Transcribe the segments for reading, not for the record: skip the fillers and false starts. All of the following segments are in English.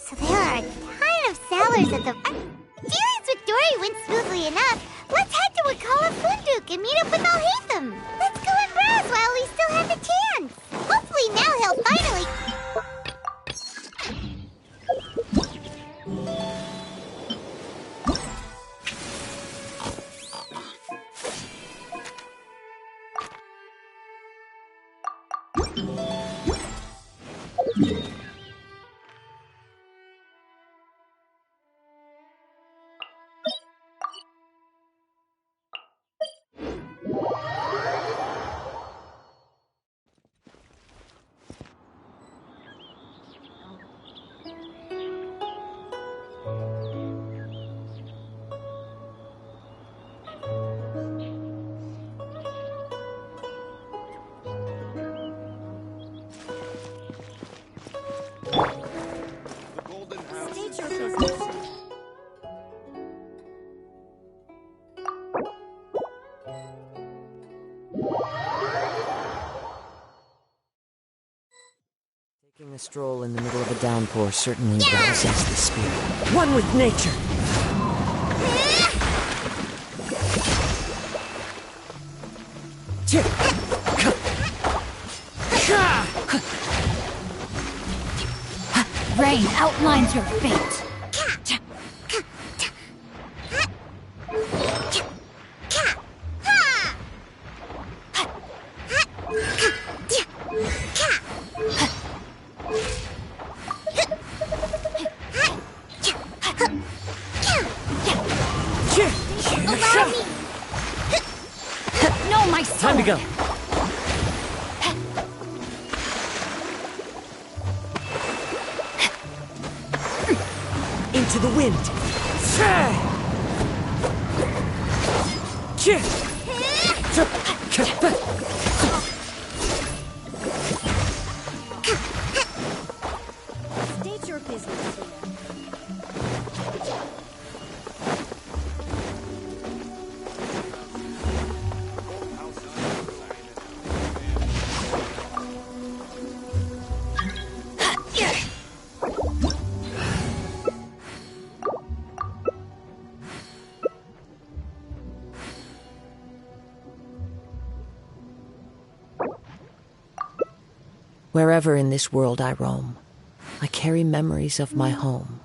So there are a ton of sailors at the... Dealings with Dory went smoothly enough. Let's head to Wakala Funduk and meet up with Alhaitham. Let's go and browse while we still have the chance. Hopefully now he'll finally... Taking a stroll in the middle of a downpour certainly rouses the spirit. One with nature! Rain outlines your fate. No, my son! Time to go! Into the wind! State your business. Wherever in this world I roam, I carry memories of my home.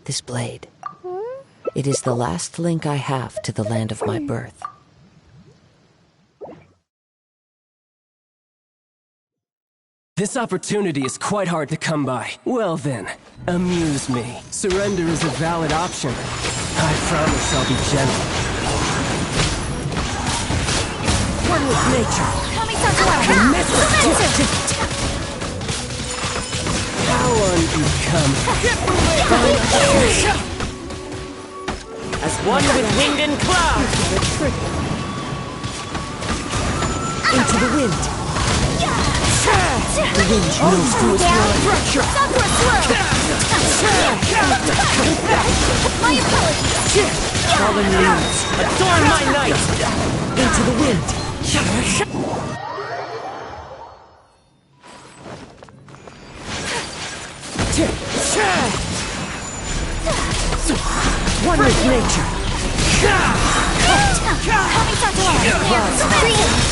This blade, it is the last link I have to the land of my birth. This opportunity is quite hard to come by. Well then, amuse me. Surrender is a valid option. I promise I'll be gentle. One with nature! How unbecoming. As one with wind and cloud! Into the wind! The wind knows to its will. My apologies! Fallen leaves, adorn my night! Into the wind! One with nature!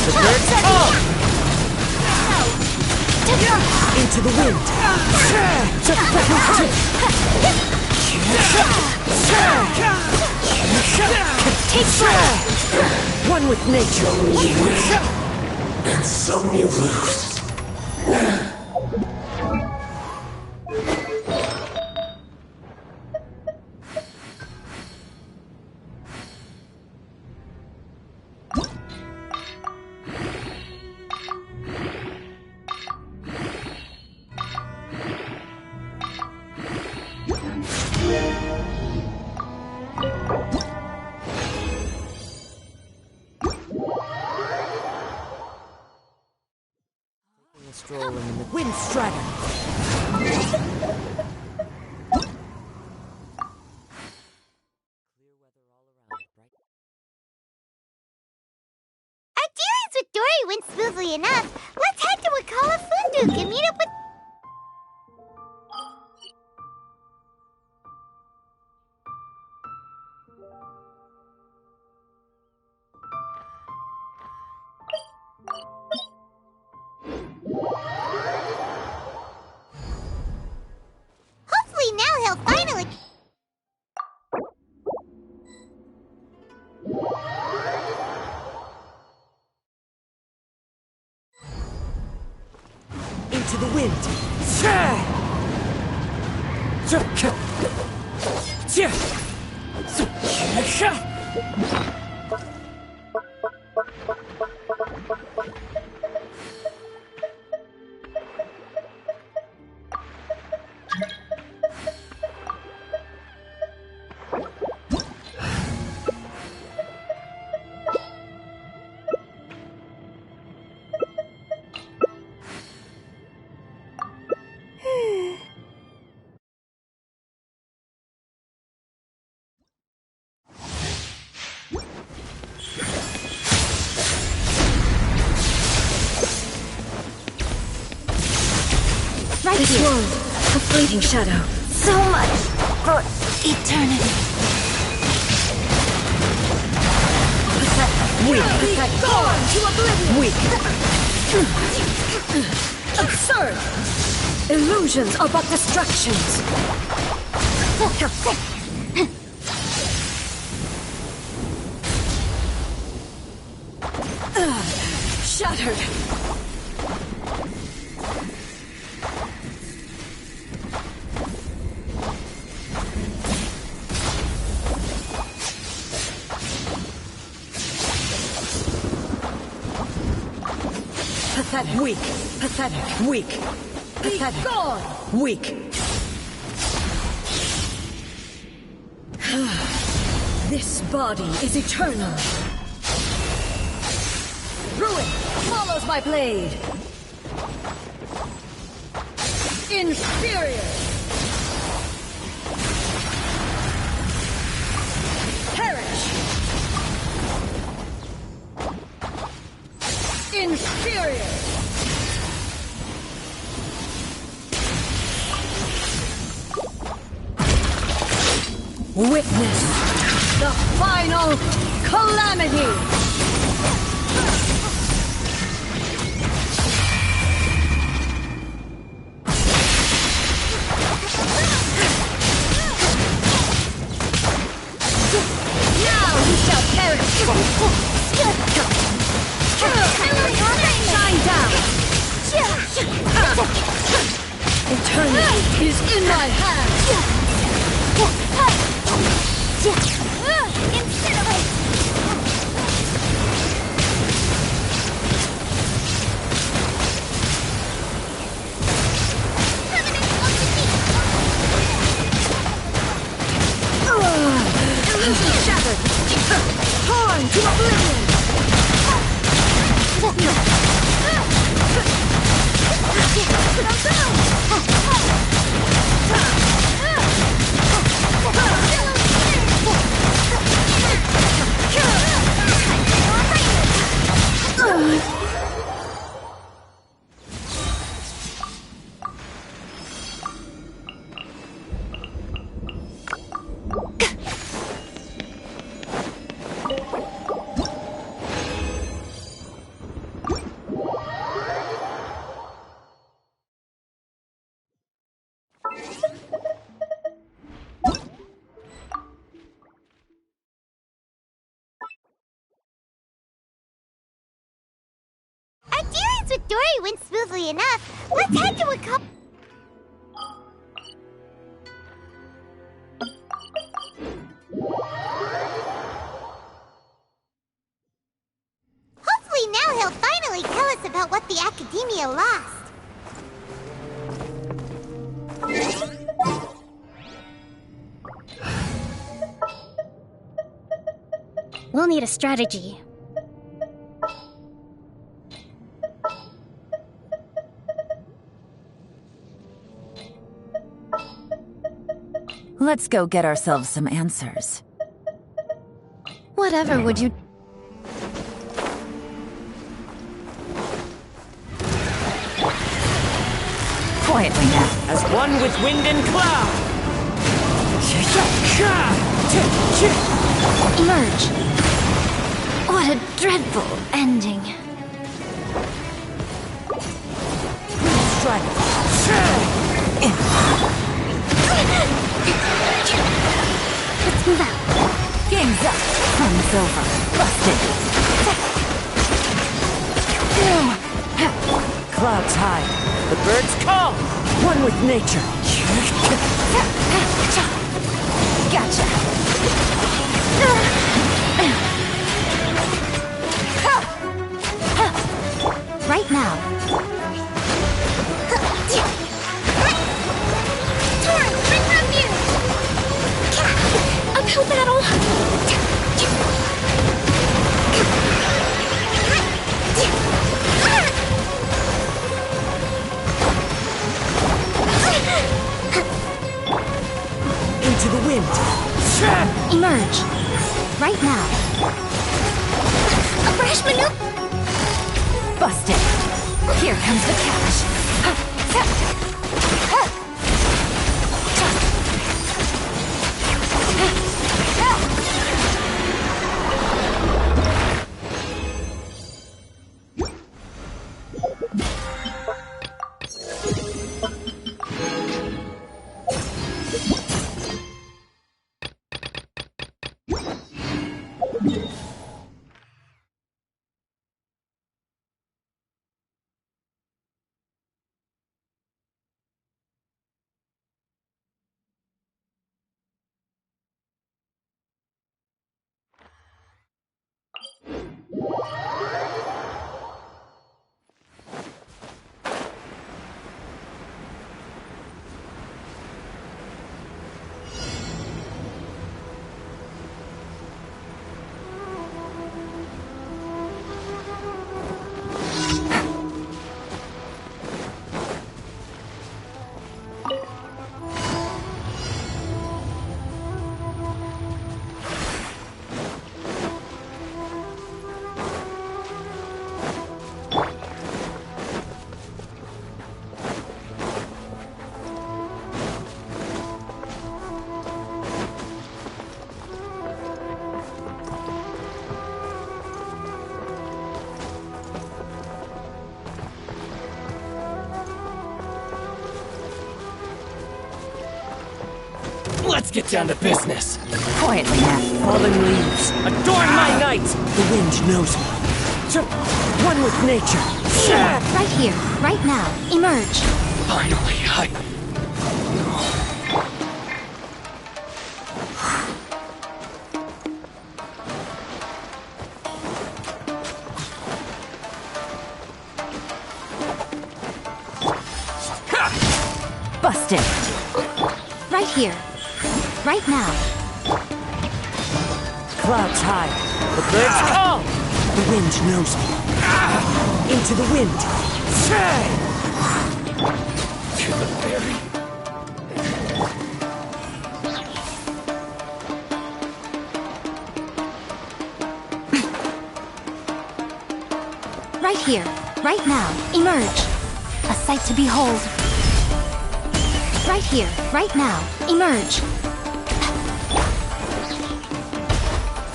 The birds fall! Into the wind! One with nature! And some you lose. Stroll in the wind strider. Our dealings with Dory went smoothly enough. Let's head to Wakala Funduk and meet up with... This world, a fleeting shadow. So much for eternity. Weak. Gone to oblivion. Weak. Absurd. Illusions are but distractions. Shattered. Pathetic. Weak. Pathetic. Weak. Pathetic. Gone. Weak. This body is eternal. Ruin follows my blade. Inferior. Perish. Inferior. Witness the final calamity. Shine down! Eternity is in my hands! Illusion shattered! Torn to oblivion! Our dealings with Dory went smoothly enough. Let's head to a couple. Hopefully now he'll finally tell us about what the Academia lost. We'll need a strategy. Let's go get ourselves some answers. Whatever would you... Quietly now. As one with wind and cloud! Merge. What a dreadful ending. Strike. Let's move out. Game's up. Fun's over. Busted. Clouds high. The birds call. One with nature. Gotcha. Right now. Tori, bring her mute! Uphill battle! Into the wind. Emerge. Right now. A brash maneuver! Busted. Here comes the cash. Let's get down to business. Quietly now. Fallen leaves. Adorn my night! The wind knows me. One with nature. Right here. Right now. Emerge. Finally, Busted. Right here. Right now. Clouds high. The birds call. The wind knows me. Into the wind. To the very Right here. Right now. Emerge. A sight to behold. Right here. Right now. Emerge.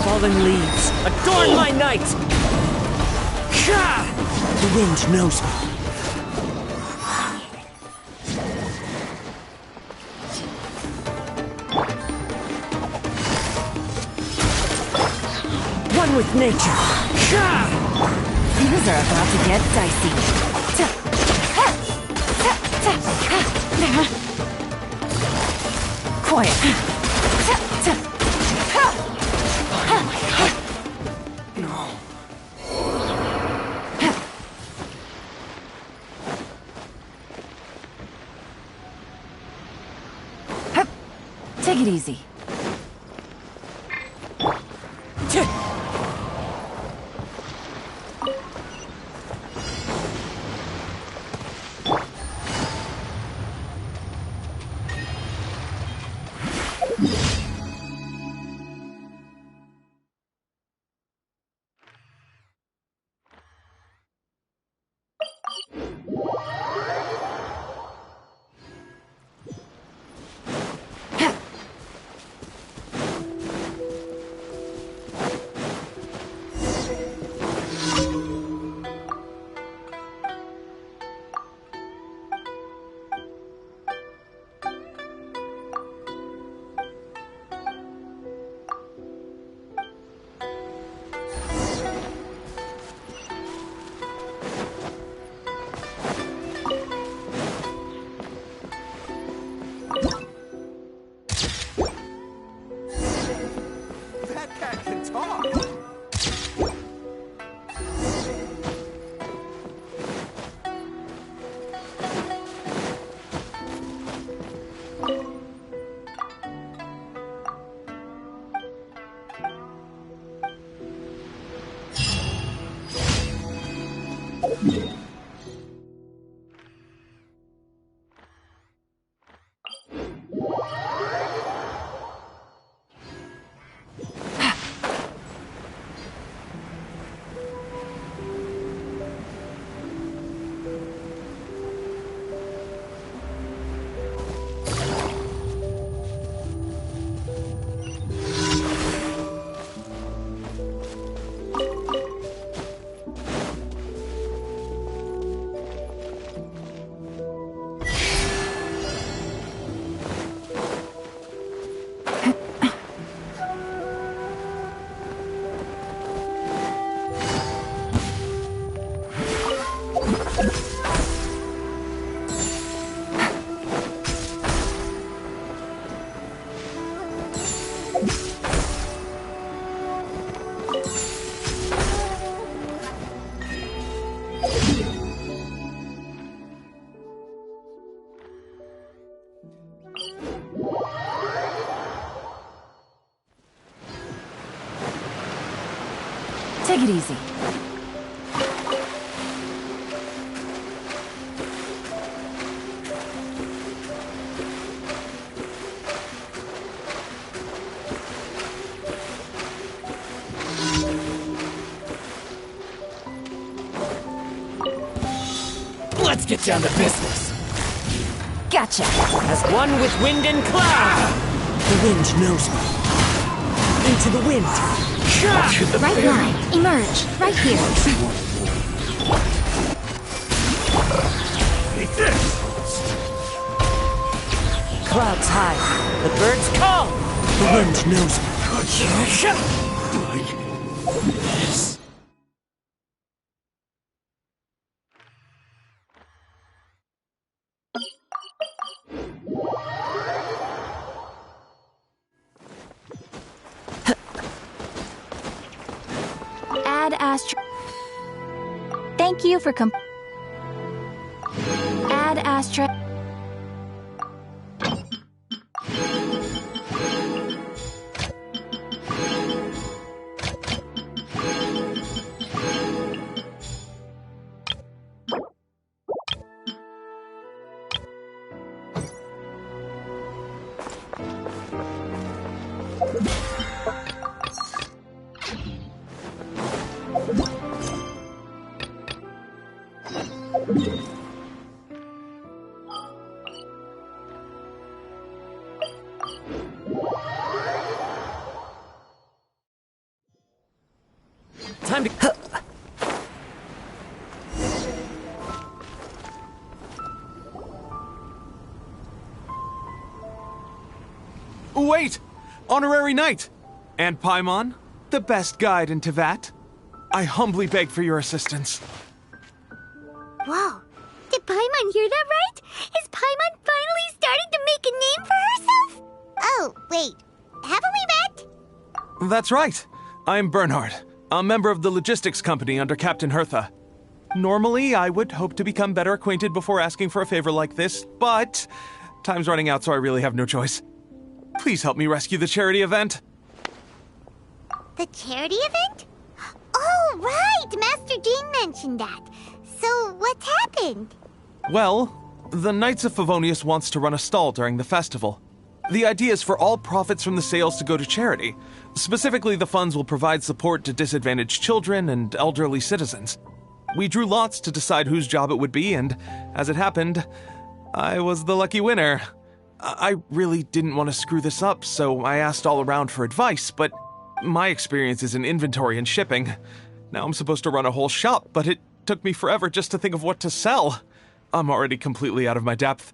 Fallen leaves. adorn my night! The wind knows me. One with nature. Things are about to get dicey. Quiet. Take it easy. Take it easy. Let's get down to business. Gotcha. As one with wind and cloud. The wind knows me. Into the wind. Right line. Emerge. Right here. Take this! Clouds high. The birds call. The wind knows me. Yes. Add Astra. Thank you for Add Astra. Time to... Wait! Honorary Knight! And Paimon, the best guide in Tevat. I humbly beg for your assistance. Whoa. Did Paimon hear that right? Is Paimon finally starting to make a name for herself? Oh, wait. Haven't we met? That's right. I'm Bernhard, a member of the logistics company under Captain Hertha. Normally, I would hope to become better acquainted before asking for a favor like this, but time's running out, so I really have no choice. Please help me rescue the charity event. The charity event? Oh, right! Master Jean mentioned that. So, what's happened? Well, the Knights of Favonius wants to run a stall during the festival. The idea is for all profits from the sales to go to charity. Specifically, the funds will provide support to disadvantaged children and elderly citizens. We drew lots to decide whose job it would be, and as it happened, I was the lucky winner. I really didn't want to screw this up, so I asked all around for advice, but my experience is in inventory and shipping. Now I'm supposed to run a whole shop, but it took me forever just to think of what to sell. I'm already completely out of my depth.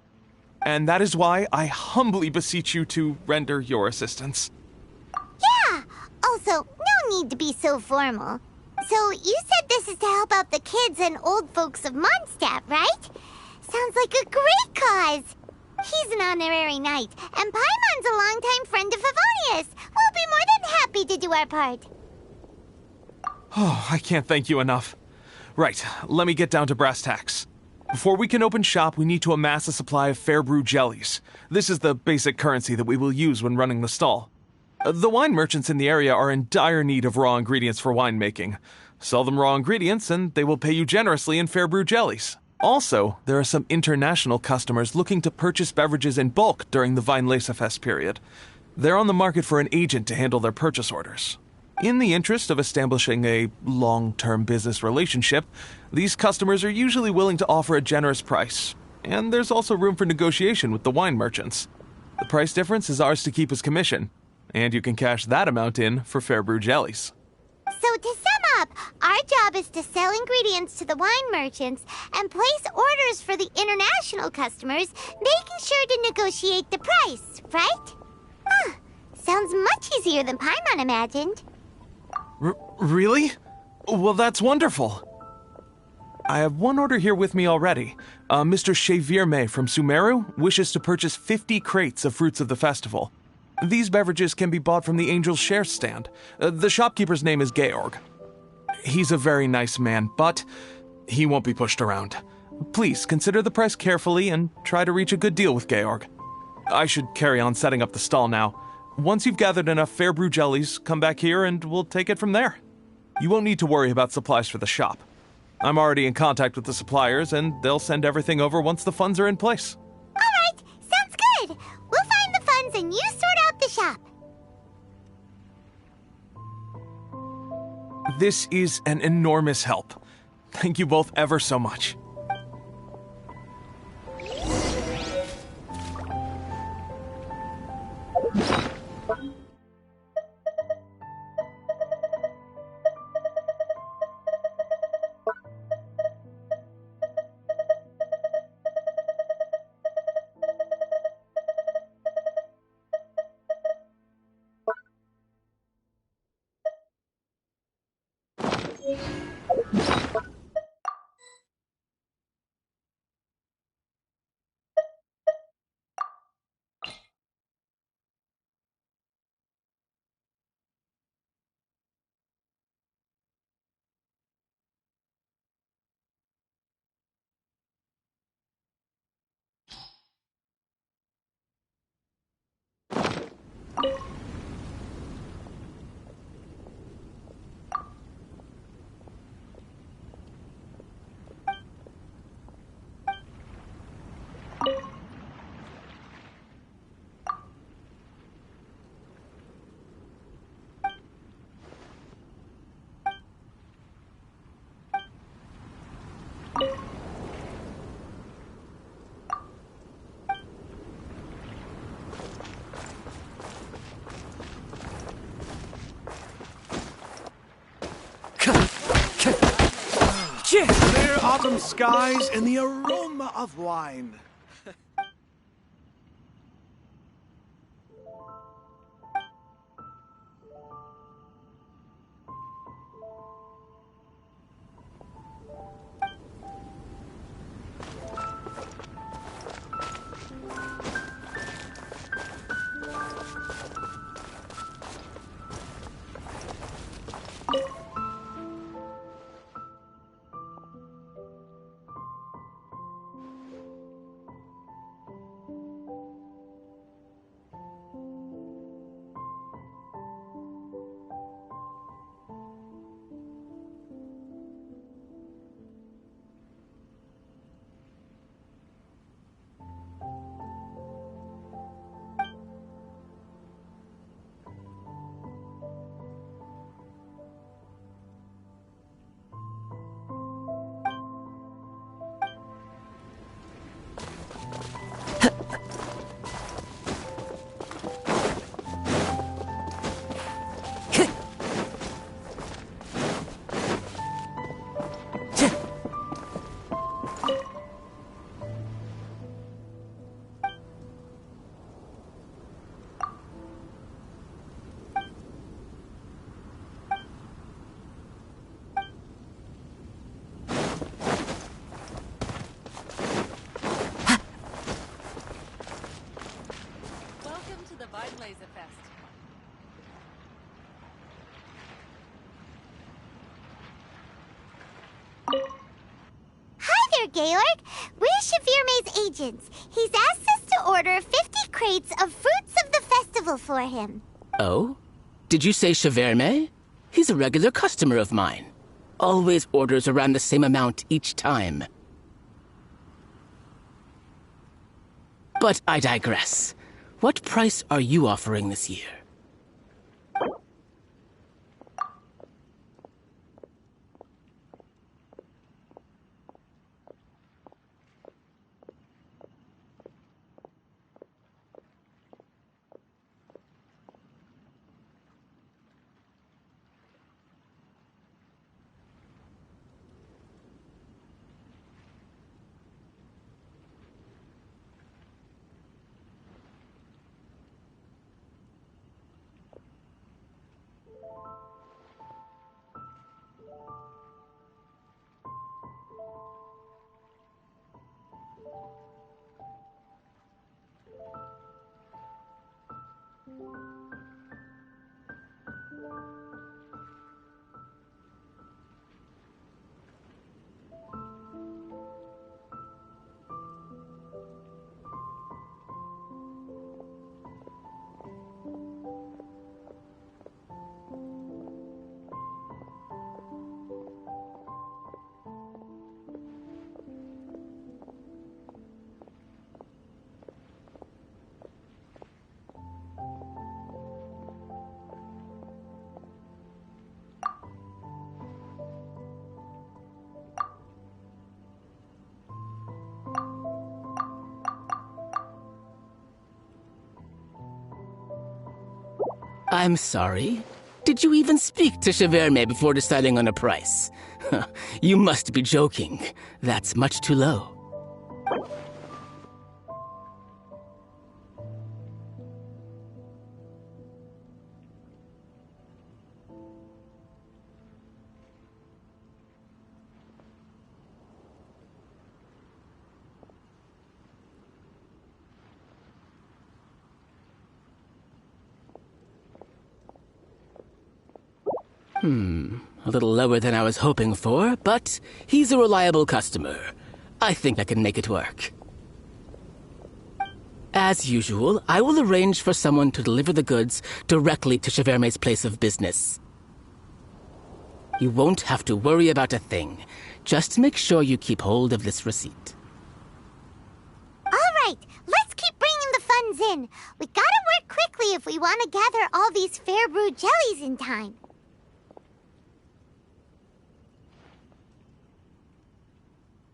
And that is why I humbly beseech you to render your assistance. Yeah! Also, no need to be so formal. So, you said this is to help out the kids and old folks of Mondstadt, right? Sounds like a great cause! He's an honorary knight, and Paimon's a longtime friend of Favonius. We'll be more than happy to do our part. Oh, I can't thank you enough. Right, let me get down to brass tacks. Before we can open shop, we need to amass a supply of fair brew jellies. This is the basic currency that we will use when running the stall. The wine merchants in the area are in dire need of raw ingredients for winemaking. Sell them raw ingredients, and they will pay you generously in fair brew jellies. Also, there are some international customers looking to purchase beverages in bulk during the Weinlesefest period. They're on the market for an agent to handle their purchase orders. In the interest of establishing a long-term business relationship, these customers are usually willing to offer a generous price, and there's also room for negotiation with the wine merchants. The price difference is ours to keep as commission, and you can cash that amount in for fair brew jellies. So to sum up, our job is to sell ingredients to the wine merchants and place orders for the international customers, making sure to negotiate the price, right? Huh. Sounds much easier than Paimon imagined. Really? Well, that's wonderful. I have one order here with me already. Mr. Xavier May from Sumeru wishes to purchase 50 crates of fruits of the festival. These beverages can be bought from the Angel's Share stand. The shopkeeper's name is Georg. He's a very nice man, but he won't be pushed around. Please consider the price carefully and try to reach a good deal with Georg. I should carry on setting up the stall now. Once you've gathered enough fair brew jellies, come back here and we'll take it from there. You won't need to worry about supplies for the shop. I'm already in contact with the suppliers, and they'll send everything over once the funds are in place. All right, sounds good. We'll find the funds and you sort out the shop. This is an enormous help. Thank you both ever so much. Clear autumn skies and the aroma of wine. Hi there, Georg. We're Shavirme's agents. He's asked us to order 50 crates of fruits of the festival for him. Oh? Did you say Shavirme? He's a regular customer of mine. Always orders around the same amount each time. But I digress. What price are you offering this year? I'm sorry. Did you even speak to Cheverme before deciding on a price? You must be joking. That's much too low. A little lower than I was hoping for, but he's a reliable customer. I think I can make it work. As usual, I will arrange for someone to deliver the goods directly to Cheverme's place of business. You won't have to worry about a thing. Just make sure you keep hold of this receipt. All right, let's keep bringing the funds in. We gotta work quickly if we want to gather all these fair brew jellies in time.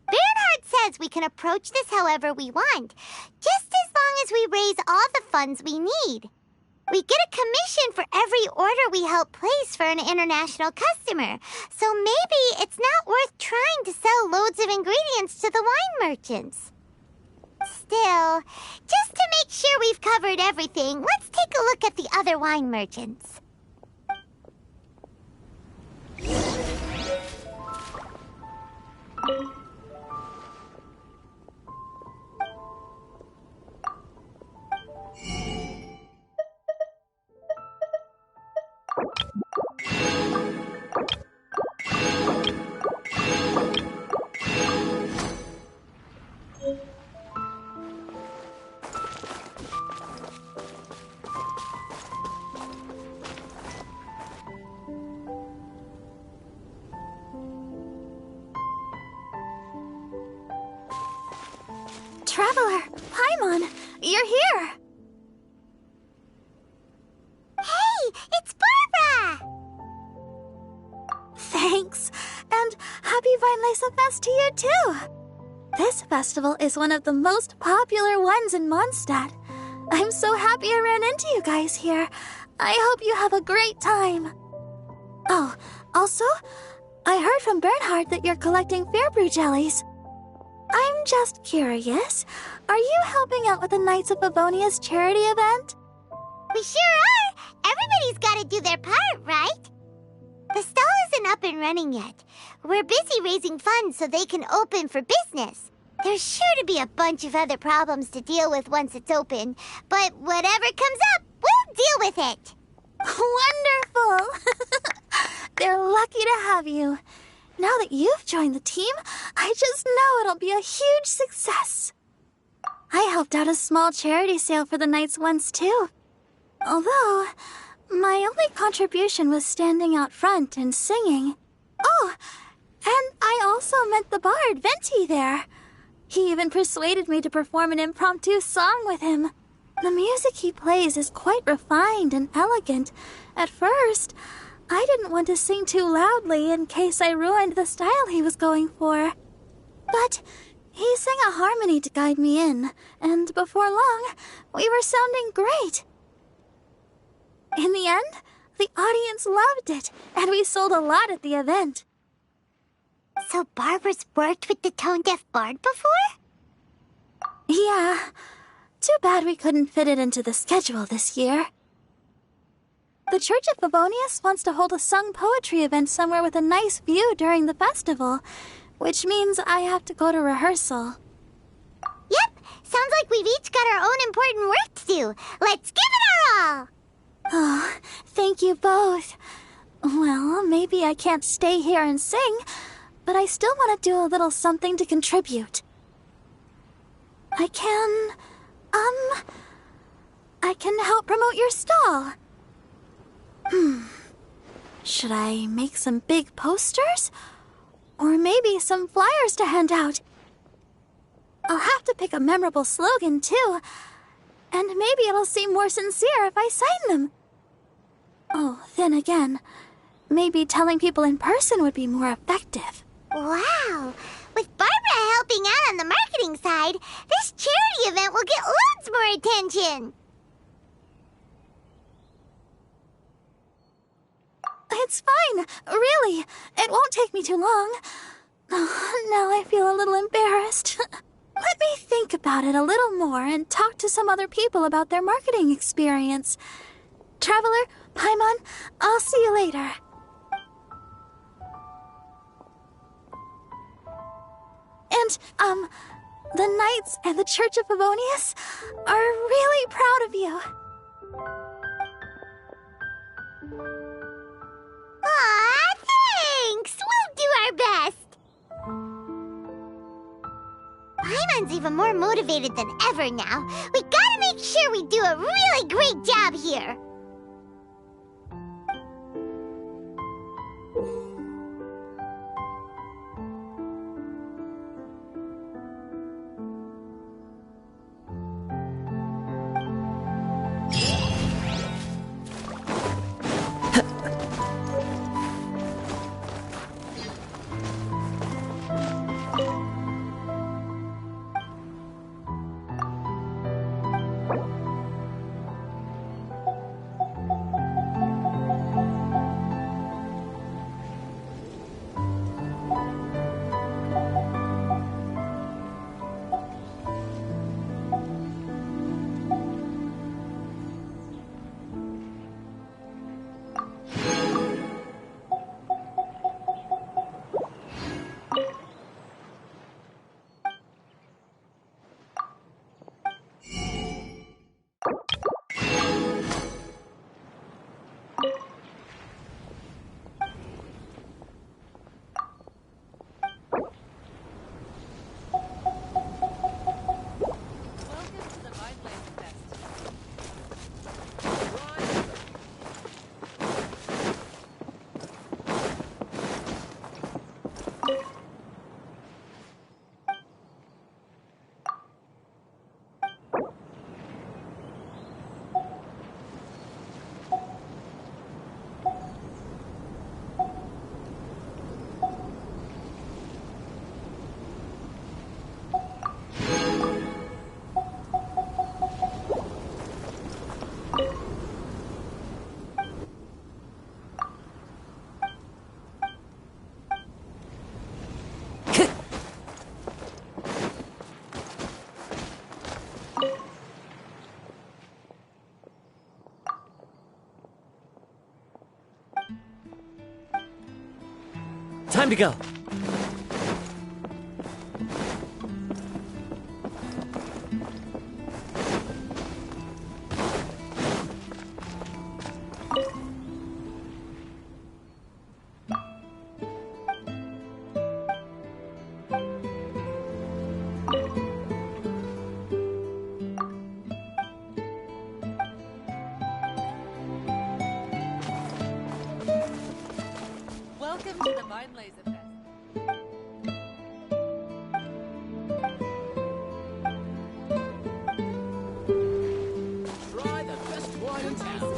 Bernhard says we can approach this however we want, just as long as we raise all the funds we need. We get a commission for every order we help place for an international customer, so maybe it's not worth trying to sell loads of ingredients to the wine merchants. Still, just to make sure we've covered everything, let's take a look at the other wine merchants. Traveler, Paimon, you're here! Hey, it's Barbara! Thanks, and happy Weinlese Fest to you too! This festival is one of the most popular ones in Mondstadt. I'm so happy I ran into you guys here. I hope you have a great time. Oh, also, I heard from Bernhard that you're collecting Fairbrew jellies. I'm just curious, are you helping out with the Knights of Favonia's charity event? We sure are! Everybody's gotta do their part, right? The stall isn't up and running yet. We're busy raising funds so they can open for business. There's sure to be a bunch of other problems to deal with once it's open, but whatever comes up, we'll deal with it. Wonderful! They're lucky to have you. Now that you've joined the team, I just know it'll be a huge success. I helped out a small charity sale for the Knights once too. Although, my only contribution was standing out front and singing. Oh, and I also met the bard, Venti, there. He even persuaded me to perform an impromptu song with him. The music he plays is quite refined and elegant. At first, I didn't want to sing too loudly in case I ruined the style he was going for. But he sang a harmony to guide me in, and before long, we were sounding great. In the end, the audience loved it, and we sold a lot at the event. So Barbara's worked with the tone-deaf bard before? Yeah. Too bad we couldn't fit it into the schedule this year. The Church of Favonius wants to hold a sung poetry event somewhere with a nice view during the festival, which means I have to go to rehearsal. Yep, sounds like we've each got our own important work to do. Let's give it our all! Oh, thank you both. Well, maybe I can't stay here and sing, but I still want to do a little something to contribute. I can help promote your stall. Should I make some big posters? Or maybe some flyers to hand out? I'll have to pick a memorable slogan, too. And maybe it'll seem more sincere if I sign them. Oh, then again, maybe telling people in person would be more effective. Wow! With Barbara helping out on the marketing side, this charity event will get loads more attention! it's fine. Really. It won't take me too long. Oh, now I feel a little embarrassed. Let me think about it a little more and talk to some other people about their marketing experience. Traveler, Paimon, I'll see you later. And, the Knights and the Church of Favonius are really proud of you. Aw, thanks! We'll do our best! Paimon's even more motivated than ever now. We gotta make sure we do a really great job here! Time to go. Welcome to the Vine Laser Fest. Try the best wine in town.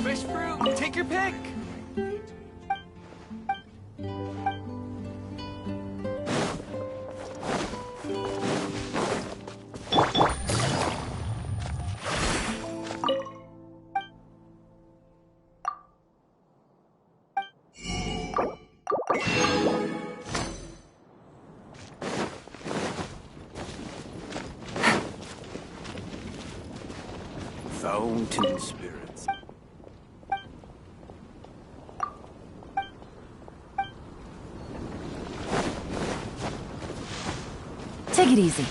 Fresh fruit, take your pick! Fountain spirits. Take it easy.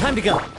Time to go.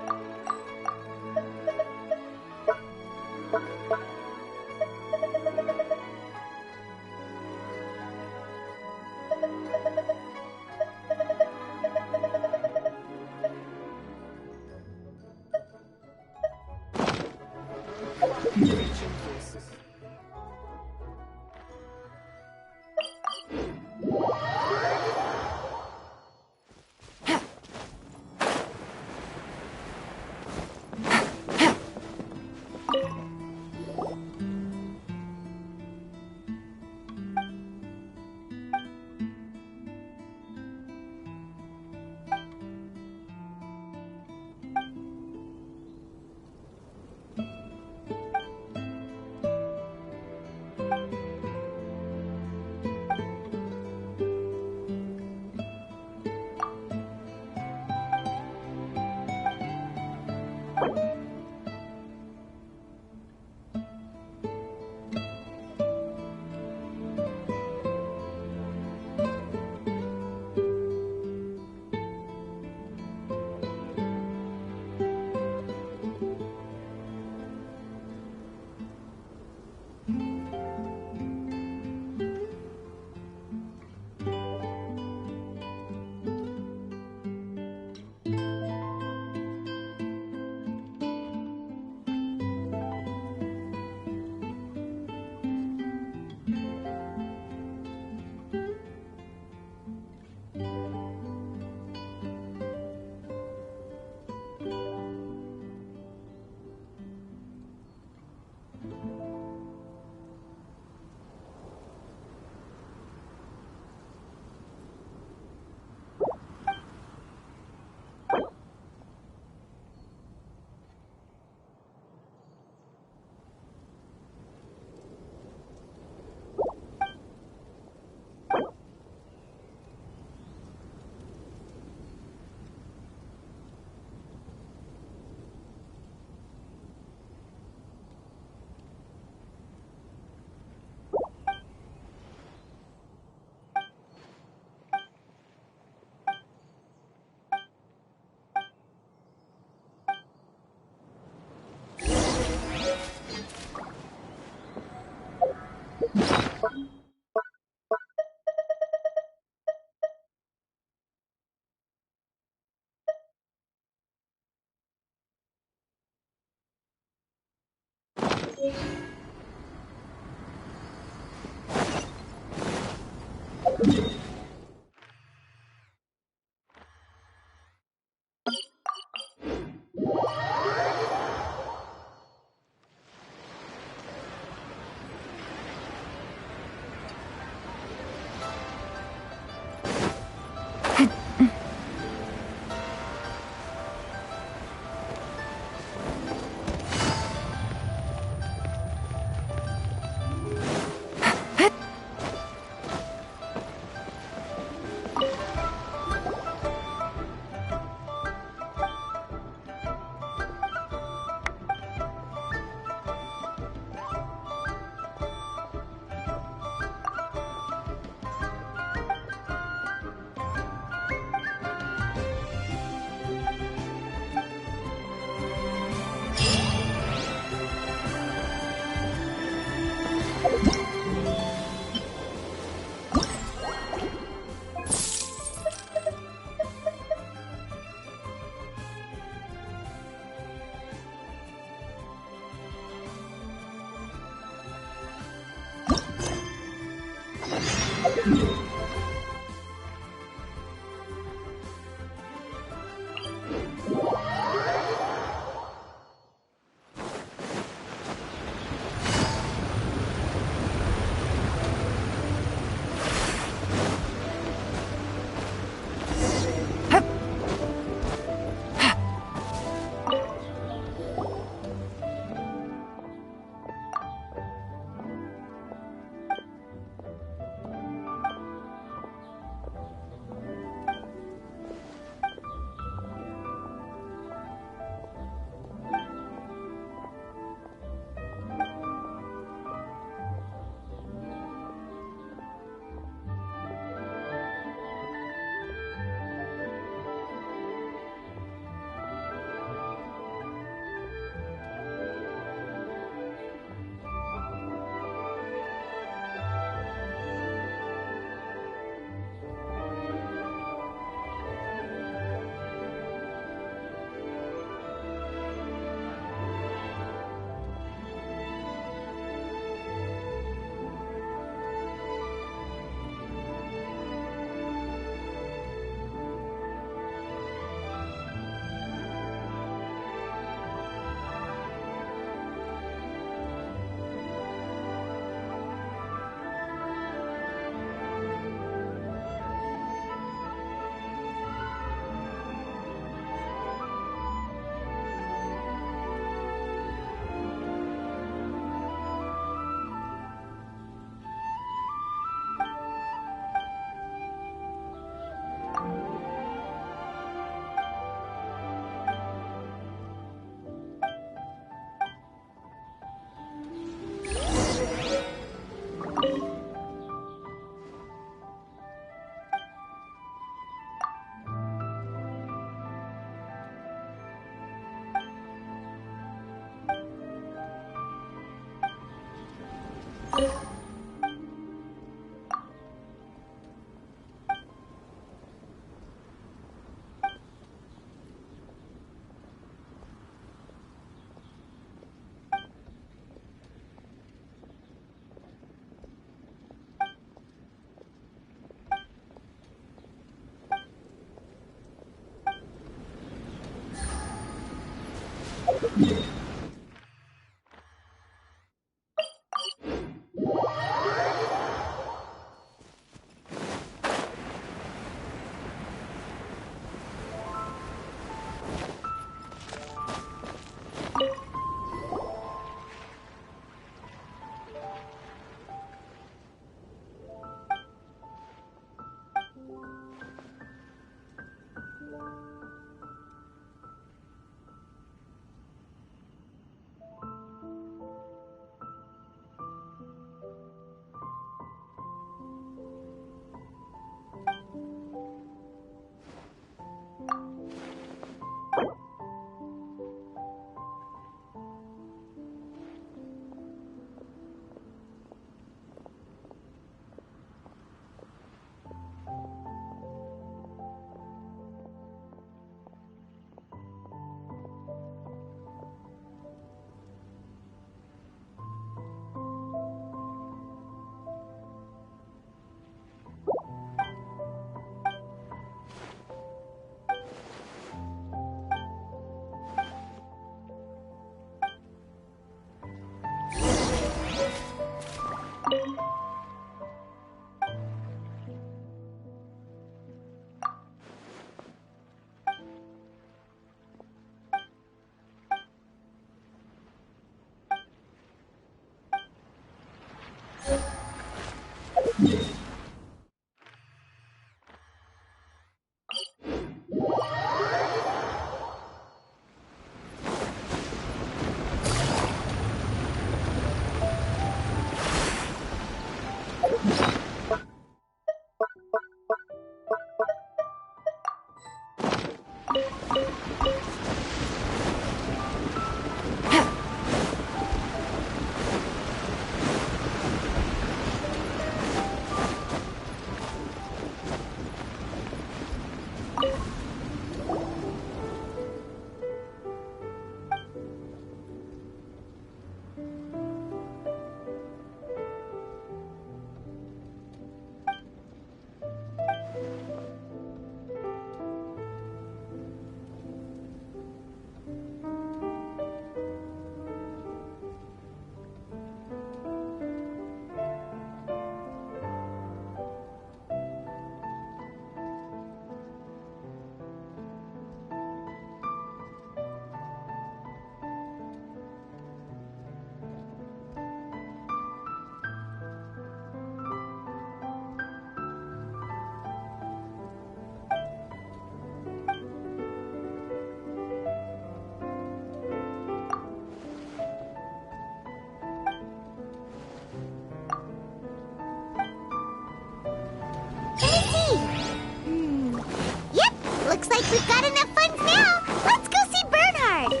Looks like we've got enough funds now. Let's go see Bernhard.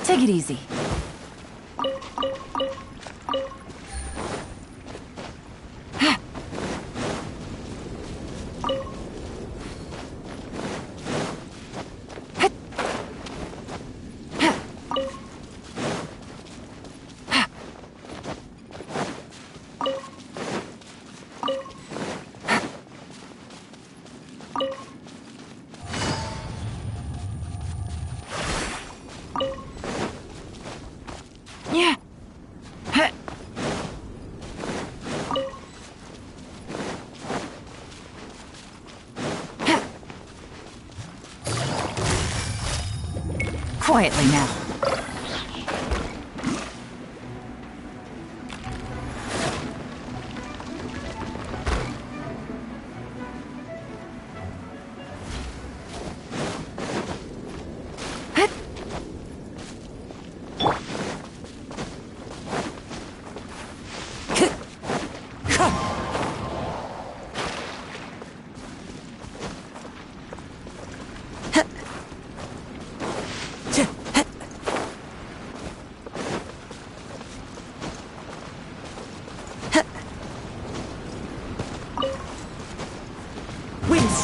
Take it easy. Quietly now.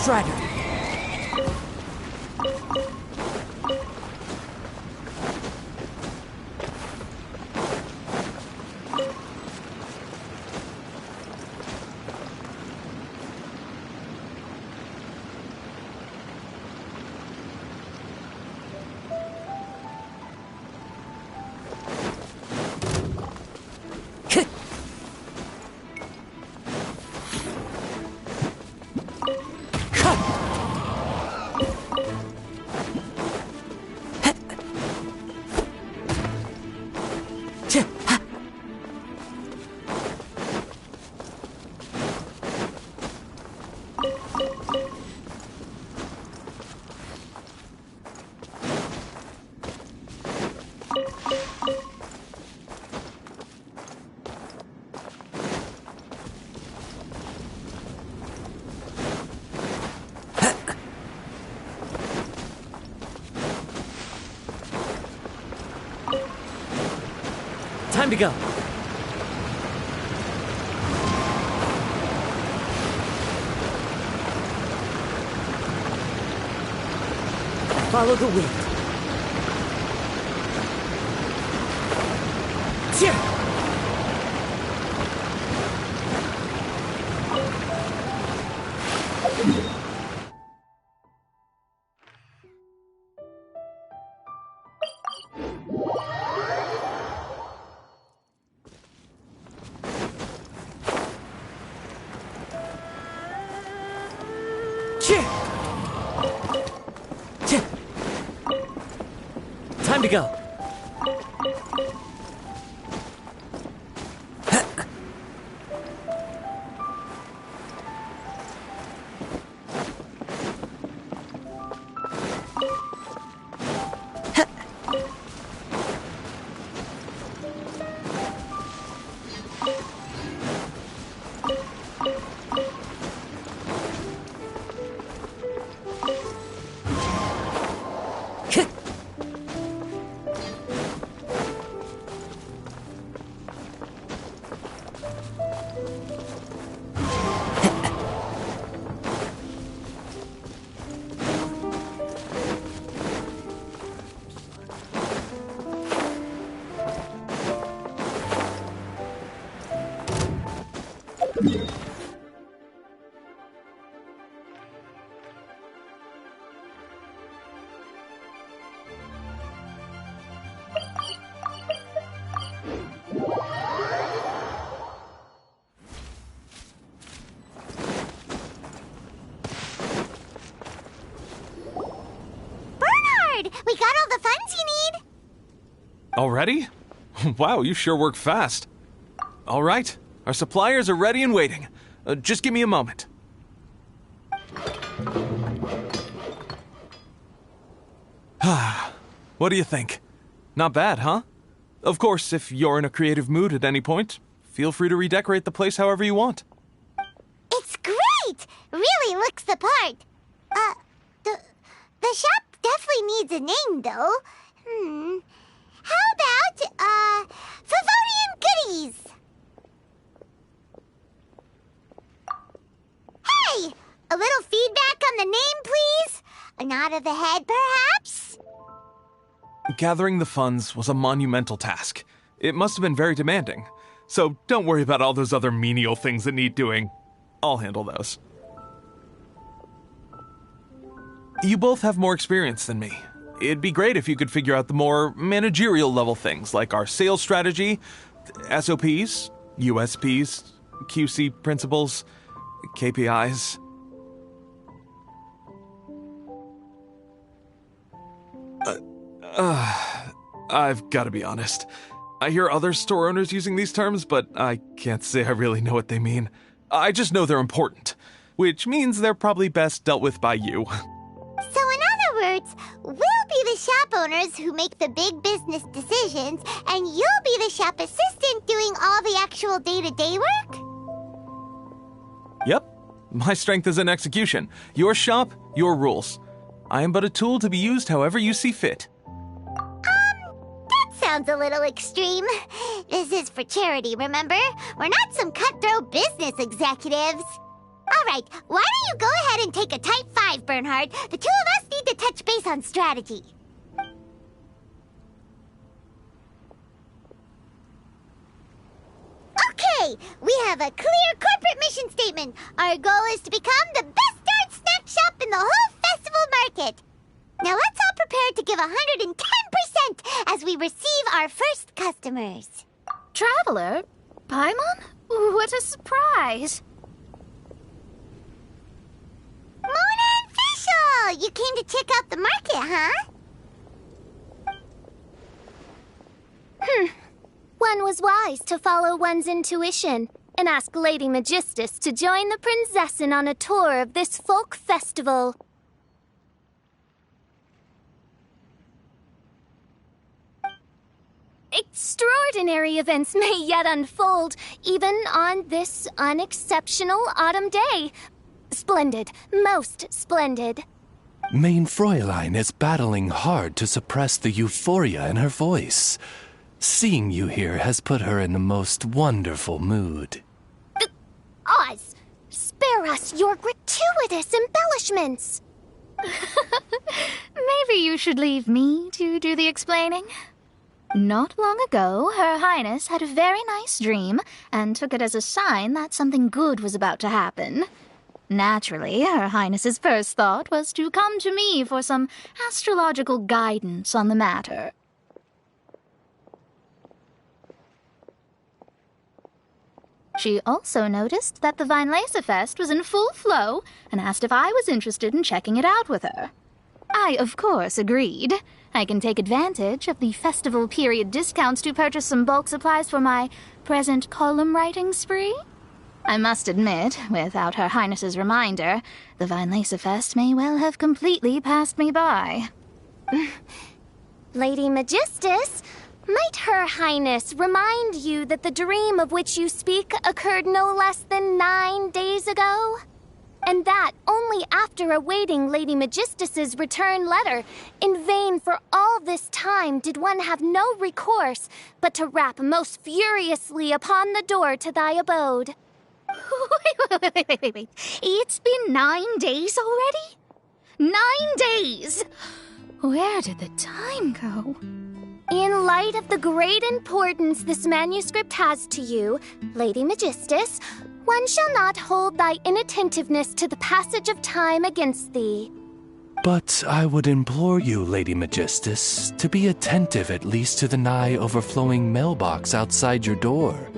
Strider. Time to go. Follow the wind. Time to go. We got all the funds you need! Already? Wow, you sure work fast. All right, our suppliers are ready and waiting. Just give me a moment. What do you think? Not bad, huh? Of course, if you're in a creative mood at any point, feel free to redecorate the place however you want. It's great! Really looks the part. The shop definitely needs a name, though. How about, Favonian Goodies? Hey! A little feedback on the name, please? A nod of the head, perhaps? Gathering the funds was a monumental task. It must have been very demanding. So don't worry about all those other menial things that need doing. I'll handle those. You both have more experience than me. It'd be great if you could figure out the more managerial level things like our sales strategy, SOPs, USPs, QC principles, KPIs. I've got to be honest. I hear other store owners using these terms, but I can't say I really know what they mean. I just know they're important, which means they're probably best dealt with by you. So in other words, we'll be the shop owners who make the big business decisions, and you'll be the shop assistant doing all the actual day-to-day work? Yep. My strength is in execution. Your shop, your rules. I am but a tool to be used however you see fit. That sounds a little extreme. This is for charity, remember? We're not some cutthroat business executives. All right, why don't you go ahead and take a type 5, Bernhard? The two of us need to touch base on strategy. Okay, we have a clear corporate mission statement. Our goal is to become the best darn snack shop in the whole festival market. Now let's all prepare to give 110% as we receive our first customers. Traveler? Paimon? What a surprise! Mona and Fischl! You came to check out the market, huh? One was wise to follow one's intuition and ask Lady Magistus to join the Prinzessin on a tour of this folk festival. Extraordinary events may yet unfold, even on this unexceptional autumn day. Splendid, most splendid. Mein Fräulein is battling hard to suppress the euphoria in her voice. Seeing you here has put her in the most wonderful mood. Oz, spare us your gratuitous embellishments. Maybe you should leave me to do the explaining. Not long ago, Her Highness had a very nice dream and took it as a sign that something good was about to happen. Naturally, Her Highness's first thought was to come to me for some astrological guidance on the matter. She also noticed that the Weinlesefest was in full flow and asked if I was interested in checking it out with her. I, of course, agreed. I can take advantage of the festival period discounts to purchase some bulk supplies for my present column writing spree. I must admit, without Her Highness's reminder, the Weinlesefest may well have completely passed me by. Lady Magistus, might Her Highness remind you that the dream of which you speak occurred no less than 9 days ago? And that only after awaiting Lady Magistus's return letter. In vain for all this time did one have no recourse but to rap most furiously upon the door to thy abode. Wait. It's been 9 days already? 9 days! Where did the time go? In light of the great importance this manuscript has to you, Lady Magistus, one shall not hold thy inattentiveness to the passage of time against thee. But I would implore you, Lady Magistus, to be attentive at least to the nigh overflowing mailbox outside your door.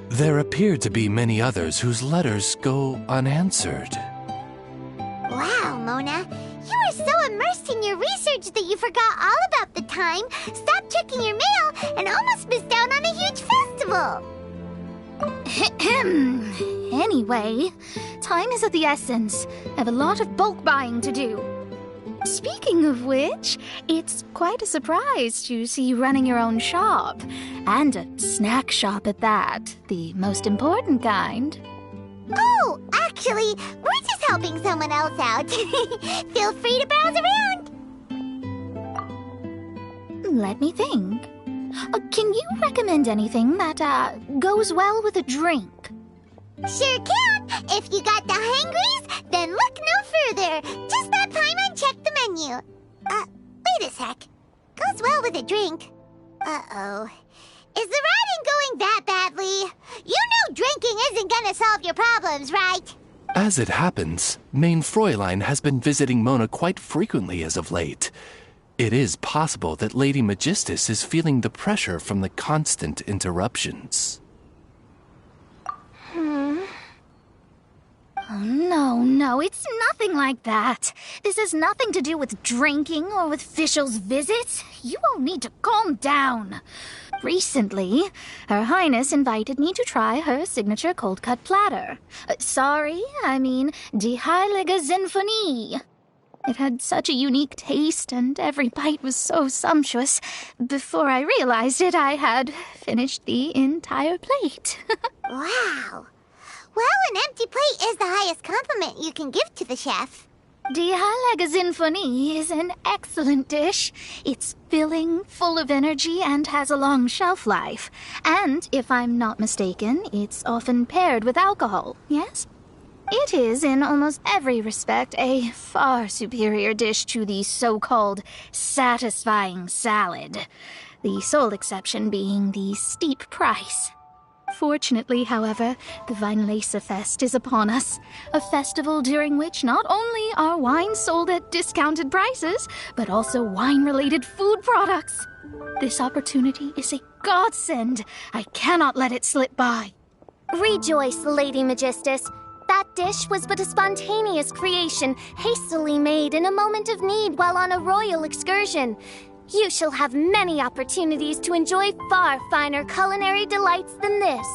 There appear to be many others whose letters go unanswered. Wow, Mona. You were so immersed in your research that you forgot all about the time, stopped checking your mail, and almost missed out on a huge festival. Anyway, time is of the essence. I have a lot of bulk buying to do. Speaking of which, it's quite a surprise to see you running your own shop. And a snack shop at that, the most important kind. Oh, actually, we're just helping someone else out. Feel free to browse around. Let me think. Can you recommend anything that, goes well with a drink? Sure can. If you got the hangries, then look no further. Just that Paimon checked the menu. Wait a sec. Goes well with a drink. Uh-oh. Is the writing going that badly? You know drinking isn't gonna solve your problems, right? As it happens, Mein Fräulein has been visiting Mona quite frequently as of late. It is possible that Lady Magistus is feeling the pressure from the constant interruptions. Oh, no, it's nothing like that. This has nothing to do with drinking or with Fischl's visits. You all need to calm down. Recently, Her Highness invited me to try her signature cold-cut platter. Die Heilige Sinfonie. It had such a unique taste, and every bite was so sumptuous. Before I realized it, I had finished the entire plate. Wow. Well, an empty plate is the highest compliment you can give to the chef. Die Heilige Sinfonie is an excellent dish. It's filling, full of energy, and has a long shelf life. And, if I'm not mistaken, it's often paired with alcohol, yes? It is, in almost every respect, a far superior dish to the so-called satisfying salad. The sole exception being the steep price. Fortunately, however, the Weinlesefest is upon us, a festival during which not only are wines sold at discounted prices, but also wine-related food products. This opportunity is a godsend. I cannot let it slip by. Rejoice, Lady Magistus. That dish was but a spontaneous creation, hastily made in a moment of need while on a royal excursion. You shall have many opportunities to enjoy far finer culinary delights than this.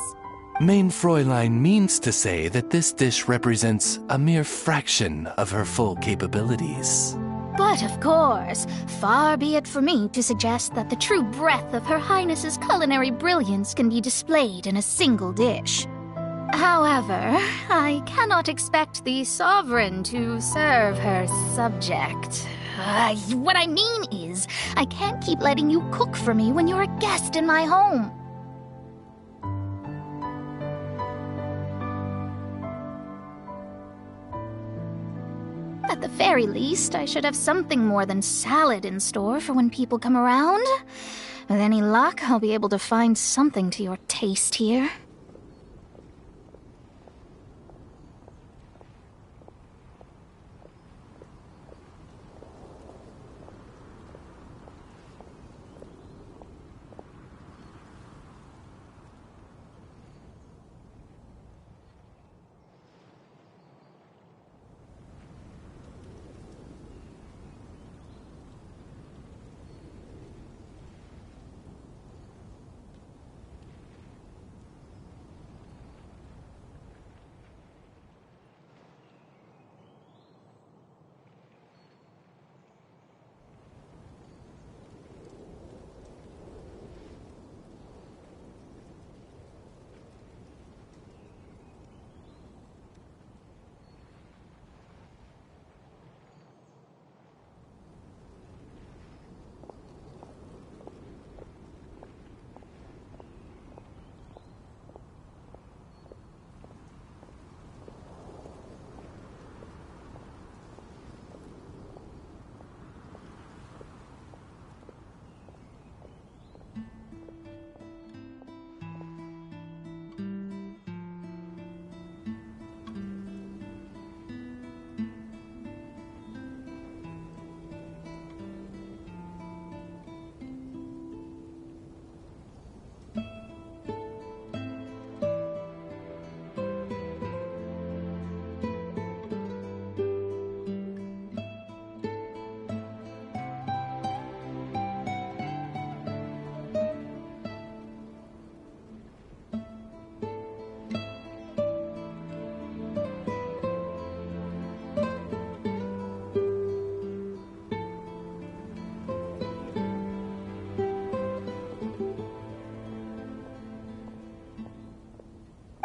Mein Fräulein means to say that this dish represents a mere fraction of her full capabilities. But of course, far be it for me to suggest that the true breadth of Her Highness's culinary brilliance can be displayed in a single dish. However, I cannot expect the sovereign to serve her subject. What I mean is, I can't keep letting you cook for me when you're a guest in my home. At the very least, I should have something more than salad in store for when people come around. With any luck, I'll be able to find something to your taste here.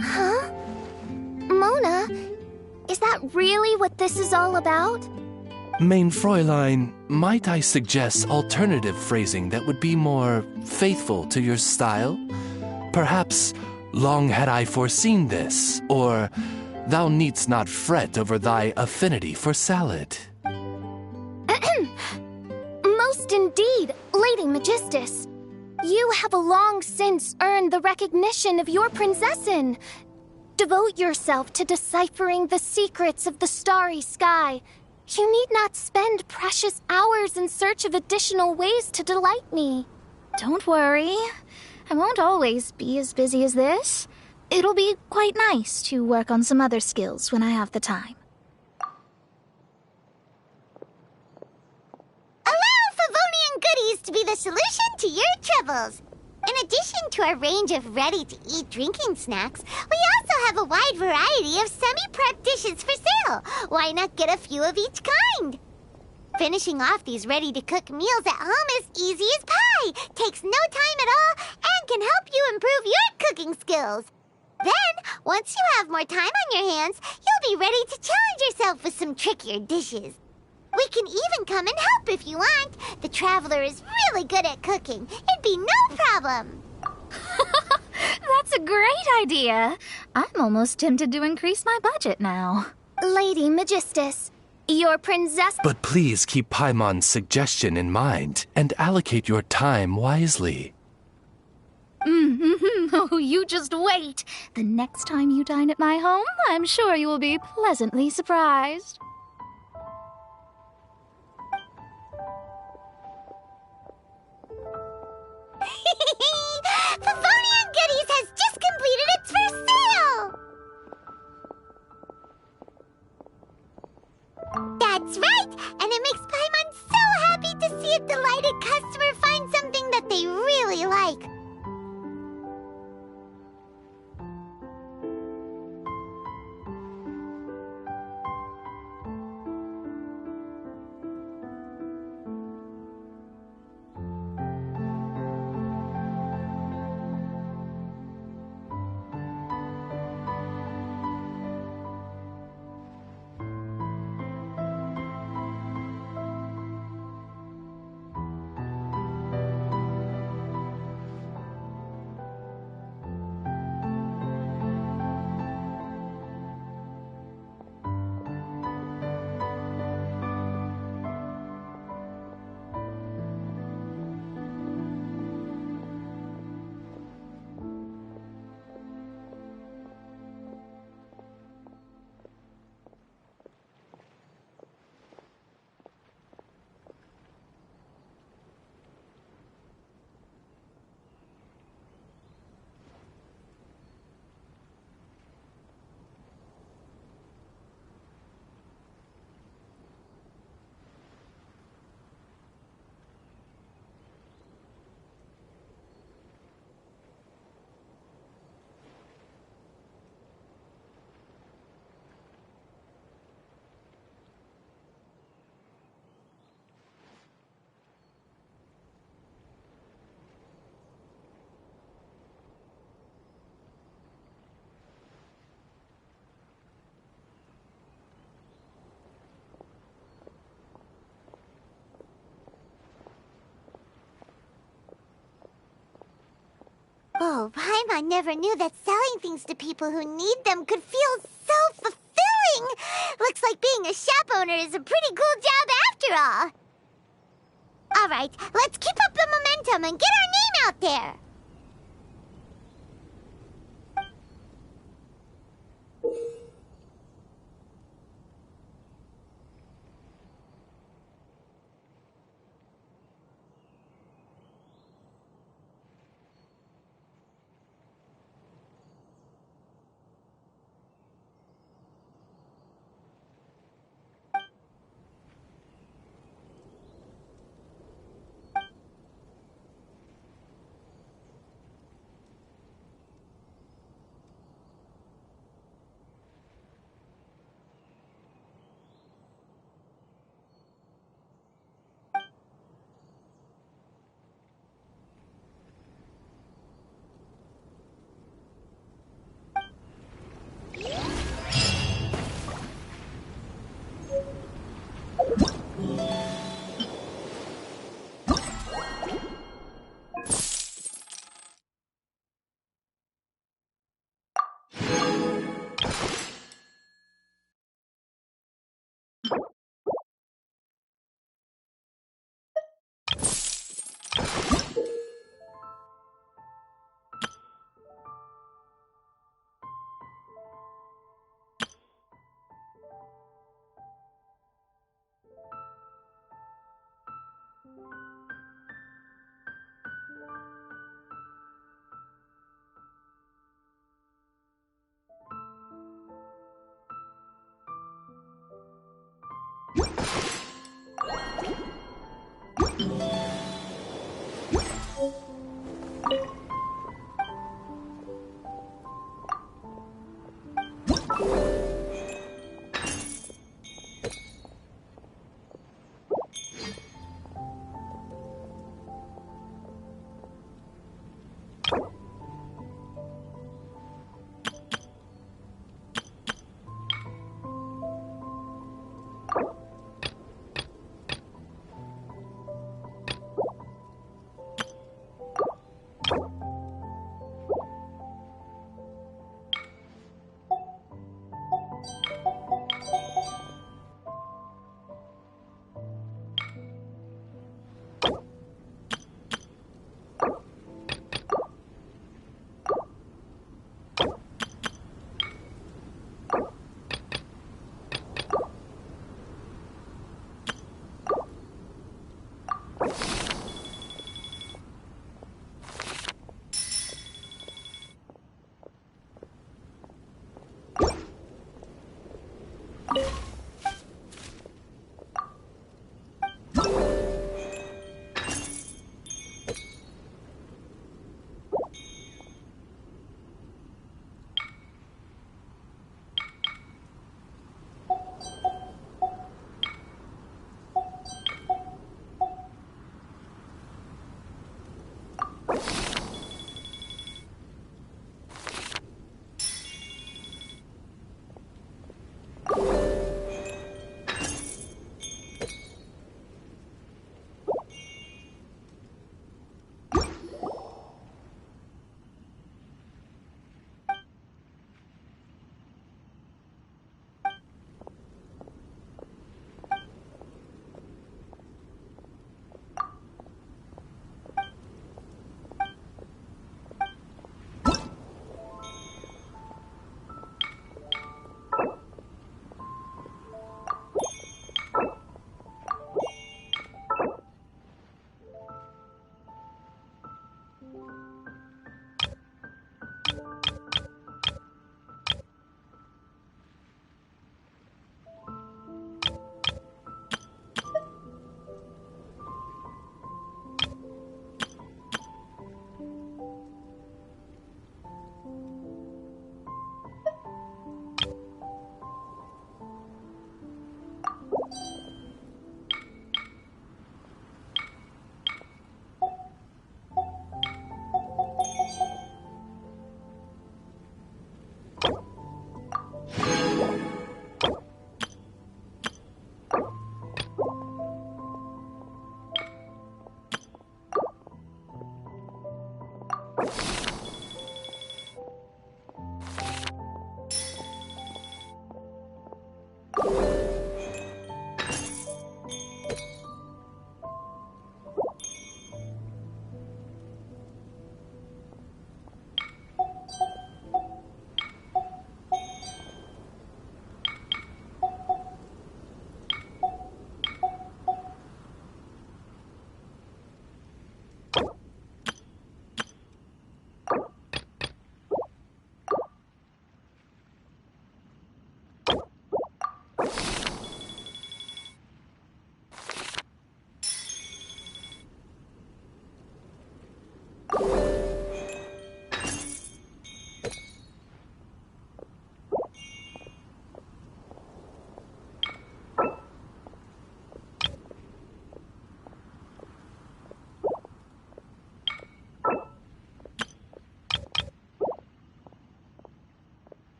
Huh? Mona, is that really what this is all about? Mein Fräulein, might I suggest alternative phrasing that would be more faithful to your style? Perhaps, long had I foreseen this, or thou needst not fret over thy affinity for salad. Most indeed, Lady Magistus. You have long since earned the recognition of your prinzessin. Devote yourself to deciphering the secrets of the starry sky. You need not spend precious hours in search of additional ways to delight me. Don't worry. I won't always be as busy as this. It'll be quite nice to work on some other skills when I have the time. Allow Favonian goodies to be the solution to your troubles. In addition to our range of ready-to-eat drinking snacks, we also have a wide variety of semi-prep dishes for sale. Why not get a few of each kind? Finishing off these ready-to-cook meals at home is easy as pie, takes no time at all, and can help you improve your cooking skills. Then, once you have more time on your hands, you'll be ready to challenge yourself with some trickier dishes. We can even come and help if you want. The Traveler is really good at cooking. It'd be no problem. That's a great idea. I'm almost tempted to increase my budget now. Lady Magistus, your princess... But please keep Paimon's suggestion in mind and allocate your time wisely. Oh, you just wait. The next time you dine at my home, I'm sure you will be pleasantly surprised. Favonian Goodies has just completed its first sale! That's right! And it makes Paimon so happy to see a delighted customer find something that they really like. Oh, Paimon never knew that selling things to people who need them could feel so fulfilling. Looks like being a shop owner is a pretty cool job after all. All right, let's keep up the momentum and get our name out there.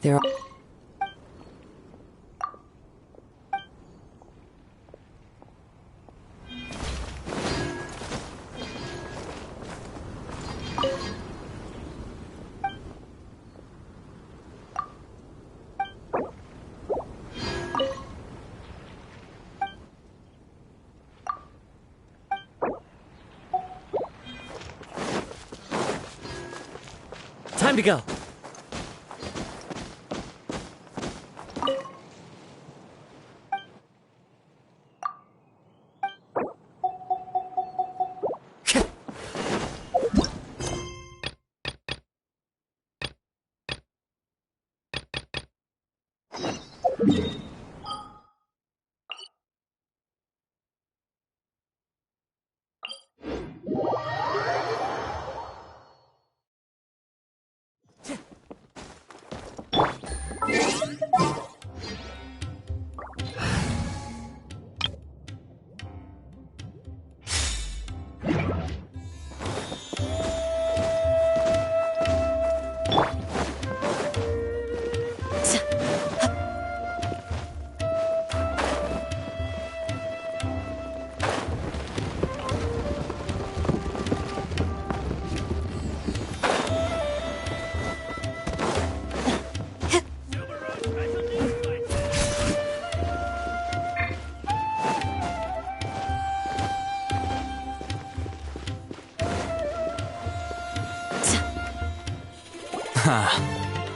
There are... Time to go.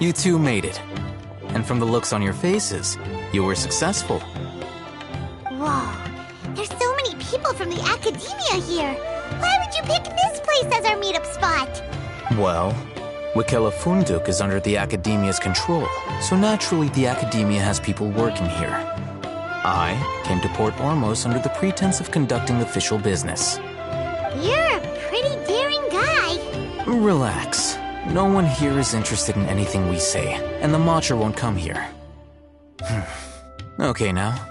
You two made it. And from the looks on your faces, you were successful. Whoa, there's so many people from the academia here. Why would you pick this place as our meetup spot? Well, Wikela Funduk is under the academia's control, so naturally the academia has people working here. I came to Port Ormos under the pretense of conducting official business. You're a pretty daring guy. Relax. No one here is interested in anything we say, and the Matcha won't come here. Okay now,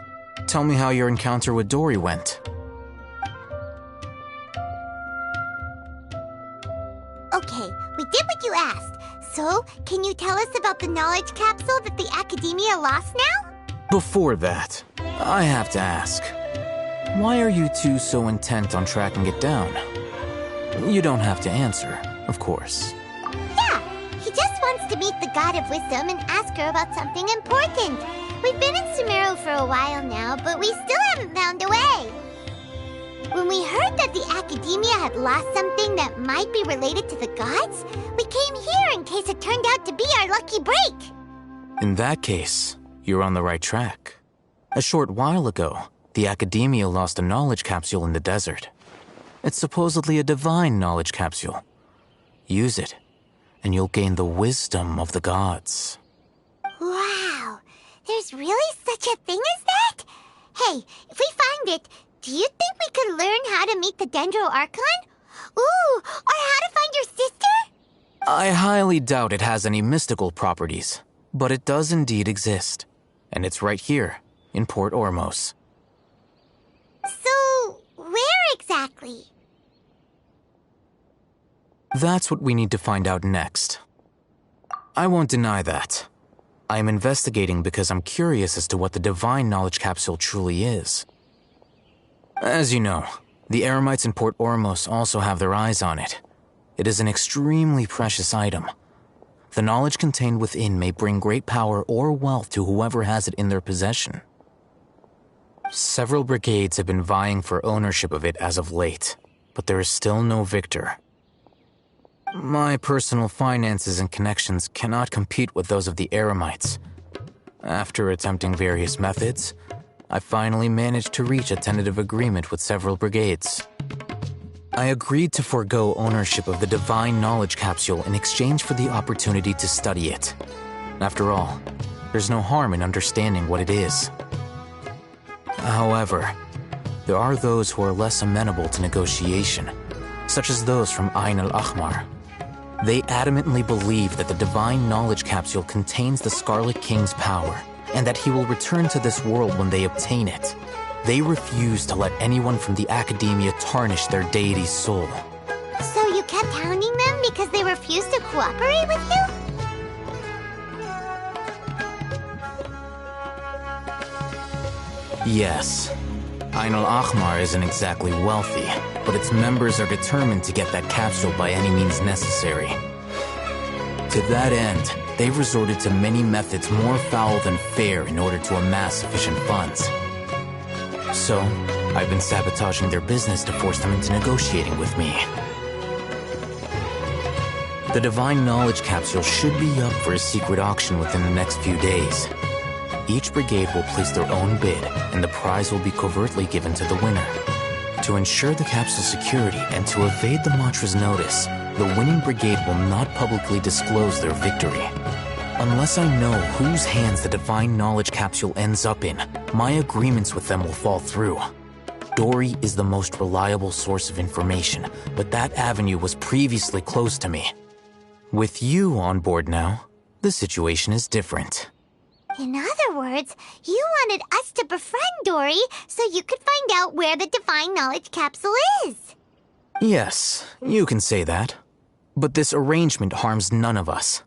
tell me how your encounter with Dory went. Okay, we did what you asked. So, can you tell us about the knowledge capsule that the academia lost now? Before that, I have to ask, why are you two so intent on tracking it down? You don't have to answer, of course. He just wants to meet the God of Wisdom and ask her about something important. We've been in Sumeru for a while now, but we still haven't found a way. When we heard that the academia had lost something that might be related to the gods, we came here in case it turned out to be our lucky break. In that case, you're on the right track. A short while ago, the academia lost a knowledge capsule in the desert. It's supposedly a divine knowledge capsule. Use it, and you'll gain the wisdom of the gods. Wow, there's really such a thing as that? Hey, if we find it, do you think we could learn how to meet the Dendro Archon? Ooh, or how to find your sister? I highly doubt it has any mystical properties, but it does indeed exist. And it's right here, in Port Ormos. So, where exactly? That's what we need to find out next. I won't deny that. I am investigating because I'm curious as to what the divine knowledge capsule truly is. As you know, the Eremites in Port Ormos also have their eyes on it. It is an extremely precious item. The knowledge contained within may bring great power or wealth to whoever has it in their possession. Several brigades have been vying for ownership of it as of late, but there is still no victor. My personal finances and connections cannot compete with those of the Eremites. After attempting various methods, I finally managed to reach a tentative agreement with several brigades. I agreed to forego ownership of the divine knowledge capsule in exchange for the opportunity to study it. After all, there's no harm in understanding what it is. However, there are those who are less amenable to negotiation, such as those from Ain al-Ahmar. They adamantly believe that the divine knowledge capsule contains the Scarlet King's power, and that he will return to this world when they obtain it. They refuse to let anyone from the academia tarnish their deity's soul. So you kept hounding them because they refused to cooperate with you? Yes. Ain al-Ahmar isn't exactly wealthy, but its members are determined to get that capsule by any means necessary. To that end, they've resorted to many methods more foul than fair in order to amass sufficient funds. So, I've been sabotaging their business to force them into negotiating with me. The Divine Knowledge Capsule should be up for a secret auction within the next few days. Each brigade will place their own bid, and the prize will be covertly given to the winner. To ensure the capsule's security and to evade the mantra's notice, the winning brigade will not publicly disclose their victory. Unless I know whose hands the Divine Knowledge Capsule ends up in, my agreements with them will fall through. Dory is the most reliable source of information, but that avenue was previously closed to me. With you on board now, the situation is different. In other words, you wanted us to befriend Dory so you could find out where the Divine Knowledge Capsule is. Yes, you can say that. But this arrangement harms none of us.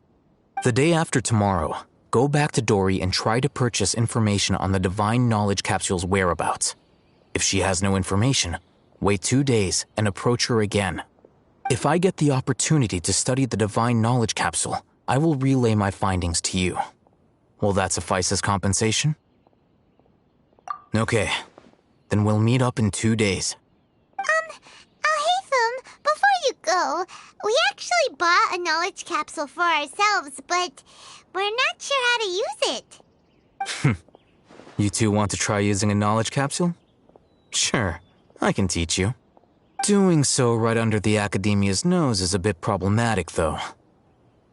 The day after tomorrow, go back to Dory and try to purchase information on the Divine Knowledge Capsule's whereabouts. If she has no information, wait 2 days and approach her again. If I get the opportunity to study the Divine Knowledge Capsule, I will relay my findings to you. Will that suffice as compensation? Okay, then we'll meet up in 2 days. Alhaitham, before you go, we actually bought a knowledge capsule for ourselves, but we're not sure how to use it. You two want to try using a knowledge capsule? Sure, I can teach you. Doing so right under the Academia's nose is a bit problematic, though.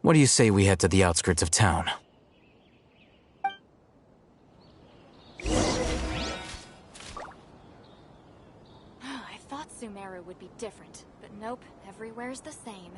What do you say we head to the outskirts of town? I thought Sumeru would be different, but nope, everywhere's the same.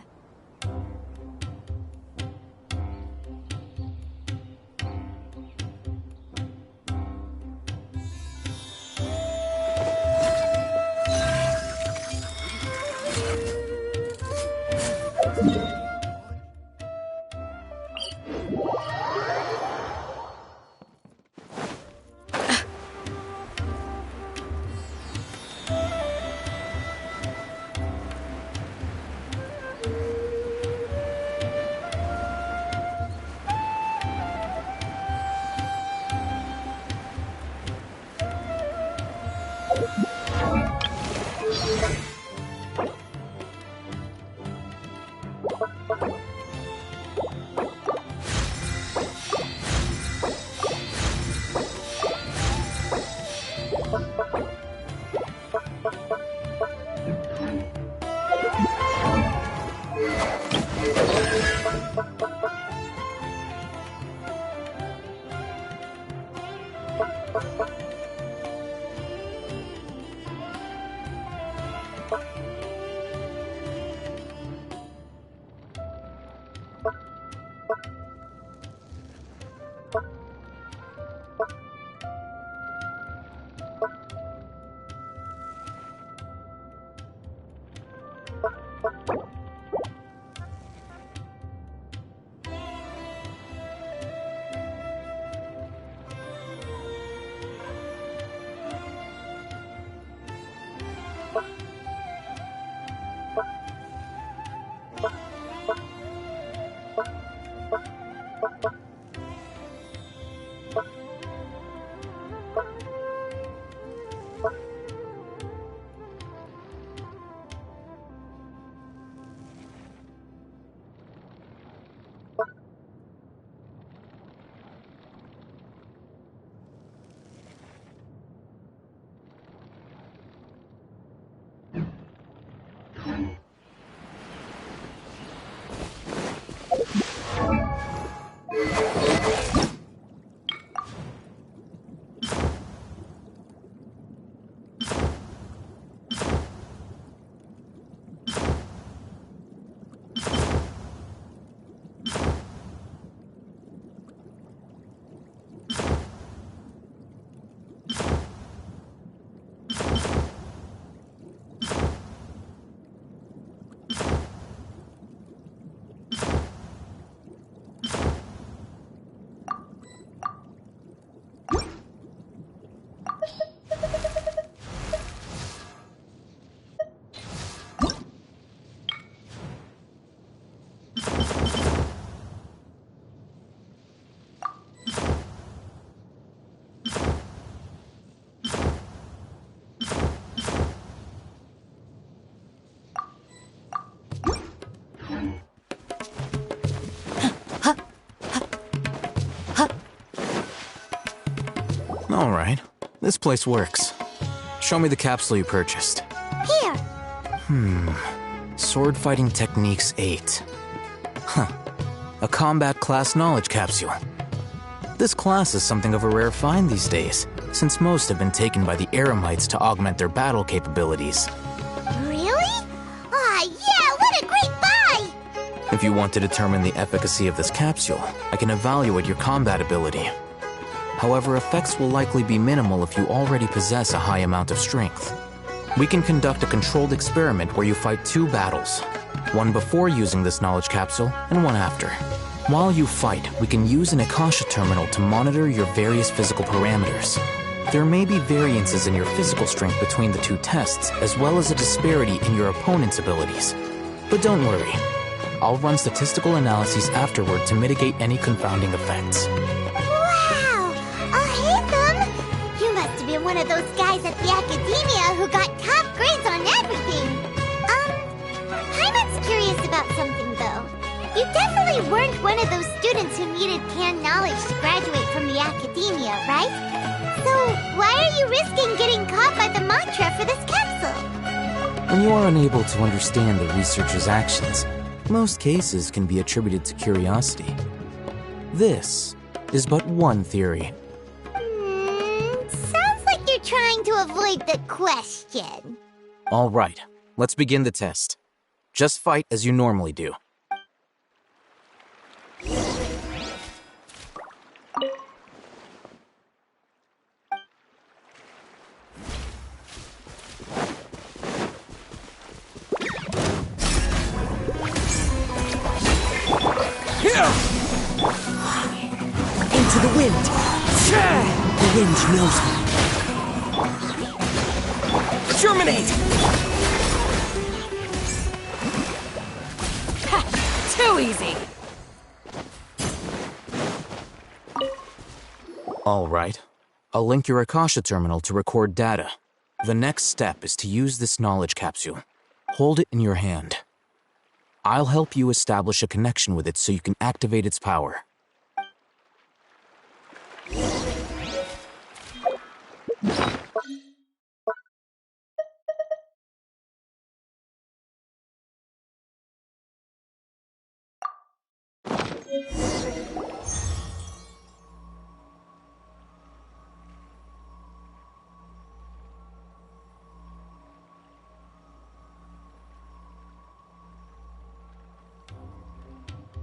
Alright, this place works. Show me the capsule you purchased. Here. Sword Fighting Techniques 8. Huh. A combat class knowledge capsule. This class is something of a rare find these days, since most have been taken by the Eremites to augment their battle capabilities. Really? Aw, yeah, what a great buy! If you want to determine the efficacy of this capsule, I can evaluate your combat ability. However, effects will likely be minimal if you already possess a high amount of strength. We can conduct a controlled experiment where you fight 2 battles, one before using this knowledge capsule and one after. While you fight, we can use an Akasha terminal to monitor your various physical parameters. There may be variances in your physical strength between the 2 tests, as well as a disparity in your opponent's abilities. But don't worry, I'll run statistical analyses afterward to mitigate any confounding effects. Wow! Haytham! You must have been one of those guys at the academia who got top grades on everything. Paimon's curious about something, though. You definitely weren't one of those students who needed canned knowledge to graduate from the academia, right? So, why are you risking getting caught by the mantra for this capsule? When you are unable to understand the researcher's actions, most cases can be attributed to curiosity. This is but one theory. Sounds like you're trying to avoid the question. All right, let's begin the test. Just fight as you normally do. Into the wind. The wind knows me. Germinate! Ha! Too easy! All right. I'll link your Akasha terminal to record data. The next step is to use this knowledge capsule. Hold it in your hand. I'll help you establish a connection with it so you can activate its power.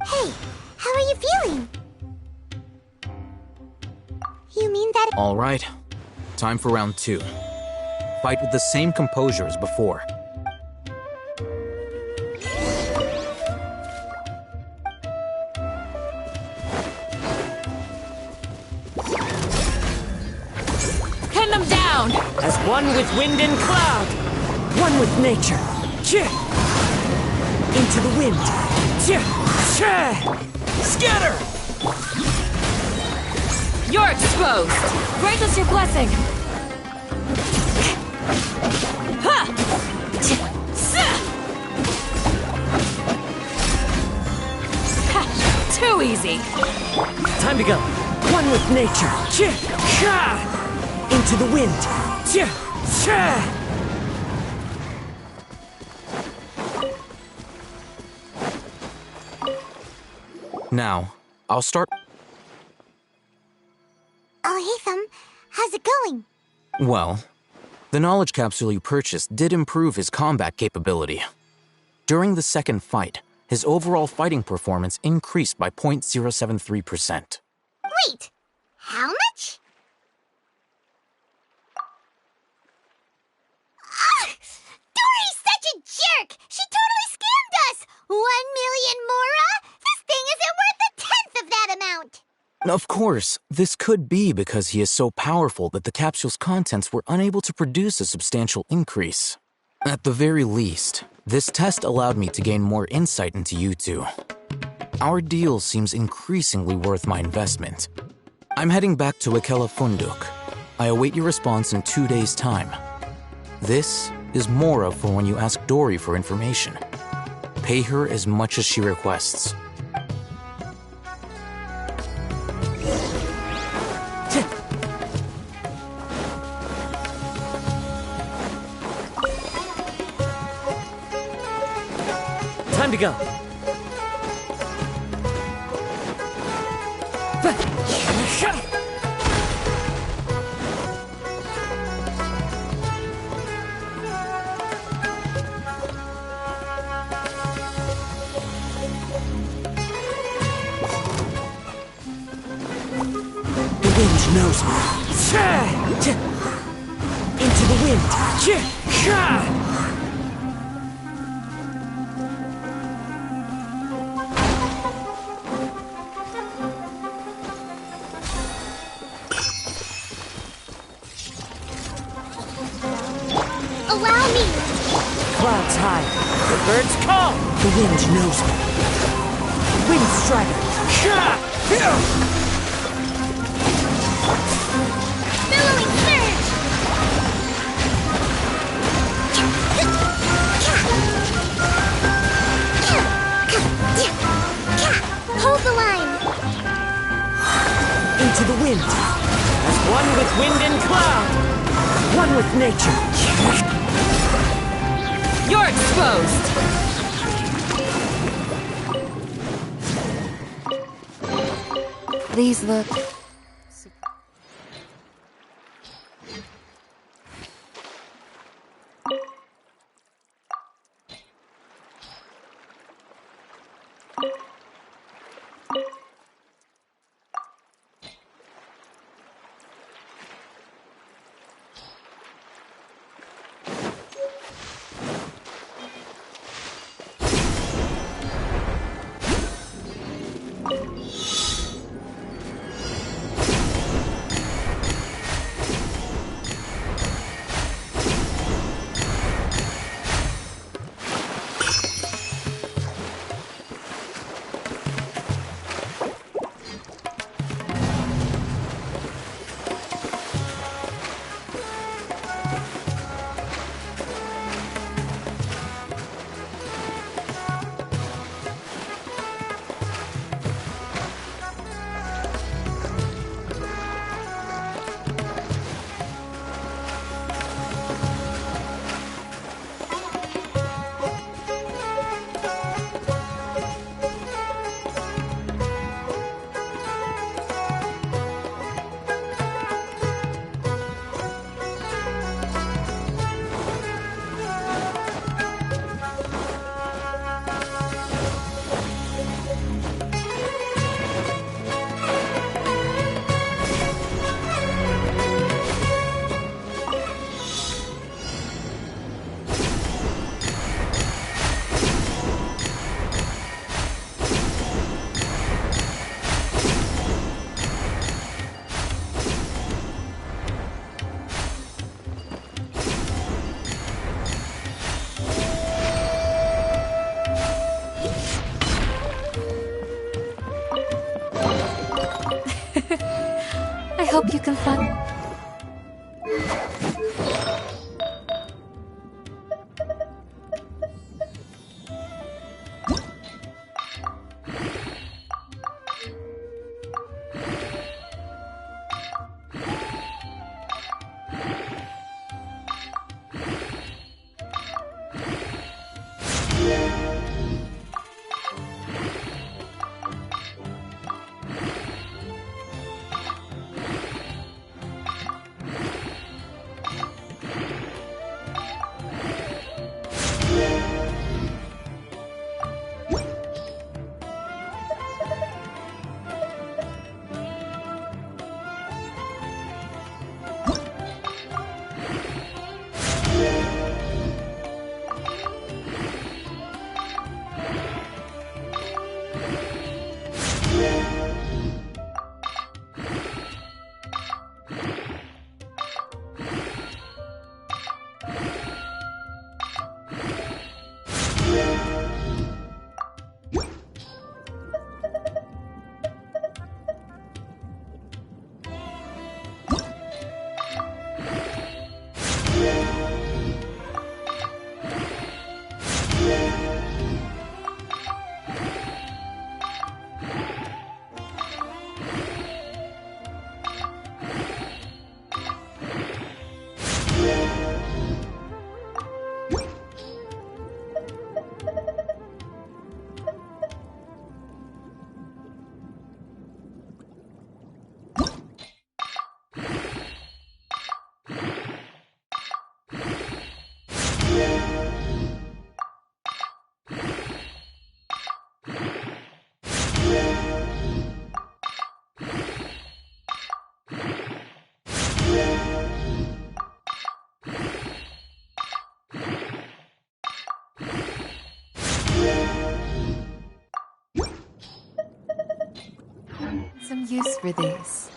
Hey, how are you feeling? You mean that— All right. Time for round 2. Fight with the same composure as before. Pin them down! As one with wind and cloud. One with nature. Into the wind. Scatter! You're exposed! Grant us your blessing! Ha! Too easy! Time to go. One with nature. Into the wind. Now, I'll start. Haytham, how's it going? Well, the knowledge capsule you purchased did improve his combat capability. During the second fight, his overall fighting performance increased by 0.073%. Wait, how much? Dory's such a jerk! She totally scammed us! 1 million mora? This thing isn't worth a tenth of that amount! Of course, this could be because he is so powerful that the capsule's contents were unable to produce a substantial increase. At the very least, this test allowed me to gain more insight into you two. Our deal seems increasingly worth my investment. I'm heading back to Akela Funduk. I await your response in 2 days' time. This is Mora for when you ask Dory for information. Pay her as much as she requests. to go. The wind knows me. Into the wind. Allow me. Clouds high. The birds call. The wind knows me. Wind strider. Billowing surge. Hold the line. Into the wind. As one with wind and cloud. One with nature. You're exposed! These look... I hope you can find... for these.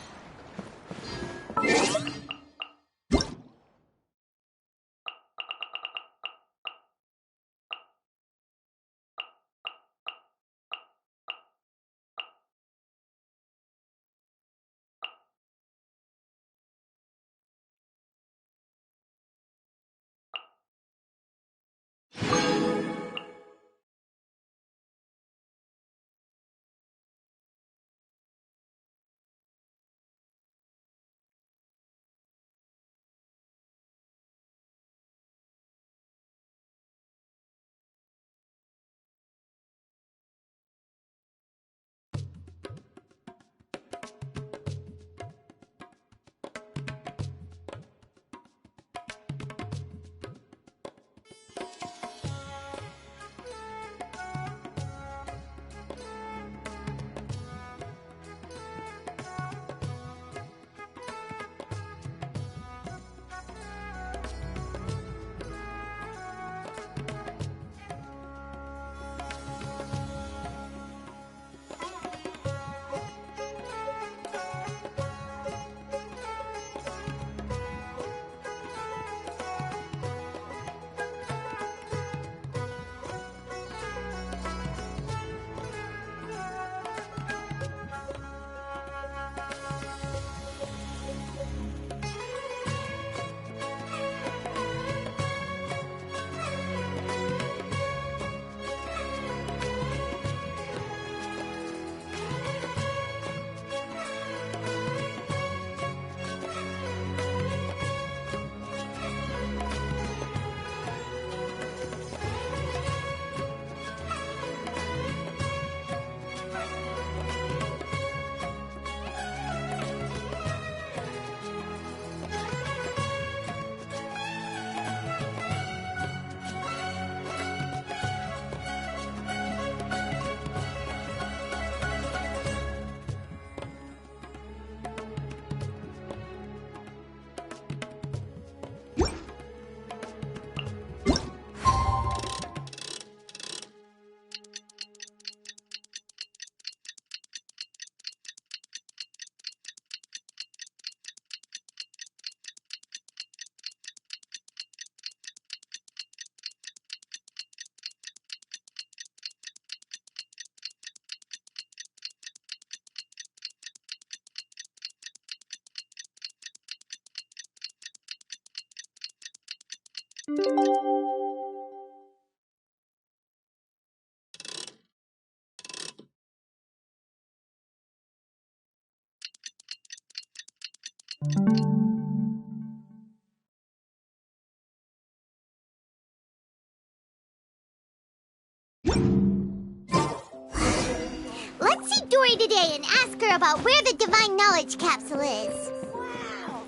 Let's see Dory today and ask her about where the Divine Knowledge Capsule is. Wow.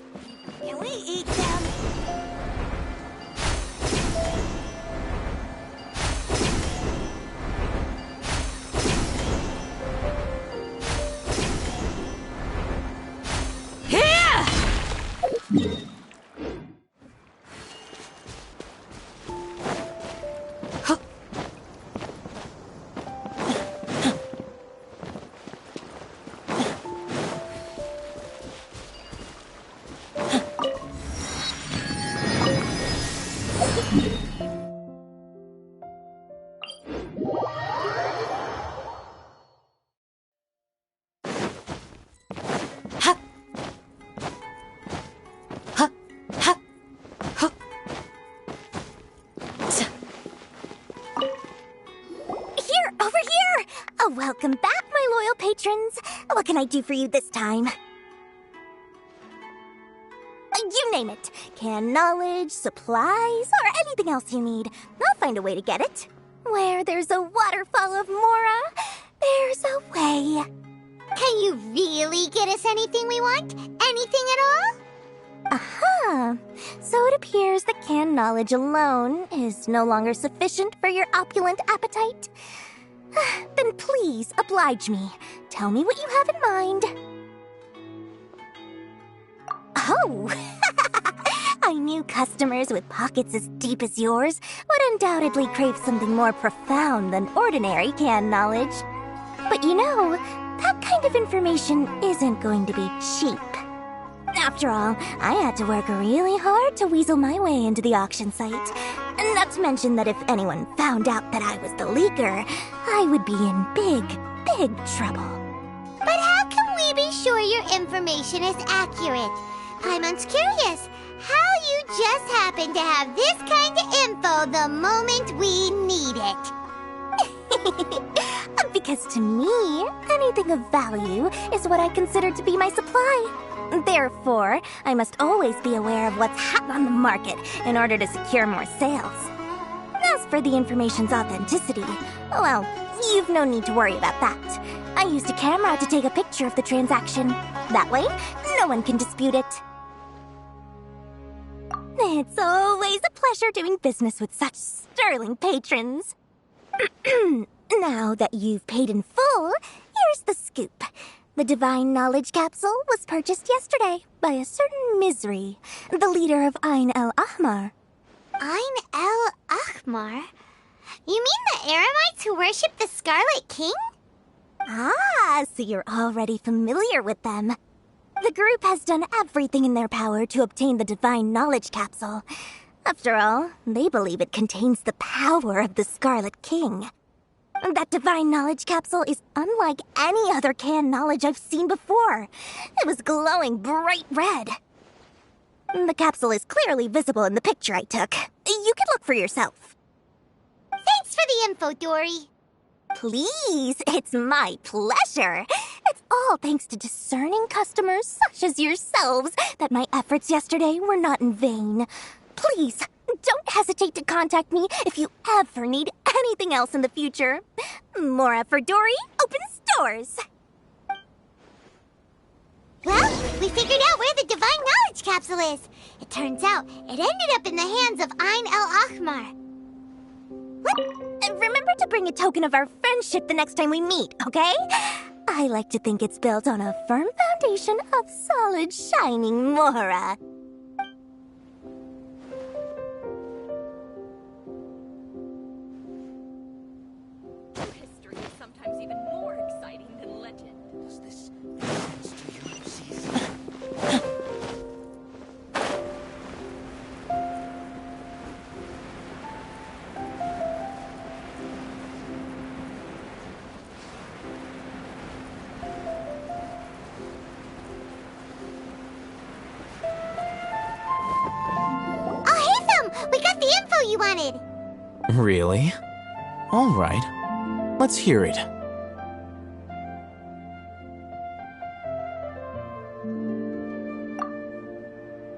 Can we eat them? Welcome back, my loyal patrons. What can I do for you this time? You name it. Can knowledge, supplies, or anything else you need. I'll find a way to get it. Where there's a waterfall of Mora, there's a way. Can you really get us anything we want? Anything at all? Aha! So it appears that canned knowledge alone is no longer sufficient for your opulent appetite. Then please oblige me. Tell me what you have in mind. Oh! I knew customers with pockets as deep as yours would undoubtedly crave something more profound than ordinary canned knowledge. But you know, that kind of information isn't going to be cheap. After all, I had to work really hard to weasel my way into the auction site. Not to mention that if anyone found out that I was the leaker, I would be in big trouble. But how can we be sure your information is accurate? Paimon's curious how you just happen to have this kind of info the moment we need it. Because to me, anything of value is what I consider to be my supply. Therefore, I must always be aware of what's hot on the market in order to secure more sales. As for the information's authenticity, well, you've no need to worry about that. I used a camera to take a picture of the transaction. That way, no one can dispute it. It's always a pleasure doing business with such sterling patrons. Now that you've paid in full, here's the scoop. The Divine Knowledge Capsule was purchased yesterday by a certain Misery, the leader of Ain el-Ahmar. Ain el-Ahmar? You mean the Eremites who worship the Scarlet King? Ah, so you're already familiar with them. The group has done everything in their power to obtain the Divine Knowledge Capsule. After all, they believe it contains the power of the Scarlet King. That Divine Knowledge Capsule is unlike any other canned knowledge I've seen before. It was glowing bright red. The capsule is clearly visible in the picture I took. You can look for yourself. Thanks for the info, Dory. Please, it's my pleasure. It's all thanks to discerning customers such as yourselves that my efforts yesterday were not in vain. Please, don't hesitate to contact me if you ever need anything else in the future. Mora for Dory opens doors. Well, we figured out where the Divine Knowledge Capsule is. It turns out it ended up in the hands of Ain el-Ahmar. Remember to bring a token of our friendship the next time we meet, okay? I like to think it's built on a firm foundation of solid, shining Mora. History is sometimes even more exciting than legend. Does this make sense to you, Caesar? We got the info you wanted! Really? All right. Let's hear it.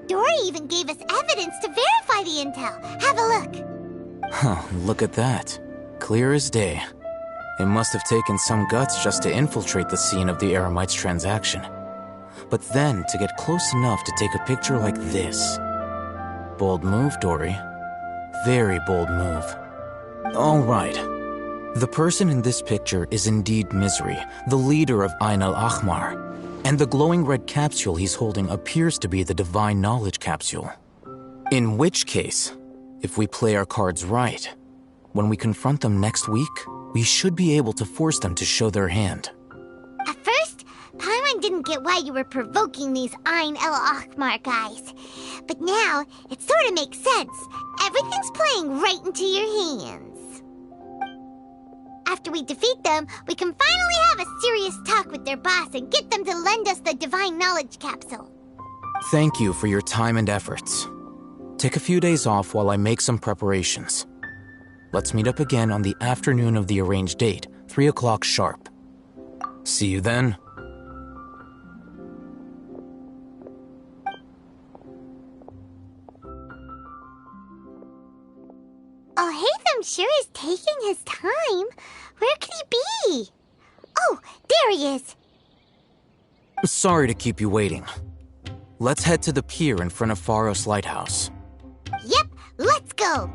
Dory even gave us evidence to verify the intel. Have a look. Huh, look at that. Clear as day. It must have taken some guts just to infiltrate the scene of the Eremites transaction. But then to get close enough to take a picture like this. Bold move, Dory. Very bold move. All right. The person in this picture is indeed Misery, the leader of Ain el-Ahmar. And the glowing red capsule he's holding appears to be the Divine Knowledge Capsule. In which case, if we play our cards right, when we confront them next week, we should be able to force them to show their hand. At first, Paimon didn't get why you were provoking these Ain el-Ahmar guys. But now, it sort of makes sense. Everything's playing right into your hands. After we defeat them, we can finally have a serious talk with their boss and get them to lend us the Divine Knowledge Capsule. Thank you for your time and efforts. Take a few days off while I make some preparations. Let's meet up again on the afternoon of the arranged date, 3 o'clock sharp. See you then. Alhaitham sure is taking his time. Where could he be? Oh, there he is. Sorry to keep you waiting. Let's head to the pier in front of Pharos Lighthouse. Yep, let's go.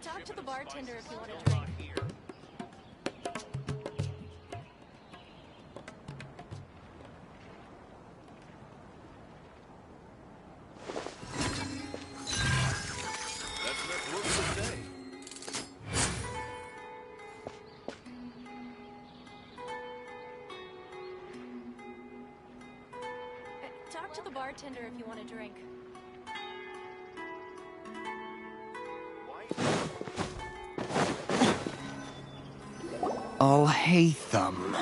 Talk to the bartender if you want a drink. Talk to the bartender if you want a drink. Al-Haytham.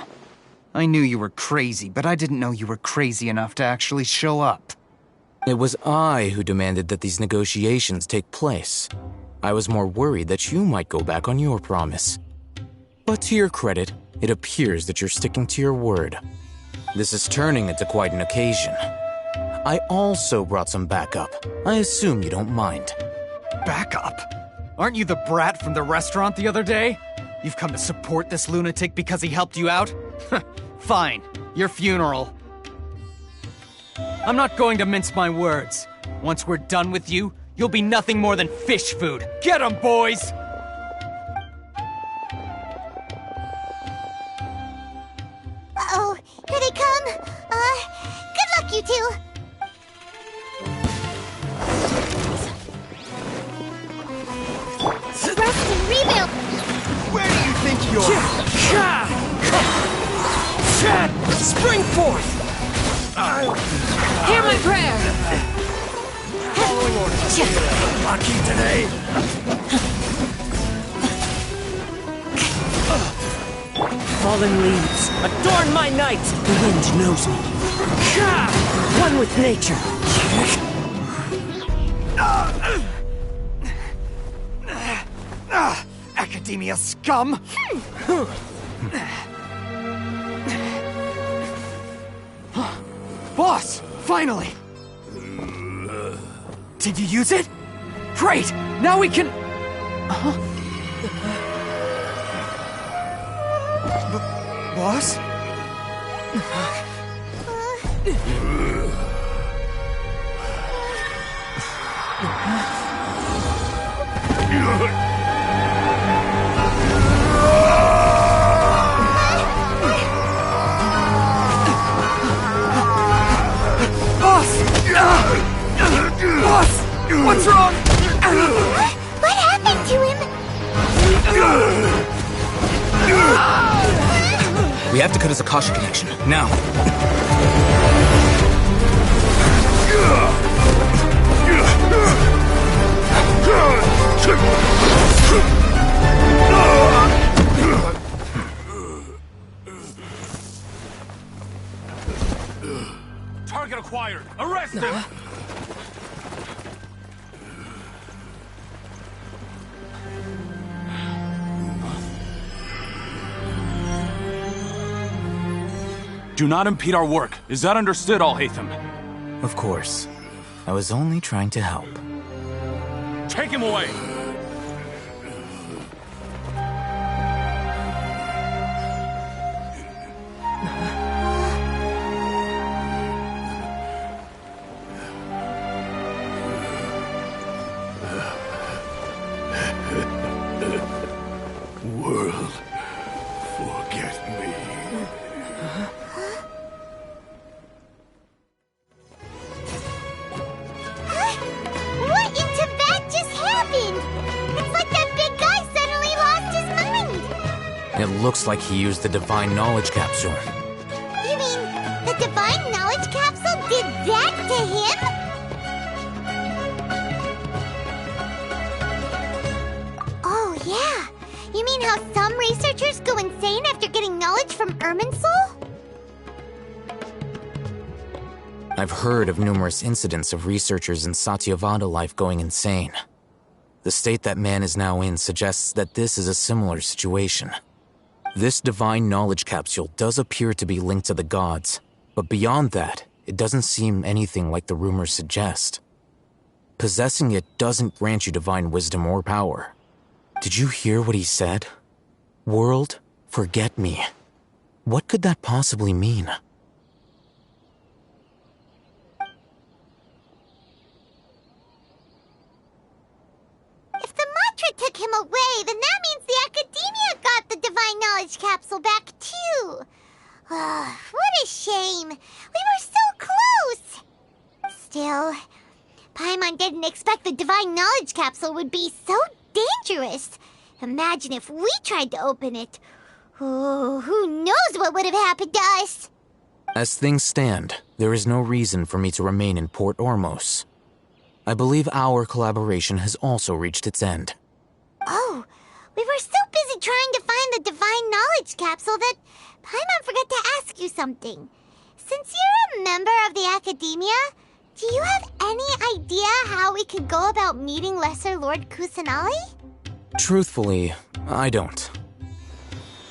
I knew you were crazy, but I didn't know you were crazy enough to actually show up. It was I who demanded that these negotiations take place. I was more worried that you might go back on your promise. But to your credit, it appears that you're sticking to your word. This is turning into quite an occasion. I also brought some backup. I assume you don't mind. Backup? Aren't you the brat from the restaurant the other day? You've come to support this lunatic because he helped you out? Fine, your funeral. I'm not going to mince my words. Once we're done with you, you'll be nothing more than fish food. Get 'em, boys! Uh-oh, here they come. Good luck, you two. Rest and rebuild. Where do you think you're... Spring forth! Hear my prayer! Following orders. Lucky today. Fallen leaves, adorn my night! The wind knows me. One with nature. Academia scum! Boss! Finally! Did you use it? Great! Now we can... Boss? Boss! What's wrong? What happened to him? We have to cut his Akasha connection, now. Target acquired. Arrest him! Do not impede our work. Is that understood, Al-Haytham? Of course. I was only trying to help. Take him away! World, forget me. What in Tibet just happened? It's like that looks like he used the Divine Knowledge Capsule. You mean the Divine Knowledge Capsule did that to him? Oh, yeah. You mean how some researchers go insane after getting knowledge from Irminsul? I've heard of numerous incidents of researchers in Satyavada life going insane. The state that man is now in suggests that this is a similar situation. This Divine Knowledge Capsule does appear to be linked to the gods, but beyond that, it doesn't seem anything like the rumors suggest. Possessing it doesn't grant you divine wisdom or power. Did you hear what he said? World, forget me. What could that possibly mean? If the mantra took him away, then that means the Academia got the Divine Knowledge Capsule back, too. What a shame. We were so close. Still, Paimon didn't expect the Divine Knowledge Capsule would be so dangerous. Imagine if we tried to open it. Oh, who knows what would have happened to us? As things stand, there is no reason for me to remain in Port Ormos. I believe our collaboration has also reached its end. Oh, we were so busy trying to find the Divine Knowledge Capsule that Paimon forgot to ask you something. Since you're a member of the Academia, do you have any idea how we could go about meeting Lesser Lord Kusanali? Truthfully, I don't.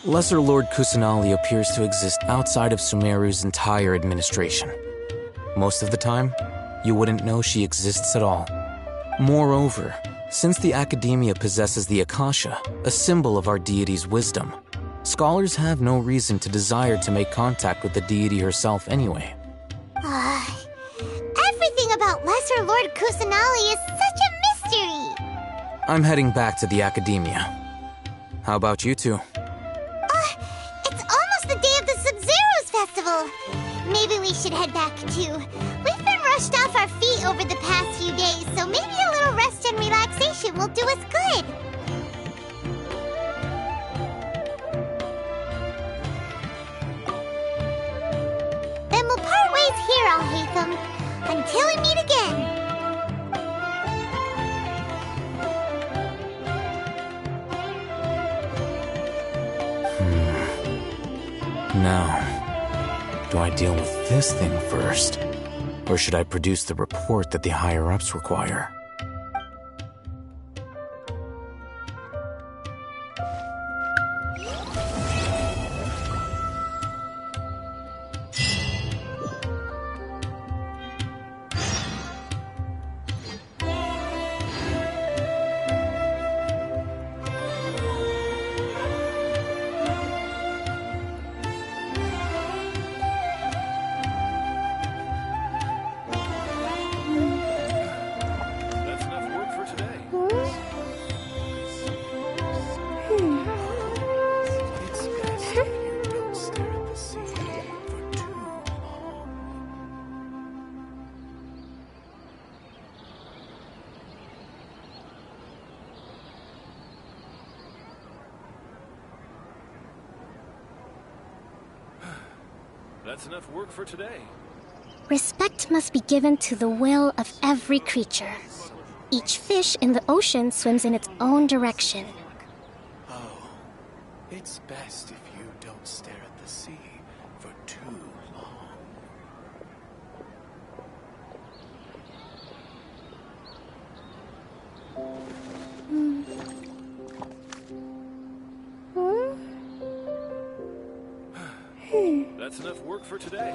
Lesser Lord Kusanali appears to exist outside of Sumeru's entire administration. Most of the time, you wouldn't know she exists at all. Moreover, since the Academia possesses the Akasha, a symbol of our deity's wisdom, scholars have no reason to desire to make contact with the deity herself anyway. Everything about Lesser Lord Kusanali is such a mystery! I'm heading back to the Academia. How about you two? It's almost the day of the Sub-Zero's festival. Maybe we should head back too. We've been rushed off our feet over the past few days, so maybe a little rest and relaxation will do us good. Then we'll part ways here, Alhaitham, until we meet again. Now, do I deal with this thing first? Or should I produce the report that the higher-ups require? That's enough work for today. Respect must be given to the will of every creature. Each fish in the ocean swims in its own direction. Oh, it's best if you don't stare at the sea for too long. That's enough work for today.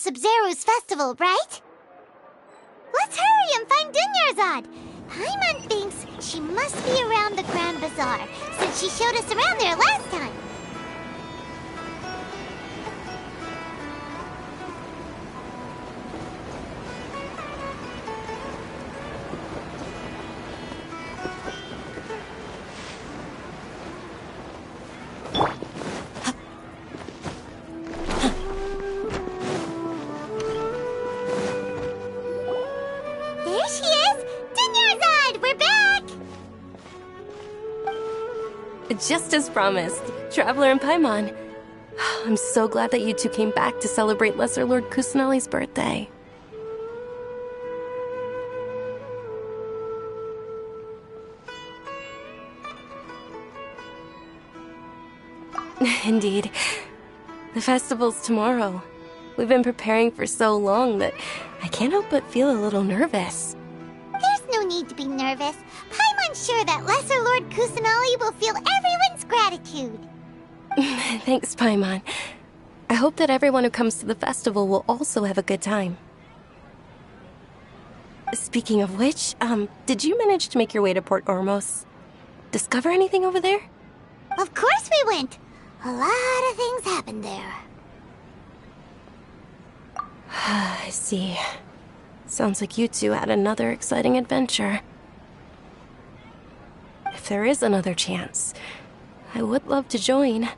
Sub-Zero's festival, right? Let's hurry and find Dunyarzad. Paimon thinks she must be around the Grand Bazaar, since she showed us around there last time. There she is! Dunyarzad, we're back! Just as promised, Traveler and Paimon. I'm so glad that you two came back to celebrate Lesser Lord Kusanali's birthday. Indeed. The festival's tomorrow. We've been preparing for so long that I can't help but feel a little nervous. There's no need to be nervous. Paimon's sure that Lesser Lord Kusanali will feel everyone's gratitude. Thanks, Paimon. I hope that everyone who comes to the festival will also have a good time. Speaking of which, did you manage to make your way to Port Ormos? Discover anything over there? Of course we went. A lot of things happened there. I see. Sounds like you two had another exciting adventure. If there is another chance, I would love to join.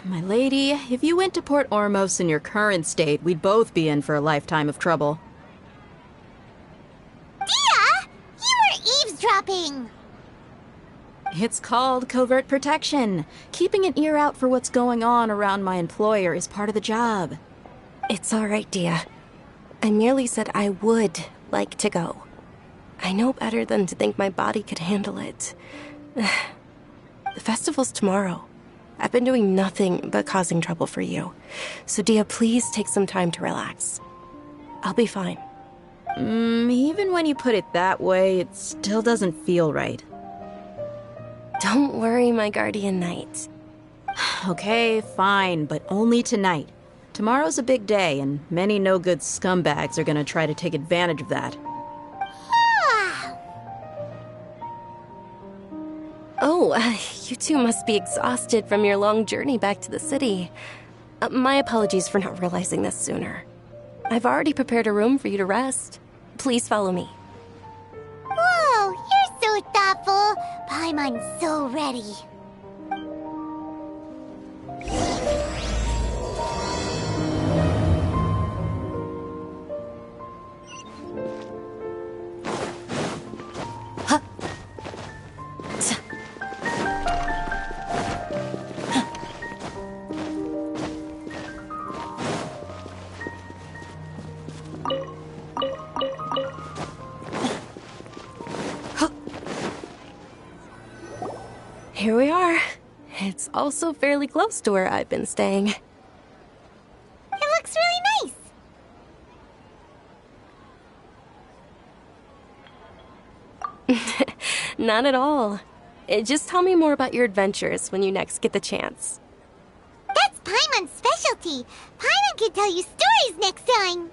My lady, if you went to Port Ormos in your current state, we'd both be in for a lifetime of trouble. Dia! You were eavesdropping! It's called covert protection. Keeping an ear out for what's going on around my employer is part of the job. It's all right, Dia. I merely said I would like to go. I know better than to think my body could handle it. The festival's tomorrow. I've been doing nothing but causing trouble for you. So, Dia, please take some time to relax. I'll be fine. Even when you put it that way, it still doesn't feel right. Don't worry, my guardian knight. Okay, fine, but only tonight. Tomorrow's a big day, and many no-good scumbags are gonna try to take advantage of that. Oh, you two must be exhausted from your long journey back to the city. My apologies for not realizing this sooner. I've already prepared a room for you to rest. Please follow me. Whoa, you're so thoughtful. Paimon's so ready. Here we are. It's also fairly close to where I've been staying. It looks really nice. Not at all. Just tell me more about your adventures when you next get the chance. That's Paimon's specialty. Paimon can tell you stories next time.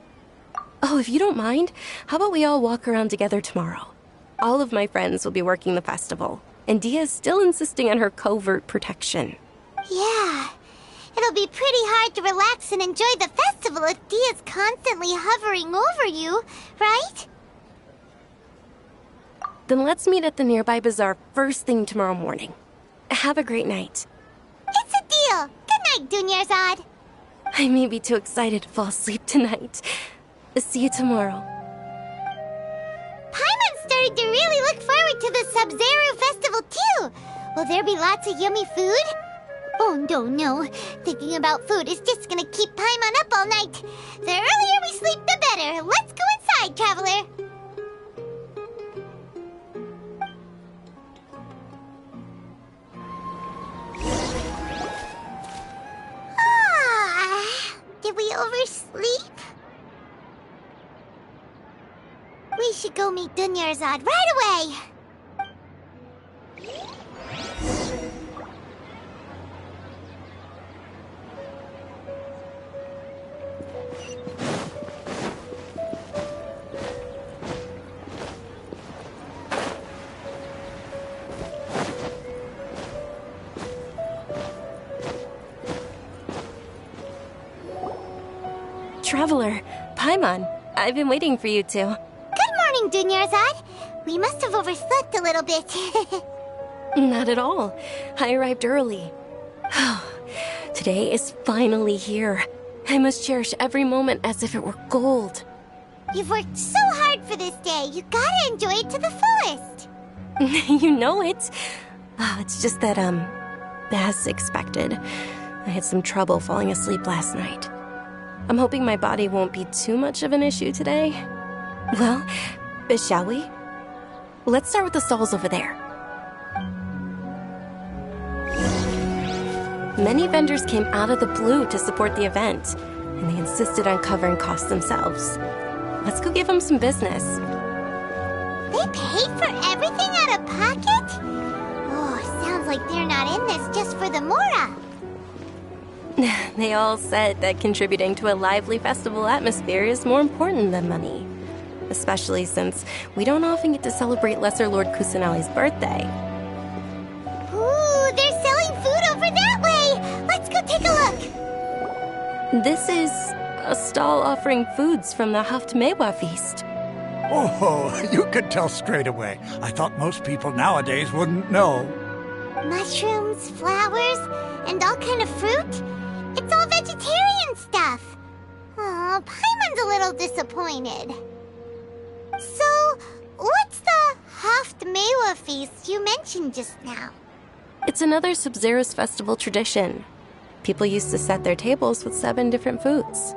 Oh, if you don't mind, how about we all walk around together tomorrow? All of my friends will be working the festival, and Dia's still insisting on her covert protection. Yeah. It'll be pretty hard to relax and enjoy the festival if Dia's constantly hovering over you, right? Then let's meet at the nearby bazaar first thing tomorrow morning. Have a great night. It's a deal. Good night, Dunyarzad. I may be too excited to fall asleep tonight. See you tomorrow. Paimon started to really look forward to the Sub-Zero festival too. Will there be lots of yummy food? Oh, no. Thinking about food is just gonna keep Paimon up all night. The earlier we sleep, the better. Let's go inside, Traveler. Did we oversleep? We should go meet Dunyarzad right away. Traveler. Paimon, I've been waiting for you two. Good morning, Dunyarzad. We must have overslept a little bit. Not at all. I arrived early. Today is finally here. I must cherish every moment as if it were gold. You've worked so hard for this day. You gotta enjoy it to the fullest. You know it. It's just that, as expected, I had some trouble falling asleep last night. I'm hoping my body won't be too much of an issue today. Well, shall we? Let's start with the stalls over there. Many vendors came out of the blue to support the event, and they insisted on covering costs themselves. Let's go give them some business. They paid for everything out of pocket? Oh, sounds like they're not in this just for the Mora. They all said that contributing to a lively festival atmosphere is more important than money. Especially since we don't often get to celebrate Lesser Lord Kusanali's birthday. Ooh, they're selling food over that way! Let's go take a look! This is a stall offering foods from the Haft Mewa feast. Oh, you could tell straight away. I thought most people nowadays wouldn't know. Mushrooms, flowers, and all kind of fruit? It's all vegetarian stuff. Oh, Paimon's a little disappointed. So, what's the Haft Mewa feast you mentioned just now? It's another Sub-Zero's festival tradition. People used to set their tables with 7 different foods.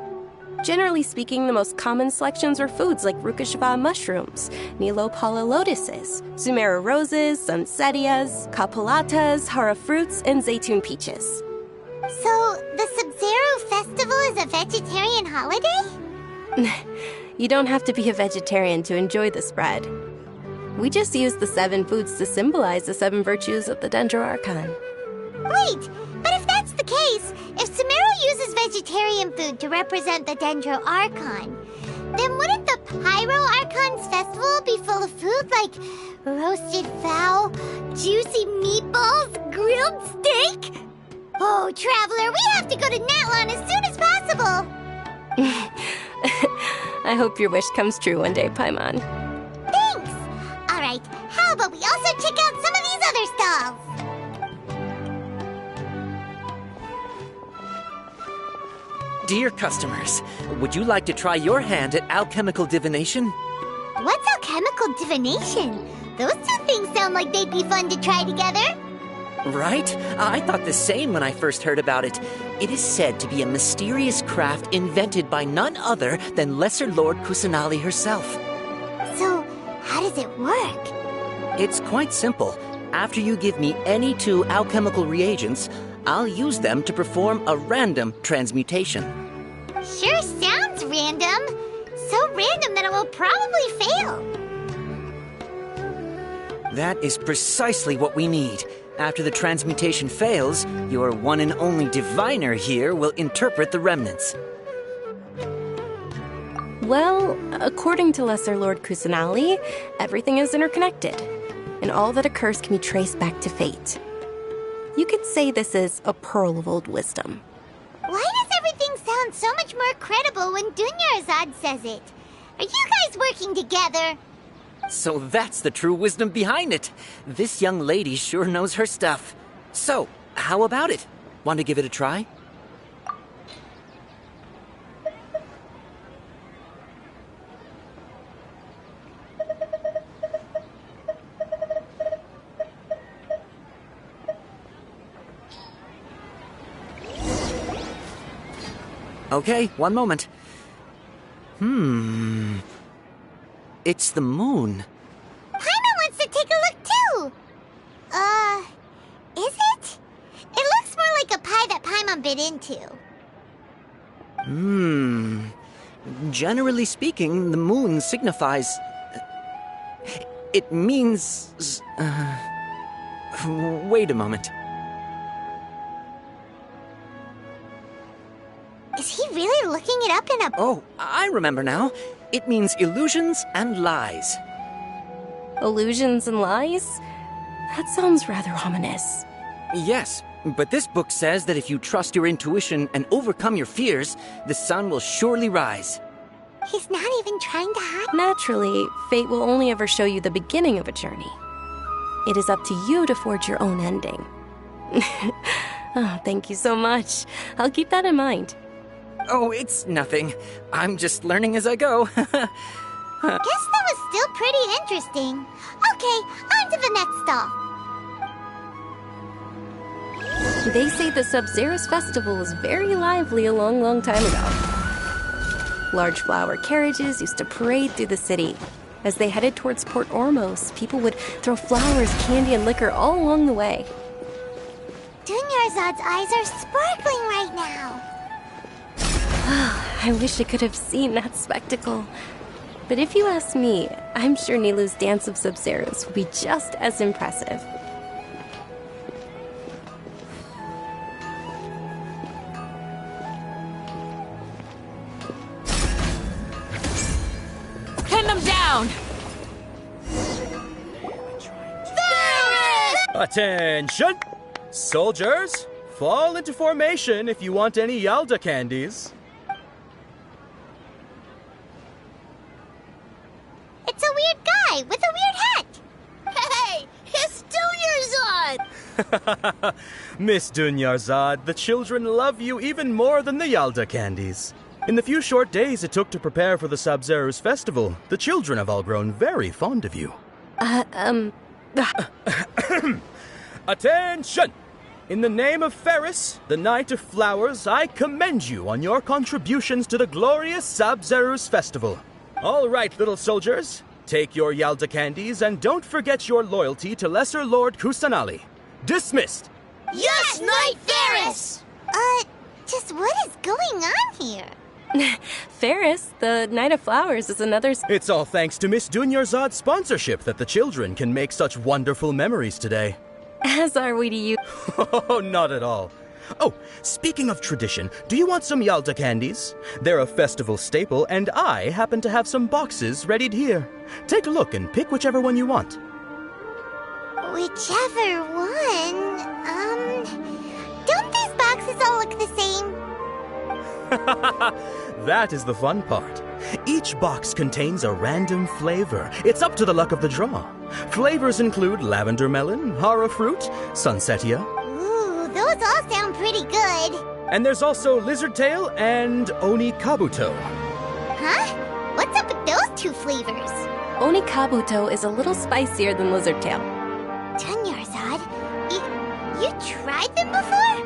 Generally speaking, the most common selections were foods like Rukashava mushrooms, Nilopala lotuses, Zumera roses, Sunsetias, Kapalatas, Hara fruits, and Zaytun peaches. So, the Sub-Zero festival is a vegetarian holiday? You don't have to be a vegetarian to enjoy the spread. We just use the 7 foods to symbolize the 7 virtues of the Dendro Archon. Wait, but if that's the case, if Sumeru uses vegetarian food to represent the Dendro Archon, then wouldn't the Pyro Archon's festival be full of food like roasted fowl, juicy meatballs, grilled steak? Oh, Traveler, we have to go to Natlan as soon as possible! I hope your wish comes true one day, Paimon. Thanks! Alright, how about we also check out some of these other stalls? Dear customers, would you like to try your hand at alchemical divination? What's alchemical divination? Those two things sound like they'd be fun to try together. Right? I thought the same when I first heard about it. It is said to be a mysterious craft invented by none other than Lesser Lord Kusanali herself. So, how does it work? It's quite simple. After you give me any 2 alchemical reagents, I'll use them to perform a random transmutation. Sure sounds random. So random that it will probably fail. That is precisely what we need. After the transmutation fails, your one and only diviner here will interpret the remnants. Well, according to Lesser Lord Kusanali, everything is interconnected, and all that occurs can be traced back to fate. You could say this is a pearl of old wisdom. Why does everything sound so much more credible when Dunyarzad says it? Are you guys working together? So that's the true wisdom behind it. This young lady sure knows her stuff. So, how about it? Want to give it a try? Okay, one moment. It's the moon. Paimon wants to take a look too! Is it? It looks more like a pie that Paimon bit into. Generally speaking, the moon signifies... It means... Wait a moment. Is he really looking it up in a... Oh, I remember now. It means illusions and lies. Illusions and lies? That sounds rather ominous. Yes, But this book says that if you trust your intuition and overcome your fears, the sun will surely rise. He's not even trying to hide. Naturally, fate will only ever show you the beginning of a journey. It is up to you to forge your own ending. Oh, thank you so much. I'll keep that in mind. Oh, it's nothing. I'm just learning as I go. Guess that was still pretty interesting. Okay, on to the next stall. They say the Sub-Zerus festival was very lively a long time ago. Large flower carriages used to parade through the city. As they headed towards Port Ormos, people would throw flowers, candy, and liquor all along the way. Dunyarzad's eyes are sparkling right now. I wish I could have seen that spectacle. But if you ask me, I'm sure Nilu's Dance of Sub-Zerus will be just as impressive. Pin them down! Attention! Soldiers, fall into formation if you want any Yalda candies. It's a weird guy with a weird hat. Hey, it's Dunyarzad! Miss Dunyarzad, the children love you even more than the Yalda candies. In the few short days it took to prepare for the Sub-Zerus festival, the children have all grown very fond of you. Attention! In the name of Ferris, the Knight of Flowers, I commend you on your contributions to the glorious Sub-Zerus festival. All right, little soldiers, take your Yalda candies and don't forget your loyalty to Lesser Lord Kusanali. Dismissed! Yes, Knight Ferris! Just what is going on here? Ferris, the Knight of Flowers, is another... It's all thanks to Miss Dunyarzad's sponsorship that the children can make such wonderful memories today. As are we to you. Oh, not at all. Oh, speaking of tradition, do you want some Yalda candies? They're a festival staple, and I happen to have some boxes readied here. Take a look and pick whichever one you want. Whichever one? Don't these boxes all look the same? That is the fun part. Each box contains a random flavor. It's up to the luck of the draw. Flavors include lavender melon, hara fruit, sunsetia. Ooh, those all sound pretty good. And there's also lizard tail and oni kabuto. Huh? What's up with those two flavors? Oni kabuto is a little spicier than lizard tail. Dunyarzad, you tried them before?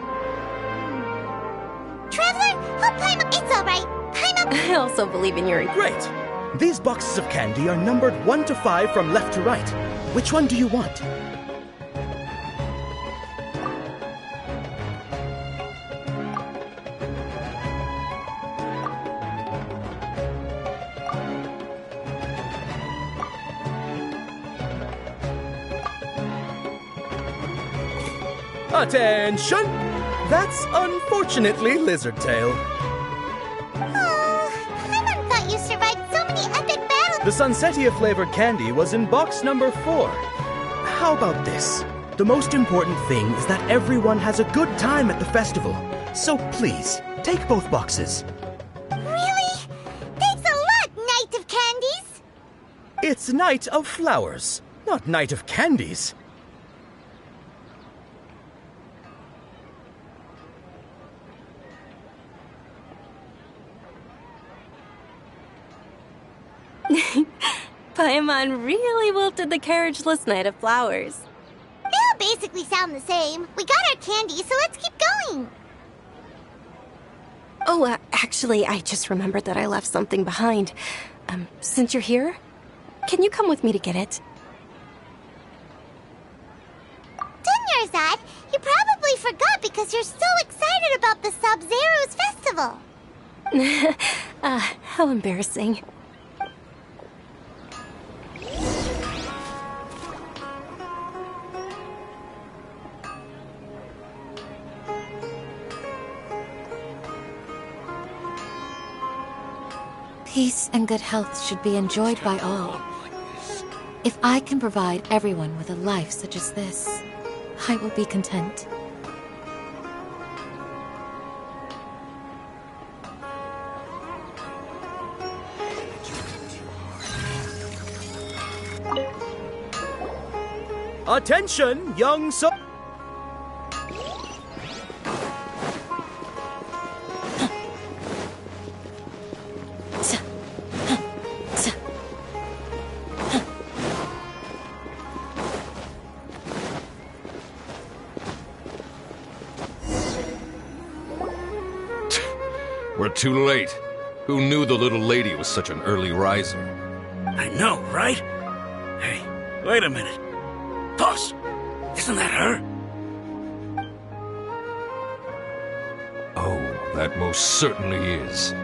Traveler, I'll climb up. It's all right. Climb up. I also believe in your... Great. These boxes of candy are numbered 1 to 5 from left to right. Which one do you want? Attention! That's unfortunately lizard tail. You survived so many epic battles. The Sunsetia flavored candy was in box number 4. How about this? The most important thing is that everyone has a good time at the festival. So please, take both boxes. Really? Thanks a lot, Knight of Candies. It's Knight of Flowers, not Knight of Candies. Paimon really wilted the carriageless Knight of Flowers. They all basically sound the same. We got our candy, so let's keep going. Oh, actually, I just remembered that I left something behind. Since you're here, can you come with me to get it? Dunyarzad, you probably forgot because you're so excited about the Sub-Zerus festival. How embarrassing. Peace and good health should be enjoyed by all. If I can provide everyone with a life such as this, I will be content. Attention, young so... We're too late. Who knew the little lady was such an early riser? I know, right? Hey, wait a minute. Boss, isn't that her? Oh, that most certainly is.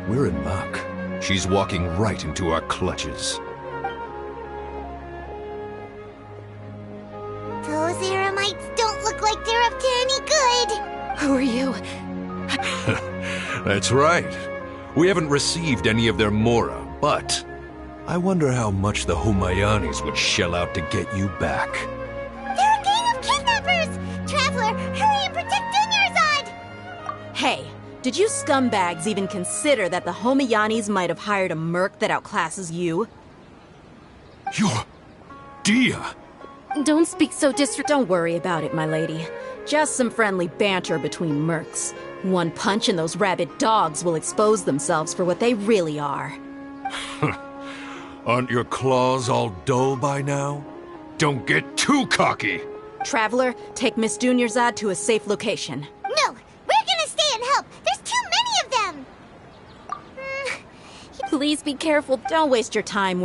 We're in luck. She's walking right into our clutches. Those Eremites don't look like they're up to any good. Who are you? That's right. We haven't received any of their mora, but I wonder how much the Humayanis would shell out to get you back. They're a gang of kidnappers! Traveler, hurry and protect Dunyarzad! Hey, did you scumbags even consider that the Homayanis might have hired a merc that outclasses you? You're... Dia! Don't speak so Don't worry about it, my lady. Just some friendly banter between mercs. One punch and those rabid dogs will expose themselves for what they really are. Aren't your claws all dull by now? Don't get too cocky! Traveler, take Miss Dunyarzad to a safe location. No! We're gonna stay and help! There's too many of them! Please be careful. Don't waste your time,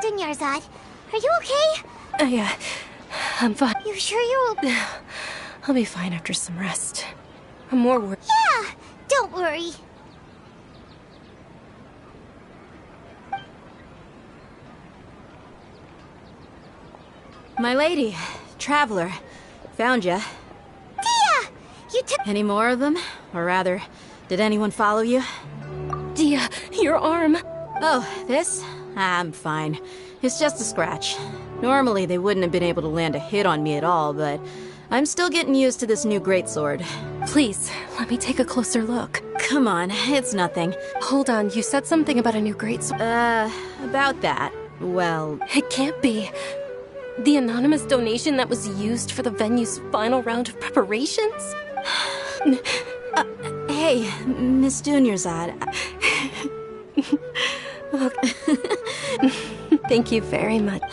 Dunyarzad, are you okay? I'm fine. You sure you'll... I'll be fine after some rest. I'm more worried. Yeah, don't worry. My lady, Traveler, found ya. Dia! You took... Any more of them? Or rather, did anyone follow you? Dia, your arm. Oh, this? I'm fine. It's just a scratch. Normally, they wouldn't have been able to land a hit on me at all, but I'm still getting used to this new greatsword. Please, let me take a closer look. Come on, it's nothing. Hold on, you said something about a new greatsword. About that. Well... It can't be. The anonymous donation that was used for the venue's final round of preparations? Hey, Miss Dunyarzad. Thank you very much.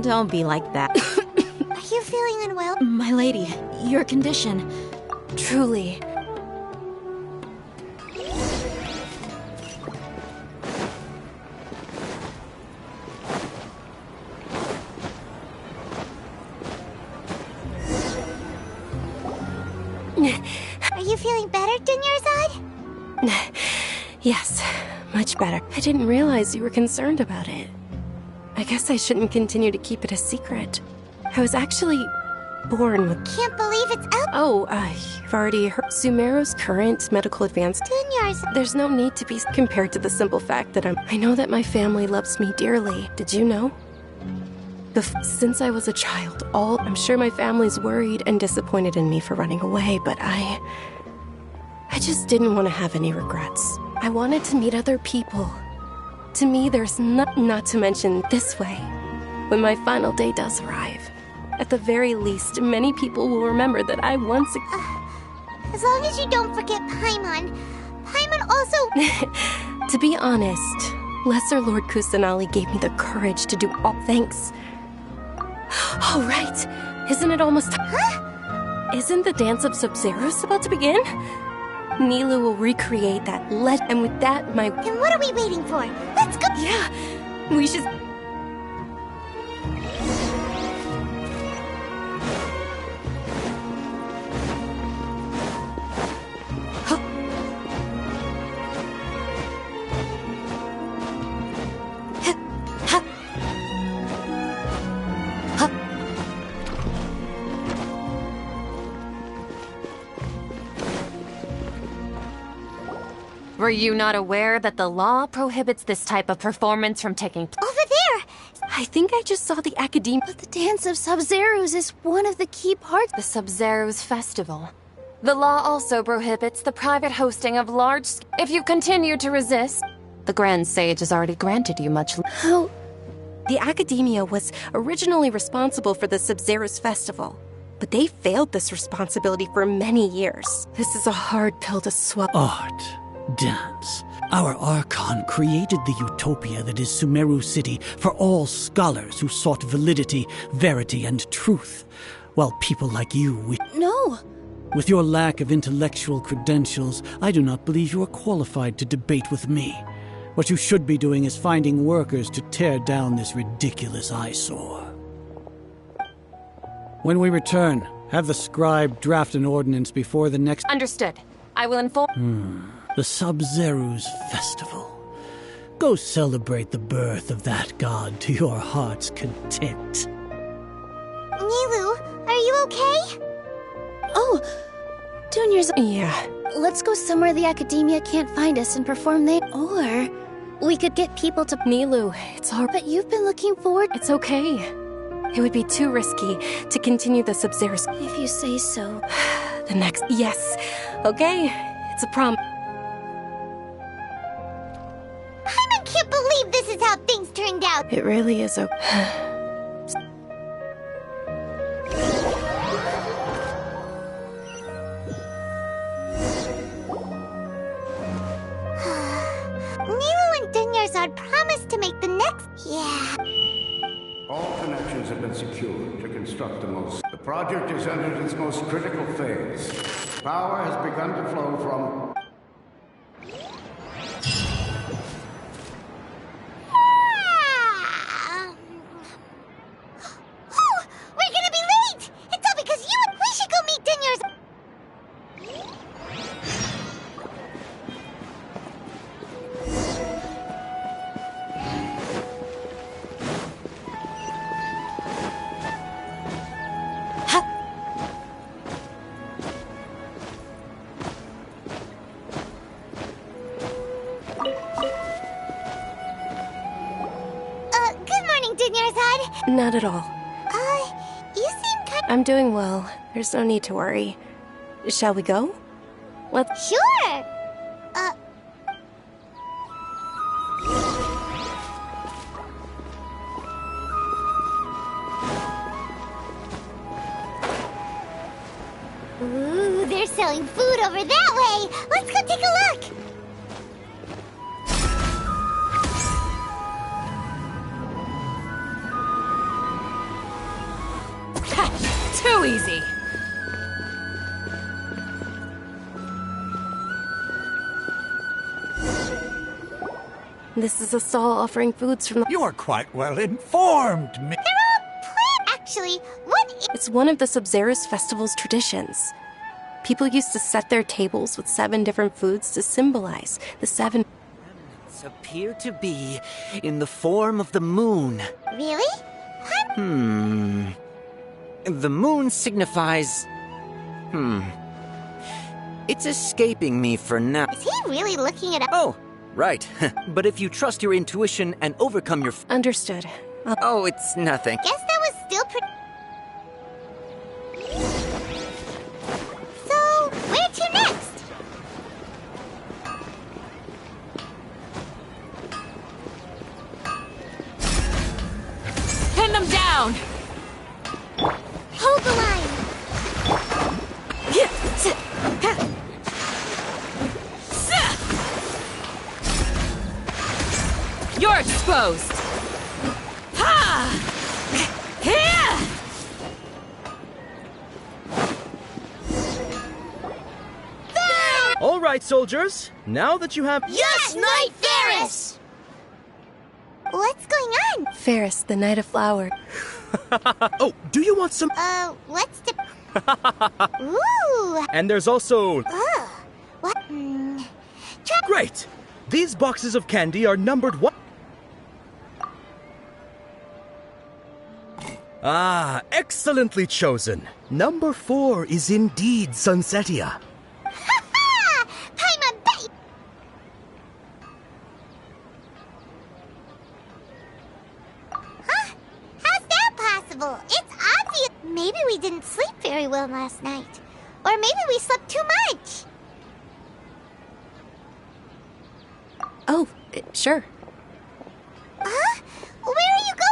Don't be like that. Are you feeling unwell? My lady, your condition. Truly. Are you feeling better, Dunyarzad? Yes, much better. I didn't realize you were concerned about it. I guess I shouldn't continue to keep it a secret. I was actually born with... Can't believe it's out. Oh, you've already heard. Sumeru's current medical advance... Dunyarzad. There's no need to be compared to the simple fact that I know that my family loves me dearly. Did you know? Since I was a child, I'm sure my family's worried and disappointed in me for running away, but I just didn't want to have any regrets. I wanted to meet other people. To me, there's not to mention this way. When my final day does arrive, at the very least, many people will remember that I once... As long as you don't forget Paimon. Paimon also... To be honest, Lesser Lord Kusanali gave me the courage to do all... Thanks. Oh, right. Isn't it almost... Huh? Isn't the Dance of Sub-Zeros about to begin? Nilu will recreate that and with that, my... Then what are we waiting for? Let's go! Yeah, we should... Were you not aware that the law prohibits this type of performance from taking place? Over there! I think I just saw the Academe. But the Dance of Sub-Zeros is one of the key parts. The Sub-Zeros Festival. The law also prohibits the private hosting of large... If you continue to resist, the Grand Sage has already granted you much... How? The Academia was originally responsible for the Sub-Zeros Festival, but they failed this responsibility for many years. This is a hard pill to swallow. Art, dance. Our Archon created the utopia that is Sumeru City for all scholars who sought validity, verity, and truth, while people like you... No! With your lack of intellectual credentials, I do not believe you are qualified to debate with me. What you should be doing is finding workers to tear down this ridiculous eyesore. When we return, have the scribe draft an ordinance before the next... Understood. I will inform... The Sub-Zeros Festival. Go celebrate the birth of that god to your heart's content. Nilu, are you okay? Oh, Junior's... Yeah. Let's go somewhere the Academia can't find us and perform there. Or we could get people to... Nilu, it's all... But you've been looking forward... It's okay. It would be too risky to continue the Sub-Zeros... If you say so. The next... Yes. Okay. It's a prom... I can't believe this is how things turned out. It really is okay. Nilu and Dunyarzad promised to make the next... Yeah. All connections have been secured to construct the most... The project is entered its most critical phase. Power has begun to flow from... Not at all. You seem kind... I'm doing well. There's no need to worry. Shall we go? Let's... Sure! Ooh, they're selling food over that way! Let's go take a look! Too easy. This is a stall offering foods from the... You are quite well informed, They're all Actually, what It's one of the Sub-Zeros Festival's traditions. People used to set their tables with 7 different foods to symbolize the 7... Remnants appear to be in the form of the moon. Really? The moon signifies... It's escaping me for now. Is he really looking it up? Oh, right. But if you trust your intuition and overcome your... Understood. Oh, it's nothing. Guess that was still pretty... So, where to next? Pin them down! Hold the line! You're exposed! Ha! Here! All right, soldiers. Now that you have... Yes, Knight Ferris! What's going on? Ferris, the Knight of Flower. Oh, do you want some... Let's Ooh! And there's also... What? Great! These boxes of candy are numbered what? Ah, excellently chosen. Number 4 is indeed Sunsetia. Festival. It's obvious. Maybe we didn't sleep very well last night. Or maybe we slept too much. Oh, sure. Huh? Where are you going?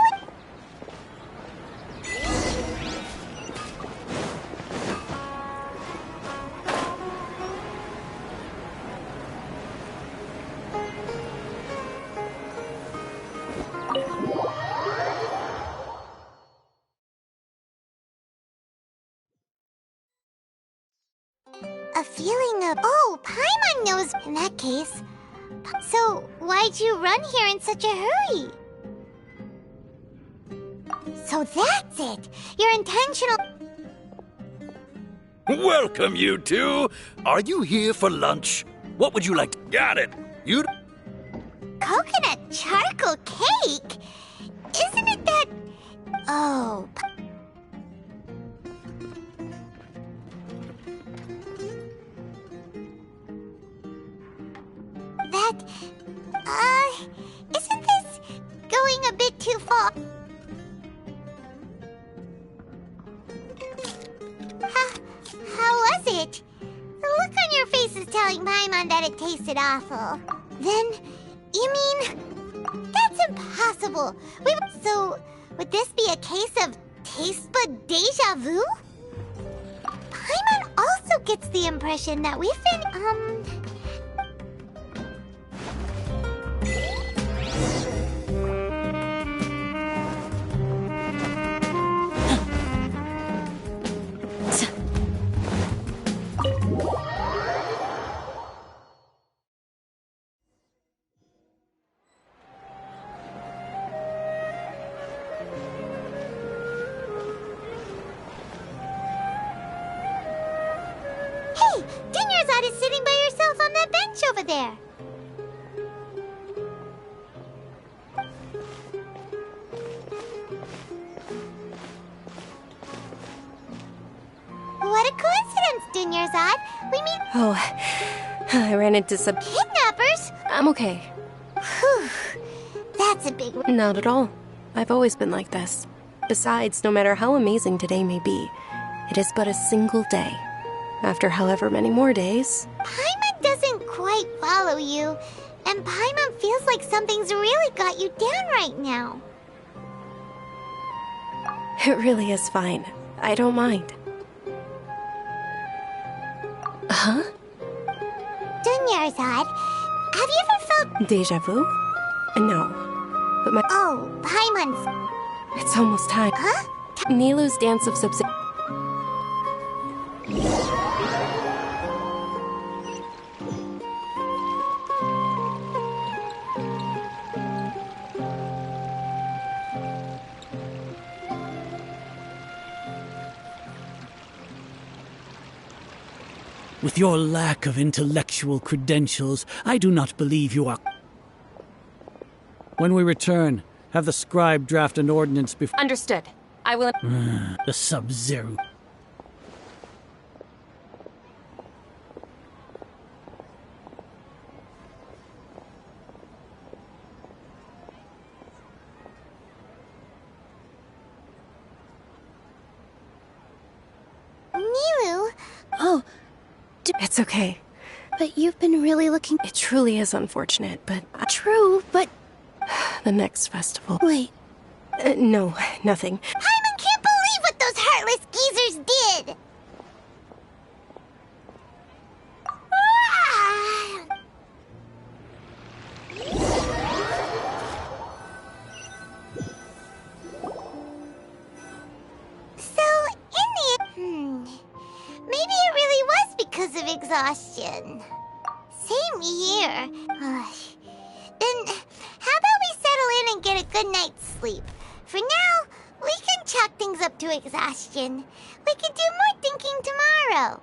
A feeling of... Oh, Paimon knows in that case. So, why'd you run here in such a hurry? So that's it! You're intentional... Welcome, you two! Are you here for lunch? What would you like to... Got it! You... Coconut charcoal cake? Isn't it that... Oh... That... Isn't this going a bit too far? How was it? The look on your face is telling Paimon that it tasted awful. Then, you mean... That's impossible! So, would this be a case of taste bud deja vu? Paimon also gets the impression that we've been, Hey! Dinyarzad is sitting by herself on that bench over there. What a coincidence, Dinyarzad. We meet... Oh, I ran into some... Kidnappers? I'm okay. Whew. That's a big... Not at all. I've always been like this. Besides, no matter how amazing today may be, it is but a single day. After however many more days... Paimon doesn't quite follow you, and Paimon feels like something's really got you down right now. It really is fine. I don't mind. Huh? Dinyarzad, have you ever felt... Deja vu? No. But my... Oh, Paimon's... It's almost time. Huh? Nilu's Dance of Subs... With your lack of intellectual credentials, I do not believe you are... When we return, have the scribe draft an ordinance before... Understood. I will... The Sub-Zero. Nilu? Oh, it's okay. But you've been really looking... It truly is unfortunate, but... True, but... The next festival... Wait. No, nothing. Paimon can't believe what those heartless geezers did! So, maybe it really was because of exhaustion. Same here. Then, how about we settle in and get a good night's sleep? For now, we can chalk things up to exhaustion. We can do more thinking tomorrow.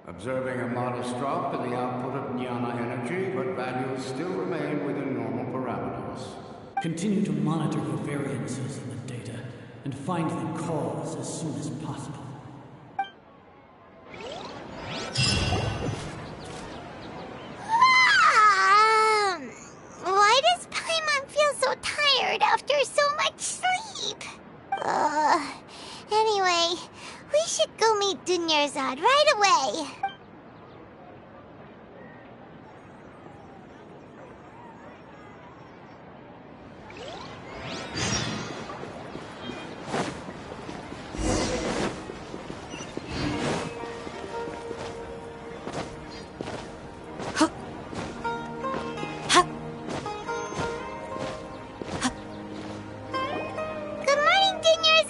Observing a modest drop in the output of jnana energy, but values still remain within normal parameters. Continue to monitor for variances in the data and find the cause as soon as possible. Why does Paimon feel so tired after so much much sleep. Anyway, we should go meet Dunyarzad right away.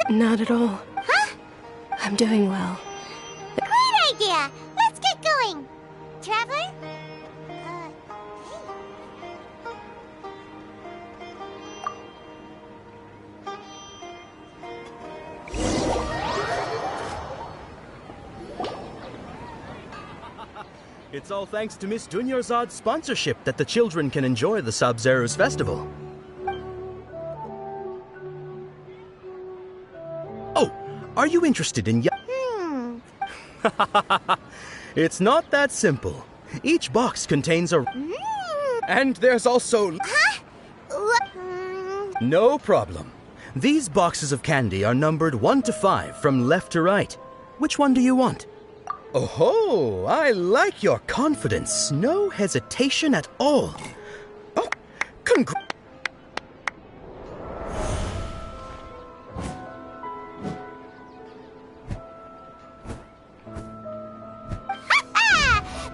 Not at all. Huh? I'm doing well. Great idea! Let's get going! Traveler? It's all thanks to Miss Dunyarzad's sponsorship that the children can enjoy the Sub-Zero's festival. Are you interested in It's not that simple. Each box contains a... And there's also... No problem. These boxes of candy are numbered 1 to 5 from left to right. Which one do you want? Oh, I like your confidence. No hesitation at all. Oh,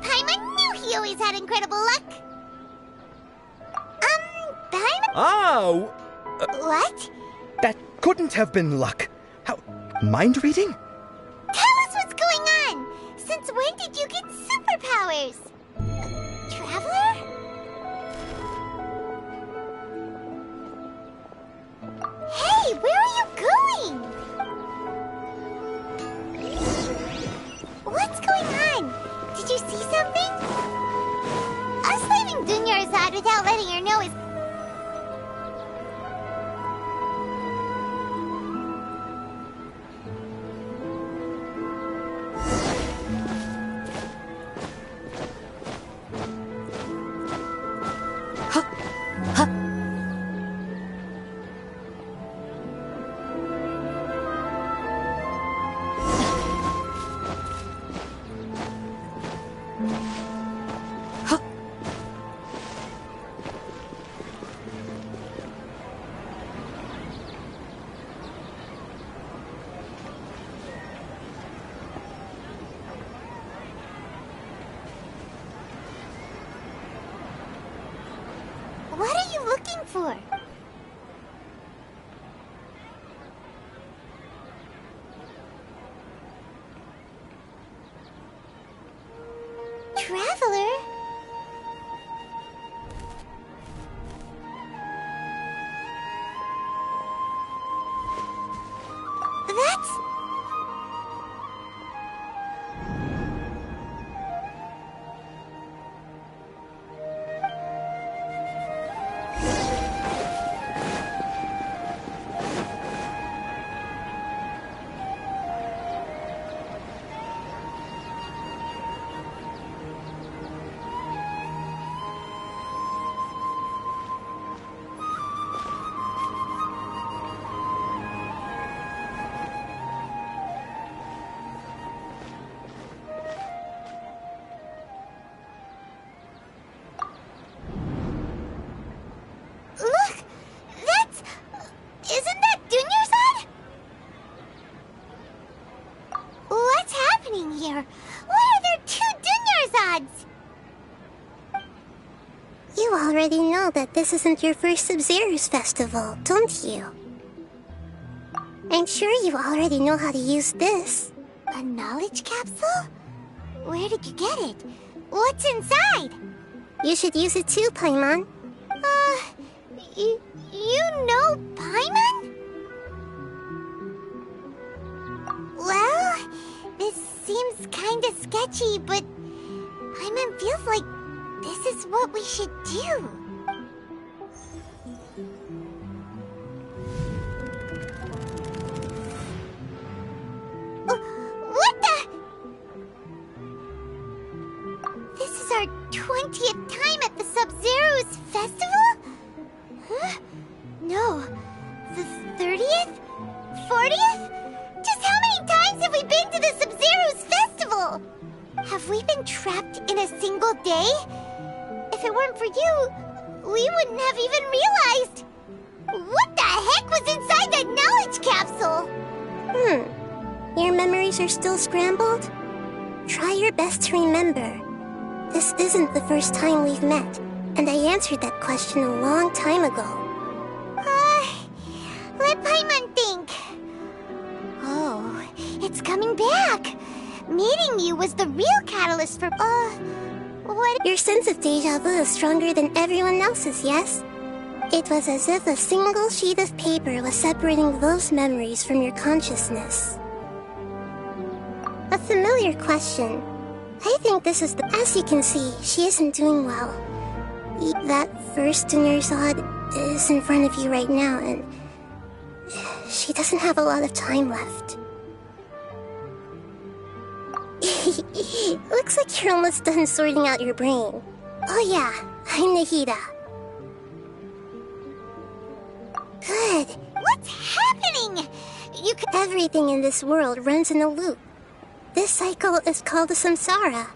Paimon knew he always had incredible luck. Paimon? Oh! What? That couldn't have been luck. How? Mind reading? Tell us what's going on! Since when did you get superpowers? Traveler? Hey, where are you going? What's going on? Did you see something? Us leaving Dunyarzad without letting her know is... What are you looking for? Traveler? That's... Look! That's... Isn't that Dunyarzad? What's happening here? Why are there 2 Dunярzads? You already know that this isn't your first Sub-Zero's festival, don't you? I'm sure you already know how to use this. A knowledge capsule? Where did you get it? What's inside? You should use it too, Paimon. You know Paimon? Well, this seems kinda sketchy, but Paimon feels like this is what we should do. What the? This is our 20th time at the Sub-Zero's festival? Huh? No, we wouldn't have even realized. What the heck was inside that knowledge capsule? Your memories are still scrambled? Try your best to remember. This isn't the first time we've met, and I answered that question a long time ago. Let Paimon think. Oh, it's coming back. Meeting you was the real catalyst for, what? Your sense of deja vu is stronger than everyone else's, yes? It was as if a single sheet of paper was separating those memories from your consciousness. A familiar question. I think this is As you can see, she isn't doing well. That first Dunyarzad is in front of you right now, and she doesn't have a lot of time left. Looks like you're almost done sorting out your brain. Oh yeah, I'm Nahida. Good. What's happening? Everything in this world runs in a loop. This cycle is called a samsara.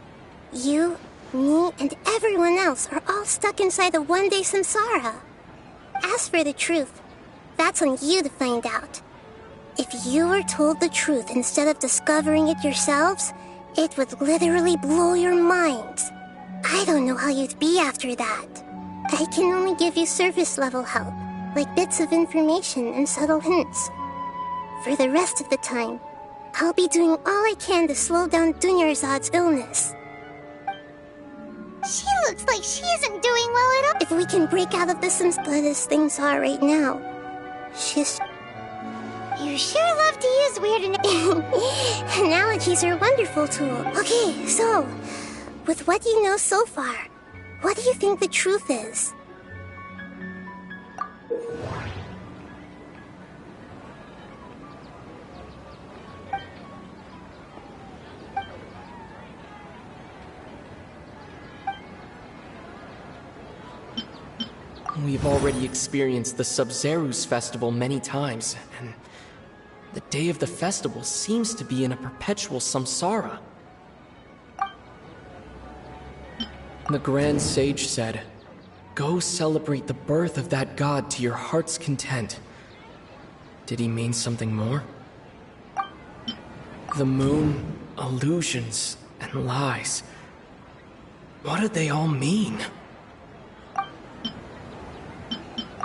You, me, and everyone else are all stuck inside a one-day samsara. As for the truth, that's on you to find out. If you were told the truth instead of discovering it yourselves, it would literally blow your minds. I don't know how you'd be after that. I can only give you surface-level help, like bits of information and subtle hints. For the rest of the time, I'll be doing all I can to slow down Dunyarzad's illness. She looks like she isn't doing well at all. If we can break out of this but as things are right now, she's... You sure love to use weird Analogies are a wonderful tool. Okay, so, with what you know so far, what do you think the truth is? We've already experienced the Sub-Zerus festival many times, and the day of the festival seems to be in a perpetual samsara. The Grand Sage said, "Go celebrate the birth of that god to your heart's content." Did he mean something more? The moon, illusions, and lies. What did they all mean?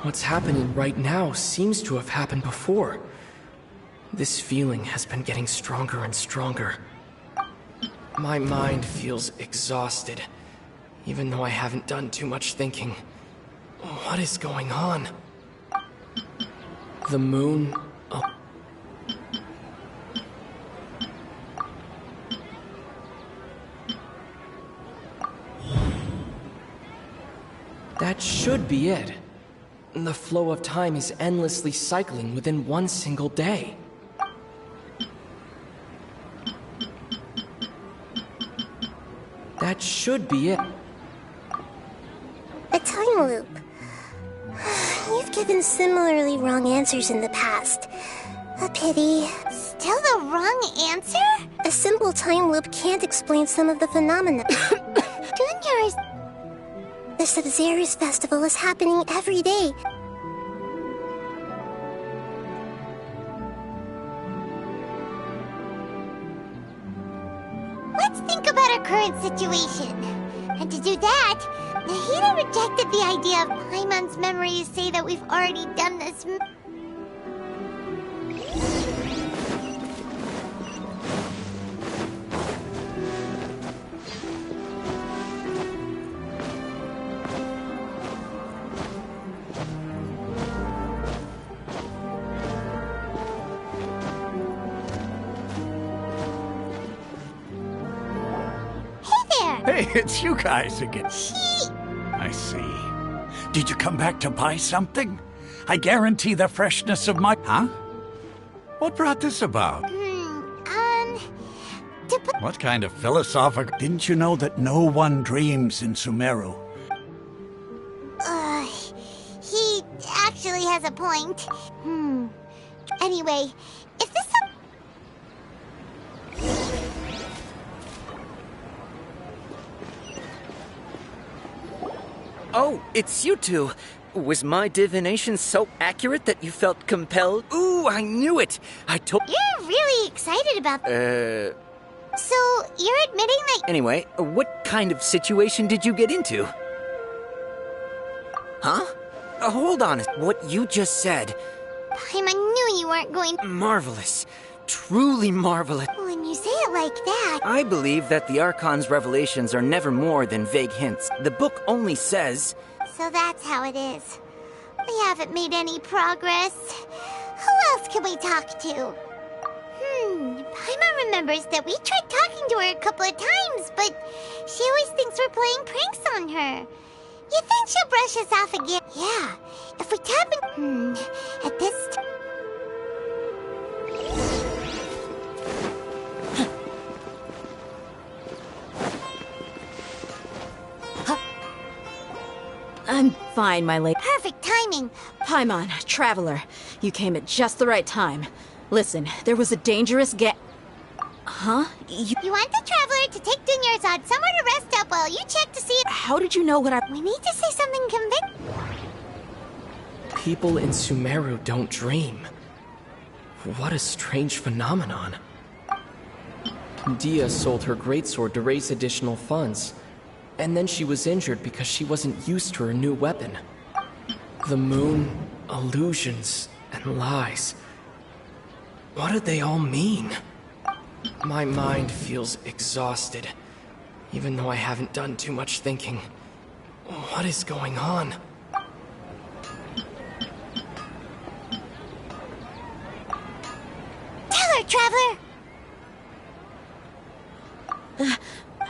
What's happening right now seems to have happened before. This feeling has been getting stronger and stronger. My mind feels exhausted, even though I haven't done too much thinking. What is going on? The moon... That should be it. The flow of time is endlessly cycling within one single day. That should be it. A time loop. You've given similarly wrong answers in the past. A pity. Still the wrong answer? A simple time loop can't explain some of the phenomena. The Sub-Zerus festival is happening every day. Let's think about our current situation. And to do that, Nahida rejected the idea of Paimon's memories say that we've already done this. Hey, it's you guys again. I see. Did you come back to buy something? I guarantee the freshness of my... Huh? What brought this about? What kind of philosophical... Didn't you know that no one dreams in Sumeru? He actually has a point. Anyway, if this... Oh, it's you two. Was my divination so accurate that you felt compelled? Ooh, I knew it! I told— You're really excited about... So, you're admitting that... Anyway, what kind of situation did you get into? Huh? Hold on. What you just said... Paimon knew you weren't going... Marvelous. Truly marvelous. When you say it like that... I believe that the Archon's revelations are never more than vague hints. The book only says... So that's how it is. We haven't made any progress. Who else can we talk to? Paimon remembers that we tried talking to her a couple of times, but she always thinks we're playing pranks on her. You think she'll brush us off again? Yeah, if we tap in... at this... I'm fine, my lady. Perfect timing. Paimon, Traveler, you came at just the right time. Listen, there was a dangerous Huh? You want the Traveler to take Dunyarzad somewhere to rest up while you check to see if... How did you know what We need to say something convincing. People in Sumeru don't dream. What a strange phenomenon. Dia sold her greatsword to raise additional funds. And then she was injured because she wasn't used to her new weapon. The moon, illusions, and lies. What do they all mean? My mind feels exhausted, even though I haven't done too much thinking. What is going on? Tell her, Traveler!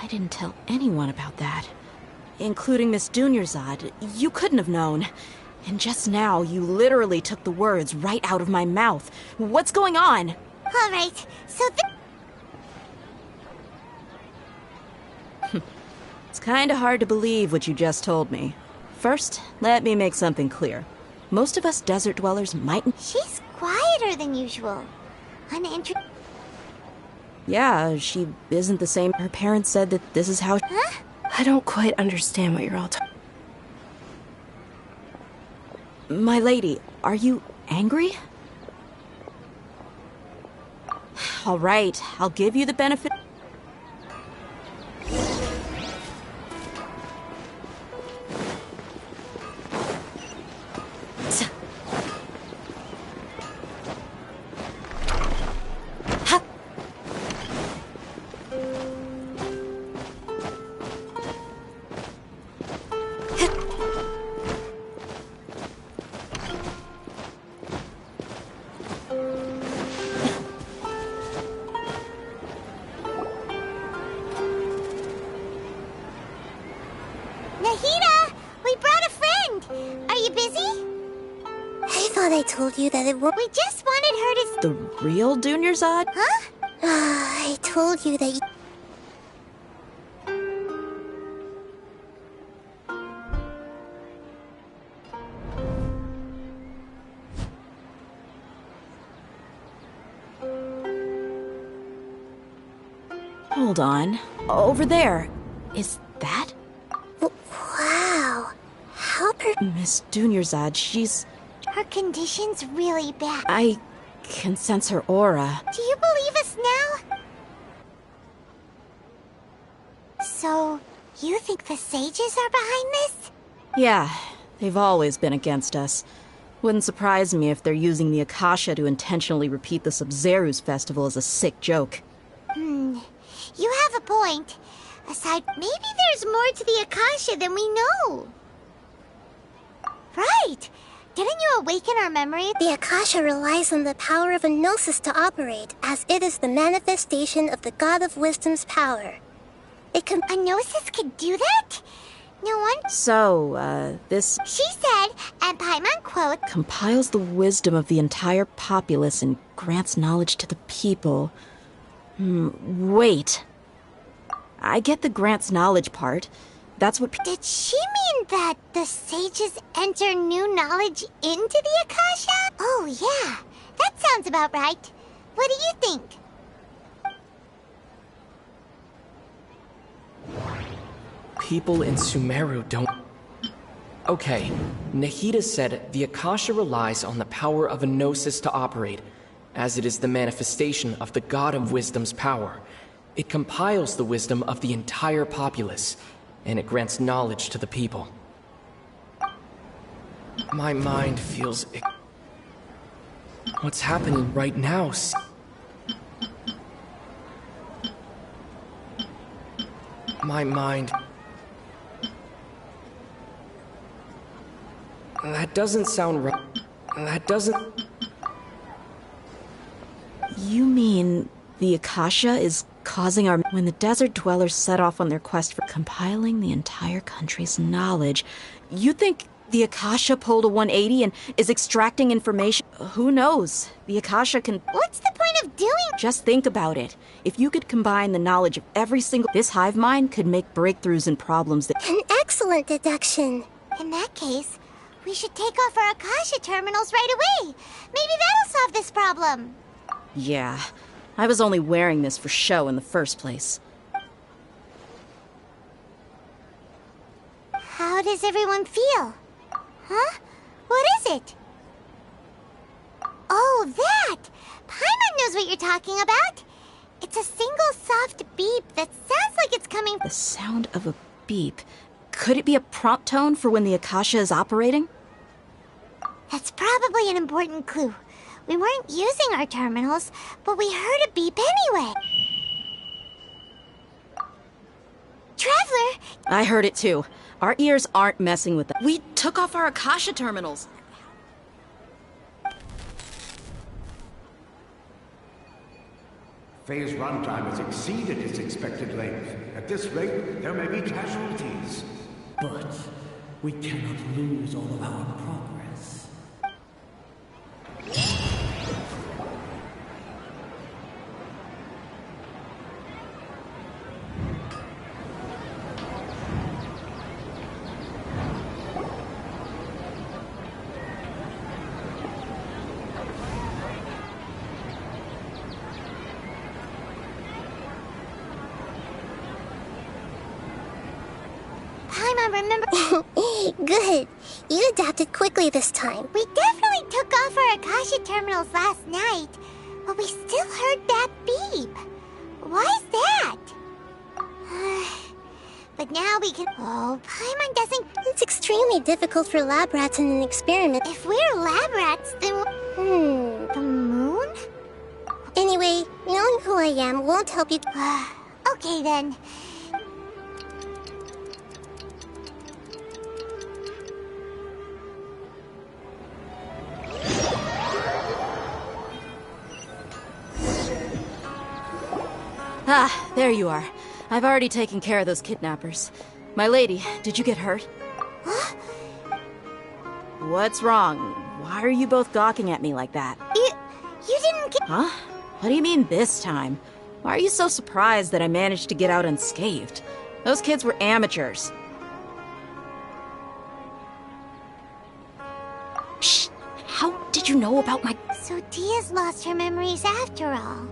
I didn't tell anyone about that. Including Miss Dunyarzad. You couldn't have known. And just now, you literally took the words right out of my mouth. What's going on? All right, so It's kinda hard to believe what you just told me. First, let me make something clear. Most of us desert dwellers mightn't... She's quieter than usual. Uninterested. Yeah, she isn't the same. Her parents said that this is how... Huh? I don't quite understand what you're all talking... My lady, are you angry? All right, I'll give you the benefit... Nahida! We brought a friend! Are you busy? I thought I told you that it won't... We just wanted her to... The real Dunyarzad? Huh? I told you that you... Hold on. Over there. Is that? Wow. How Miss Dunyarzad, she's... Her condition's really bad. I can sense her aura. Do you believe us now? So, you think the sages are behind this? Yeah, they've always been against us. Wouldn't surprise me if they're using the Akasha to intentionally repeat the Sub-Zeru's festival as a sick joke. You have a point. Aside, maybe there's more to the Akasha than we know. Right! Didn't you awaken our memory? The Akasha relies on the power of a gnosis to operate, as it is the manifestation of the God of Wisdom's power. A gnosis could do that? No one... So, this... She said, and Paimon quote... compiles the wisdom of the entire populace and grants knowledge to the people. Wait. I get the grants knowledge part. That's what... Did she mean that the sages enter new knowledge into the Akasha? Oh, yeah. That sounds about right. What do you think? People in Sumeru don't... Okay, Nahida said the Akasha relies on the power of a gnosis to operate, as it is the manifestation of the God of Wisdom's power. It compiles the wisdom of the entire populace, and it grants knowledge to the people. My mind feels... What's happening right now? My mind... That doesn't sound right. That doesn't... You mean the Akasha is causing our... When the desert dwellers set off on their quest for compiling the entire country's knowledge, you think the Akasha pulled a 180 and is extracting information? Who knows? The Akasha can... What's the point of doing... Just think about it. If you could combine the knowledge of every single... This hive mind could make breakthroughs in problems that... An excellent deduction. In that case, we should take off our Akasha terminals right away. Maybe that'll solve this problem. Yeah, I was only wearing this for show in the first place. How does everyone feel? Huh? What is it? Oh, that! Paimon knows what you're talking about. It's a single soft beep that sounds like it's coming... The sound of a beep. Could it be a prompt tone for when the Akasha is operating? That's probably an important clue. We weren't using our terminals, but we heard a beep anyway. Traveler! I heard it too. Our ears aren't messing with them. We took off our Akasha terminals. Phase runtime has exceeded its expected length. At this rate, there may be casualties. But we cannot lose all of our progress. Remember? Good. You adapted quickly this time. We definitely took off our Akasha terminals last night, but we still heard that beep. Why is that? But now we can... Oh, Paimon doesn't... It's extremely difficult for lab rats in an experiment. If we're lab rats, then... The moon? Anyway, knowing who I am won't help you... Okay, then. Ah, there you are. I've already taken care of those kidnappers. My lady, did you get hurt? Huh? What's wrong? Why are you both gawking at me like that? You didn't get... Huh? What do you mean this time? Why are you so surprised that I managed to get out unscathed? Those kids were amateurs. Shh! How did you know about my... So Dia's lost her memories after all.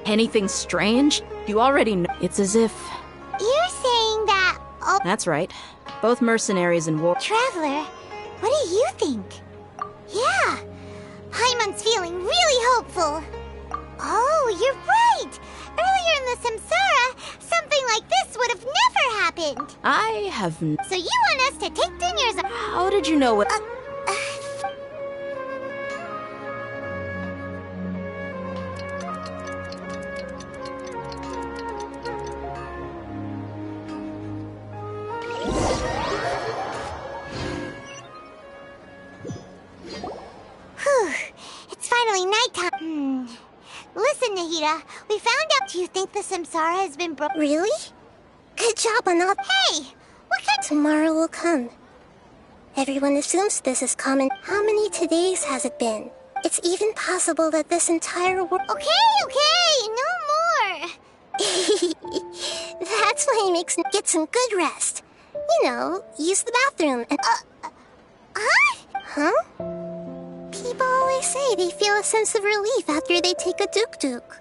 Anything strange? You already know. It's as if... You're saying that... Oh... That's right. Both mercenaries and war... Traveler, what do you think? Yeah, Paimon's feeling really hopeful. Oh, you're right. Earlier in the Samsara, something like this would have never happened. I have... So you want us to take Dunya's... How did you know what... It's finally nighttime. Listen, Nahida, we found out... Do you think the Samsara has been broken? Really? Good job on all... Hey! What kind... Tomorrow will come. Everyone assumes this is common. How many todays has it been? It's even possible that this entire world... Okay, no more! That's why he makes... Get some good rest. You know, use the bathroom and... Huh? People always say they feel a sense of relief after they take a duk-duk.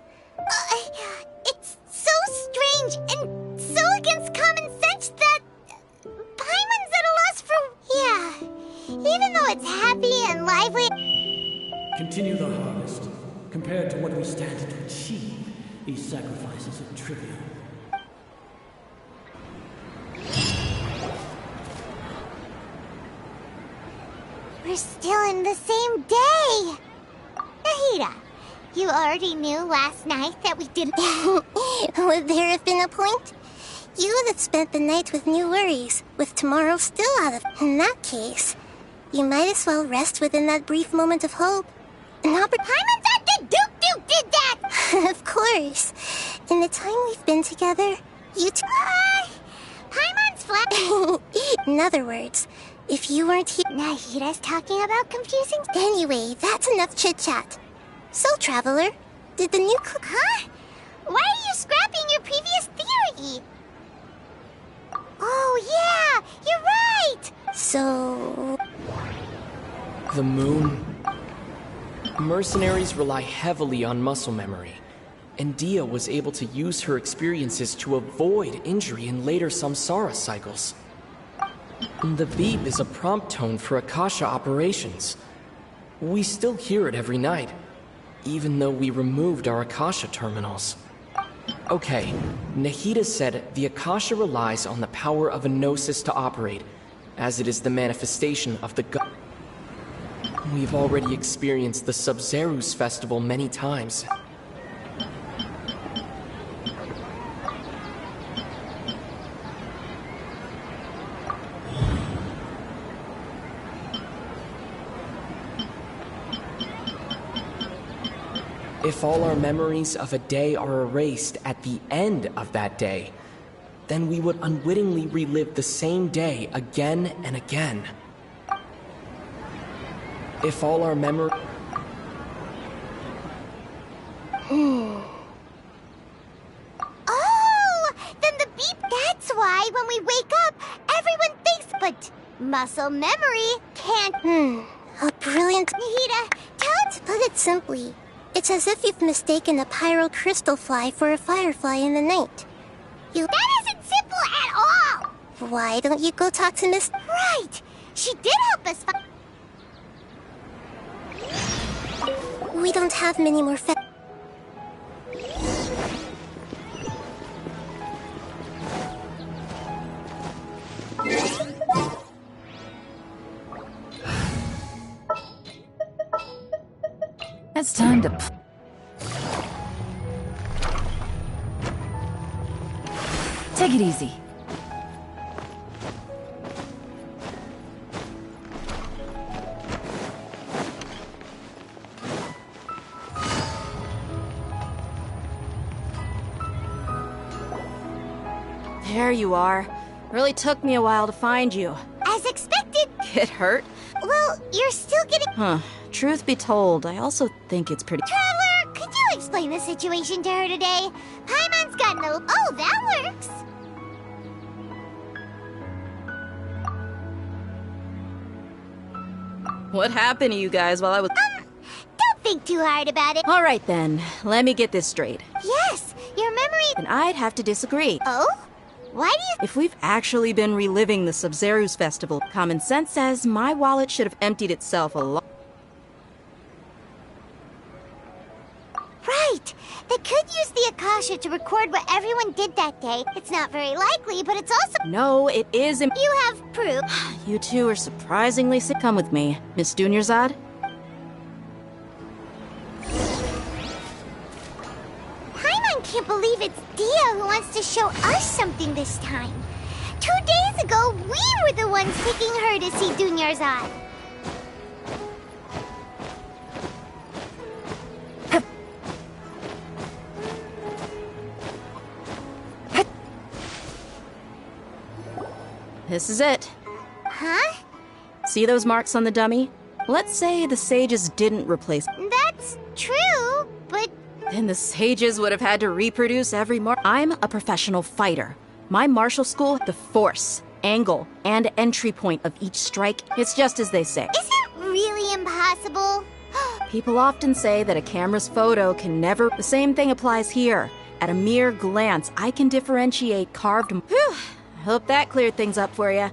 It's so strange and so against common sense that... Paimon's at a loss for... Yeah. even though it's happy and lively. Continue the harvest. Compared to what we stand to achieve, these sacrifices are trivial. We're still in the same day! Nahida, you already knew last night that we didn't... Would there have been a point? You would have spent the night with new worries, with tomorrow still out of... In that case, you might as well rest within that brief moment of hope. Paimon thought that Duke did that! Of course. In the time we've been together, you Paimon's flat... In other words, if you weren't here... Nahida's talking about confusing... Anyway, that's enough chit-chat. So, Traveler, did the new... Huh? Why are you scrapping your previous theory? Oh, yeah! You're right! So... The moon... Mercenaries rely heavily on muscle memory, and Dia was able to use her experiences to avoid injury in later samsara cycles. The beep is a prompt tone for Akasha operations. We still hear it every night, even though we removed our Akasha terminals. Okay, Nahida said the Akasha relies on the power of a gnosis to operate, as it is the manifestation of the god. We've already experienced the Sub-Zerus festival many times. If all our memories of a day are erased at the end of that day, then we would unwittingly relive the same day again and again. If all our memory... Oh! Then the beep... That's why when we wake up, everyone thinks... But muscle memory can't... A brilliant... Nahida, tell it... To put it simply, it's as if you've mistaken a pyro crystal fly for a firefly in the night. That isn't simple at all! Why don't you go talk to Miss... Right! She did help us find... We don't have many more It's time to... Take it easy. There you are. Really took me a while to find you. As expected. Get hurt? Well, you're still getting... Huh. Truth be told, I also think it's pretty... Traveler, could you explain the situation to her today? Paimon's got no... Oh, that works. What happened to you guys while I was... Don't think too hard about it. All right then, let me get this straight. Yes, your memory... Then I'd have to disagree. Oh? Why do you... If we've actually been reliving the Sub-Zerus festival, common sense says my wallet should have emptied itself a long... Right! They could use the Akasha to record what everyone did that day. It's not very likely, but it's also... No, it is... You have proof. You two are surprisingly sick. Come with me. Miss Dunyarzad? Paimon can't believe it's Dia who wants to show us something this time. 2 days ago, we were the ones picking her to see Dunyarzad. This is it. Huh? See those marks on the dummy? Let's say the sages didn't replace... That's true, but... Then the sages would have had to reproduce every mark. I'm a professional fighter. My martial school, the force, angle, and entry point of each strike, it's just as they say. Is it really impossible? People often say that a camera's photo can never... The same thing applies here. At a mere glance, I can differentiate carved... Whew. I hope that cleared things up for you.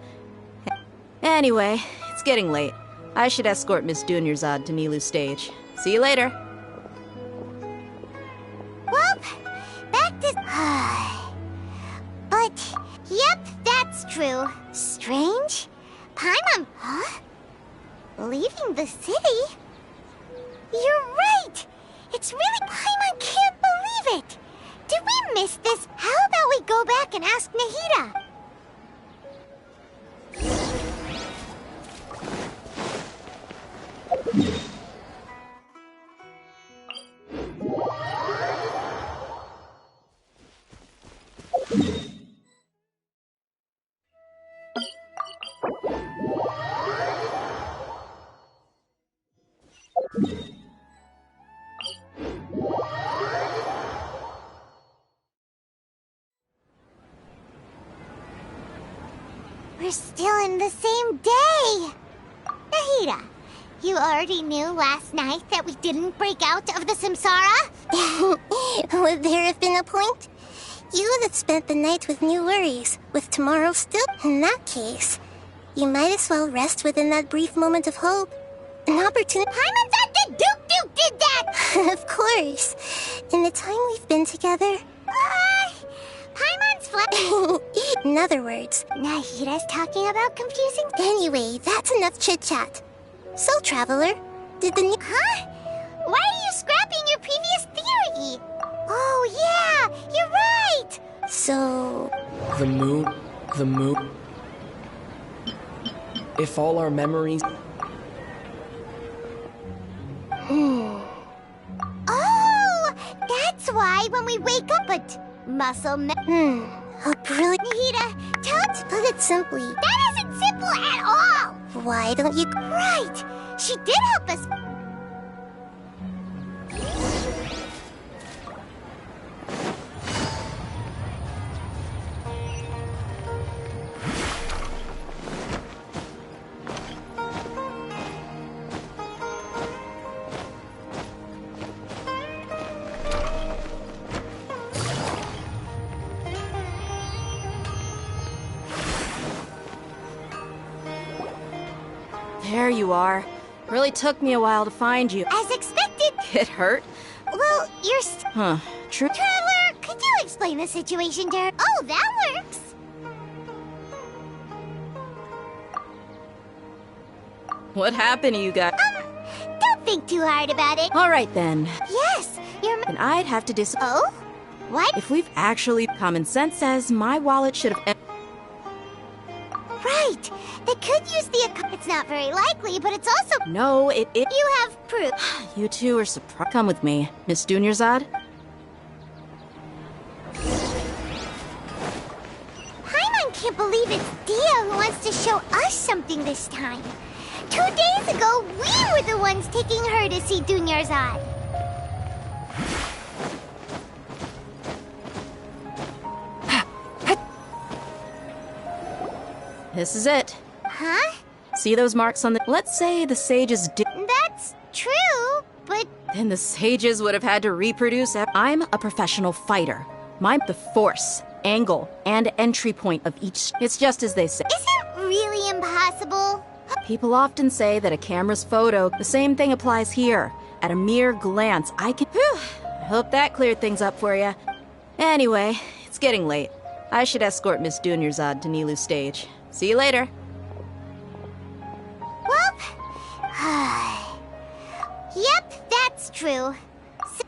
Anyway, It's getting late. I should escort Miss Dunyarzad to Nilu's stage. See you later. Well, back to... But, yep, that's true. Strange. Paimon... Huh? Leaving the city? You're right! It's really... Paimon can't believe it! Did we miss this? How about we go back and ask Nahida? We're still in the same day! Nahida, you already knew last night that we didn't break out of the samsara? Would there have been a point? You would have spent the night with new worries, with tomorrow still. In that case, you might as well rest within that brief moment of hope. An opportunity. Paimon Duke did that! Of course. In the time we've been together. Paimon's flat. In other words, Nahida's talking about confusing. Anyway, that's enough chit-chat. So, Traveler, did the new... Huh? Why are you scrapping your previous theory? Oh, yeah, you're right! So... The moon... If all our memories... Oh, that's why when we wake up muscle How brilliant. Nahida, To put it simply... That isn't simple at all! Why don't you... Right! She did help us... There you are. Really took me a while to find you. As expected. Get hurt? Well, you're... True. Traveler, could you explain the situation to her? Oh, that works. What happened to you guys? Don't think too hard about it. All right, then. Yes, you're... And I'd have to Oh? What? If we've actually... Common sense says my wallet should have... Right. They could use the... It's not very likely, but it's also... No, it... You have proof. You two are surprised. Come with me, Miss Dunyarzad. Paimon can't believe it's Dia who wants to show us something this time. 2 days ago, we were the ones taking her to see Dunyarzad. This is it. Huh? See those marks on the... Let's say the sages did... That's true, but... Then the sages would have had to reproduce... I'm a professional fighter. The force, angle, and entry point of each... It's just as they say. Is it really impossible? People often say that a camera's photo... The same thing applies here. At a mere glance, I can... Whew, I hope that cleared things up for you. Anyway, it's getting late. I should escort Miss Dunyarzad to Nilu's stage. See you later. Well, yep, that's true.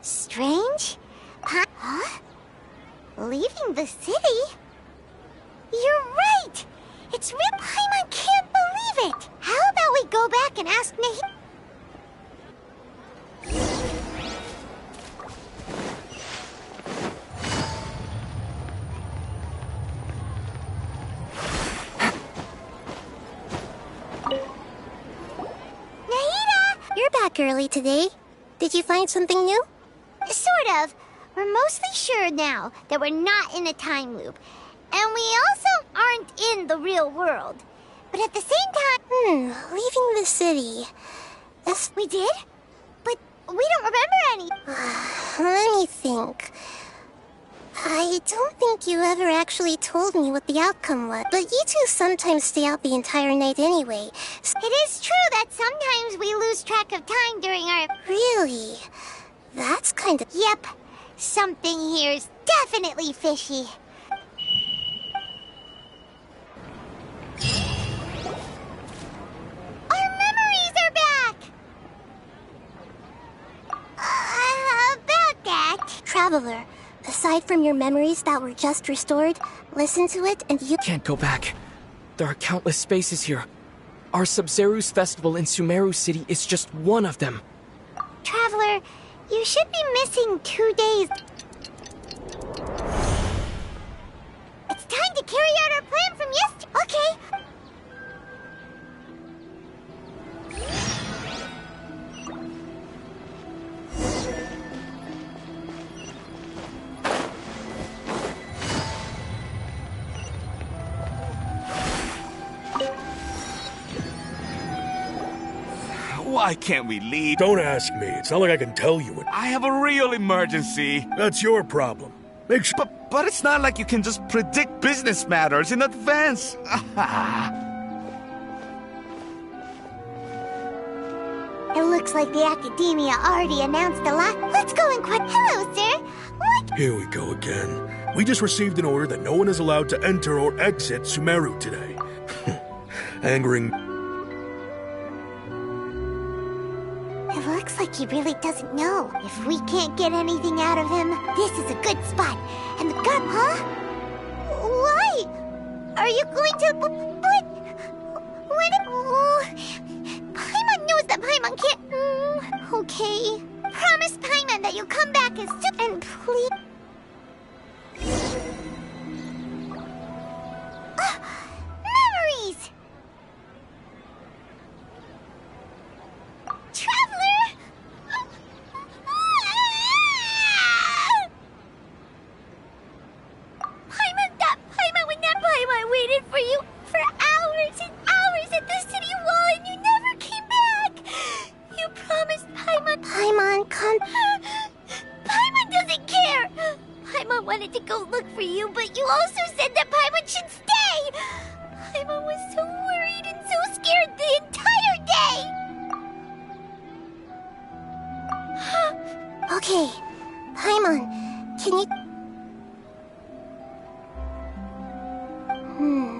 Strange? Huh? Leaving the city? You're right! It's real. Paimon can't believe it! How about we go back and ask Nahida? You're back early today. Did you find something new? Sort of. We're mostly sure now that we're not in a time loop. And we also aren't in the real world. But at the same time... leaving the city. We did? But we don't remember any. Let me think. I don't think you ever actually told me what the outcome was, but you two sometimes stay out the entire night anyway. It is true that sometimes we lose track of time during our... Really? That's kind of... Yep. Something here's definitely fishy. Our memories are back! About that... Traveler, aside from your memories that were just restored, listen to it and you... Can't go back. There are countless spaces here. Our Sub-Zeru's festival in Sumeru City is just one of them. Traveler, you should be missing 2 days. It's time to carry out our plan from yesterday. Okay. Why can't we leave? Don't ask me. It's not like I can tell you it. I have a real emergency. That's your problem. Make sure... But it's not like you can just predict business matters in advance. It looks like the Academia already announced a lot. Let's go and quit. Hello, sir. What? Here we go again. We just received an order that no one is allowed to enter or exit Sumeru today. Angering... It looks like he really doesn't know. If we can't get anything out of him, this is a good spot. And the guard, huh? Why? Are you going to... What? When... Paimon knows that Paimon can't... Okay. Promise Paimon that you'll come back as soon... And please... Memories! Traveler! Paimon, when that Paimon waited for you for hours and hours at the city wall and you never came back. You promised Paimon... Paimon, come... Paimon doesn't care. Paimon wanted to go look for you, but you also said that Paimon should stay. Paimon was so worried and so scared the entire day. Okay, Paimon, can you...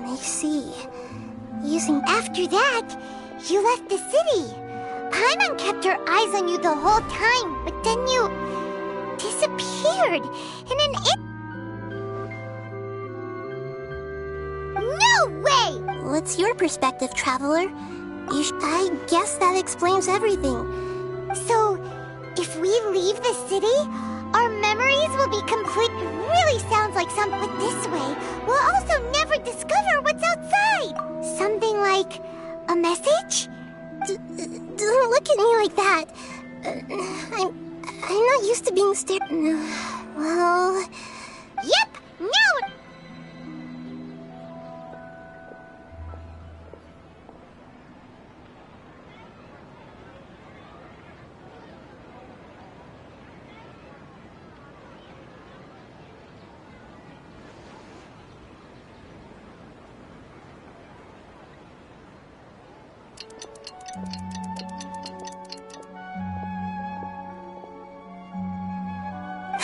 I see. Using... After that, you left the city. Paimon kept her eyes on you the whole time, but then you... disappeared in an... No way! What's your perspective, Traveler? I guess that explains everything. So... if we leave the city, our memories will be complete. It really sounds like something. But this way, we'll also never discover what's outside. Something like a message? Don't look at me like that. I'm not used to being stared. Well... Yep! No!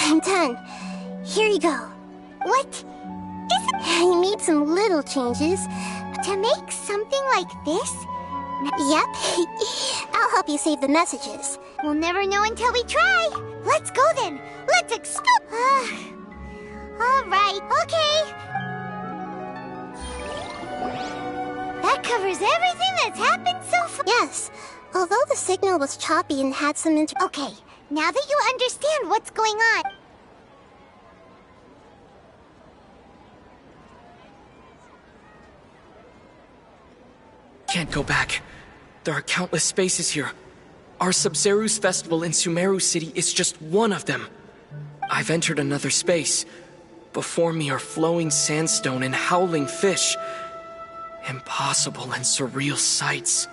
I'm done. Here you go. What? Is it? I made some little changes. To make something like this? Yep. I'll help you save the messages. We'll never know until we try. Let's go then. Let's explore. All right. Okay. That covers everything that's happened so far. Yes. Although the signal was choppy and had some Okay. Now that you understand what's going on... Can't go back. There are countless spaces here. Our Sub-Zeru's festival in Sumeru City is just one of them. I've entered another space. Before me are flowing sandstone and howling fish. Impossible and surreal sights.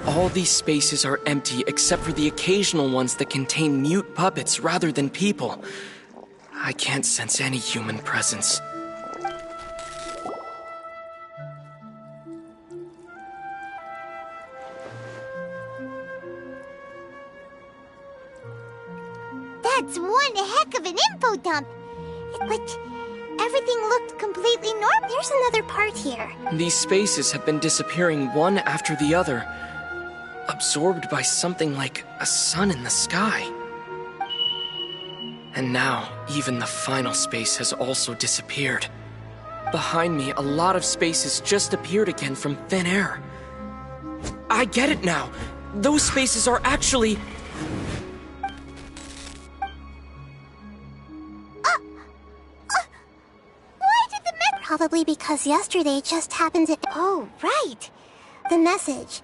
All these spaces are empty except for the occasional ones that contain mute puppets rather than people. I can't sense any human presence. That's one heck of an info dump. But everything looked completely normal. There's another part here. These spaces have been disappearing one after the other, absorbed by something like a sun in the sky. And now, even the final space has also disappeared. Behind me, a lot of spaces just appeared again from thin air. I get it now. Those spaces are actually... Why did the Probably because yesterday just happened to... Oh, right. The message.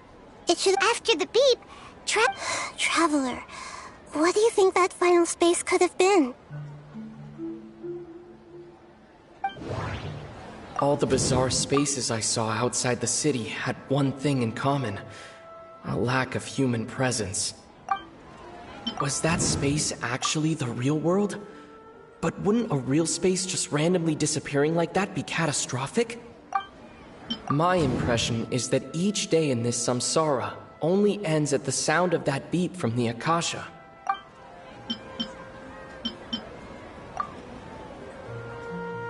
It should... After the beep, Traveler, what do you think that final space could have been? All the bizarre spaces I saw outside the city had one thing in common: a lack of human presence. Was that space actually the real world? But wouldn't a real space just randomly disappearing like that be catastrophic? My impression is that each day in this samsara only ends at the sound of that beep from the Akasha.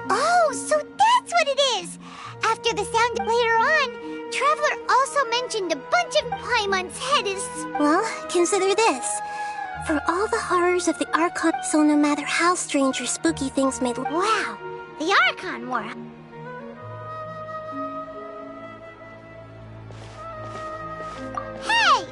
Oh, so that's what it is! After the sound later on, Traveler also mentioned a bunch of Paimon's head is... Well, consider this. For all the horrors of the Archon, so no matter how strange or spooky things may look... Wow, the Archon War. Hey!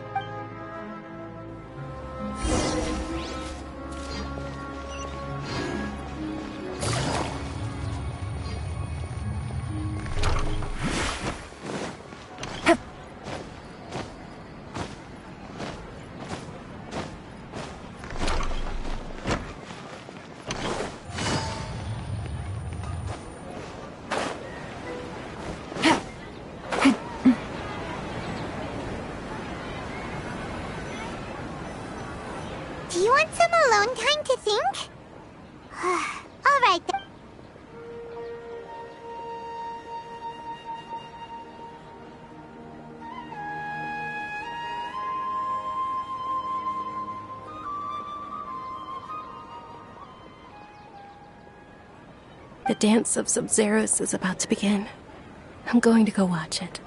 Do you want some alone time to think? All right then. The dance of Sub-Zeros is about to begin. I'm going to go watch it.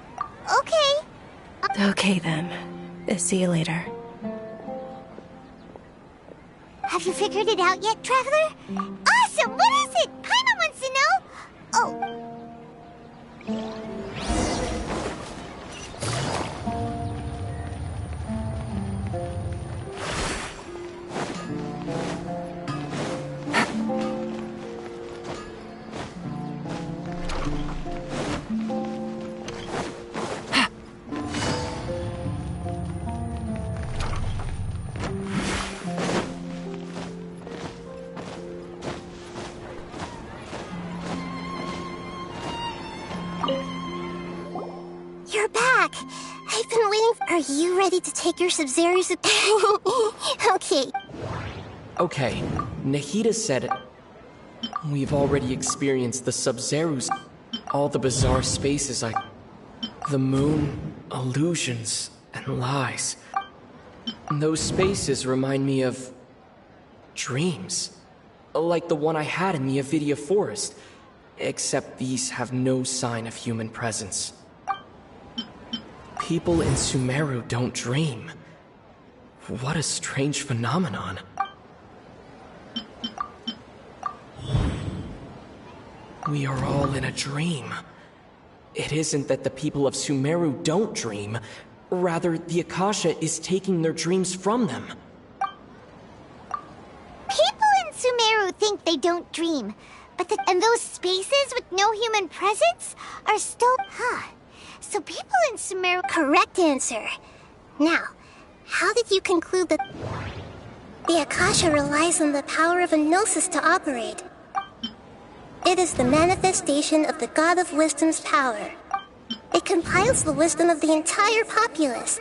Okay. Okay then. See you later. Have you figured it out yet, Traveler? Awesome! What is it? Paimon wants to know. Oh. You're back! I've been waiting Are you ready to take your Sub-Zeros? Okay. Okay, Nahida said we've already experienced the Sub-Zeros, all the bizarre spaces the moon, illusions, and lies. Those spaces remind me of dreams, like the one I had in the Avidia Forest, except these have no sign of human presence. People in Sumeru don't dream. What a strange phenomenon. We are all in a dream. It isn't that the people of Sumeru don't dream. Rather, the Akasha is taking their dreams from them. People in Sumeru think they don't dream, but and those spaces with no human presence are still... So people in Sumeru... Correct answer. Now, how did you conclude that the Akasha relies on the power of a Gnosis to operate? It is the manifestation of the God of Wisdom's power. It compiles the wisdom of the entire populace,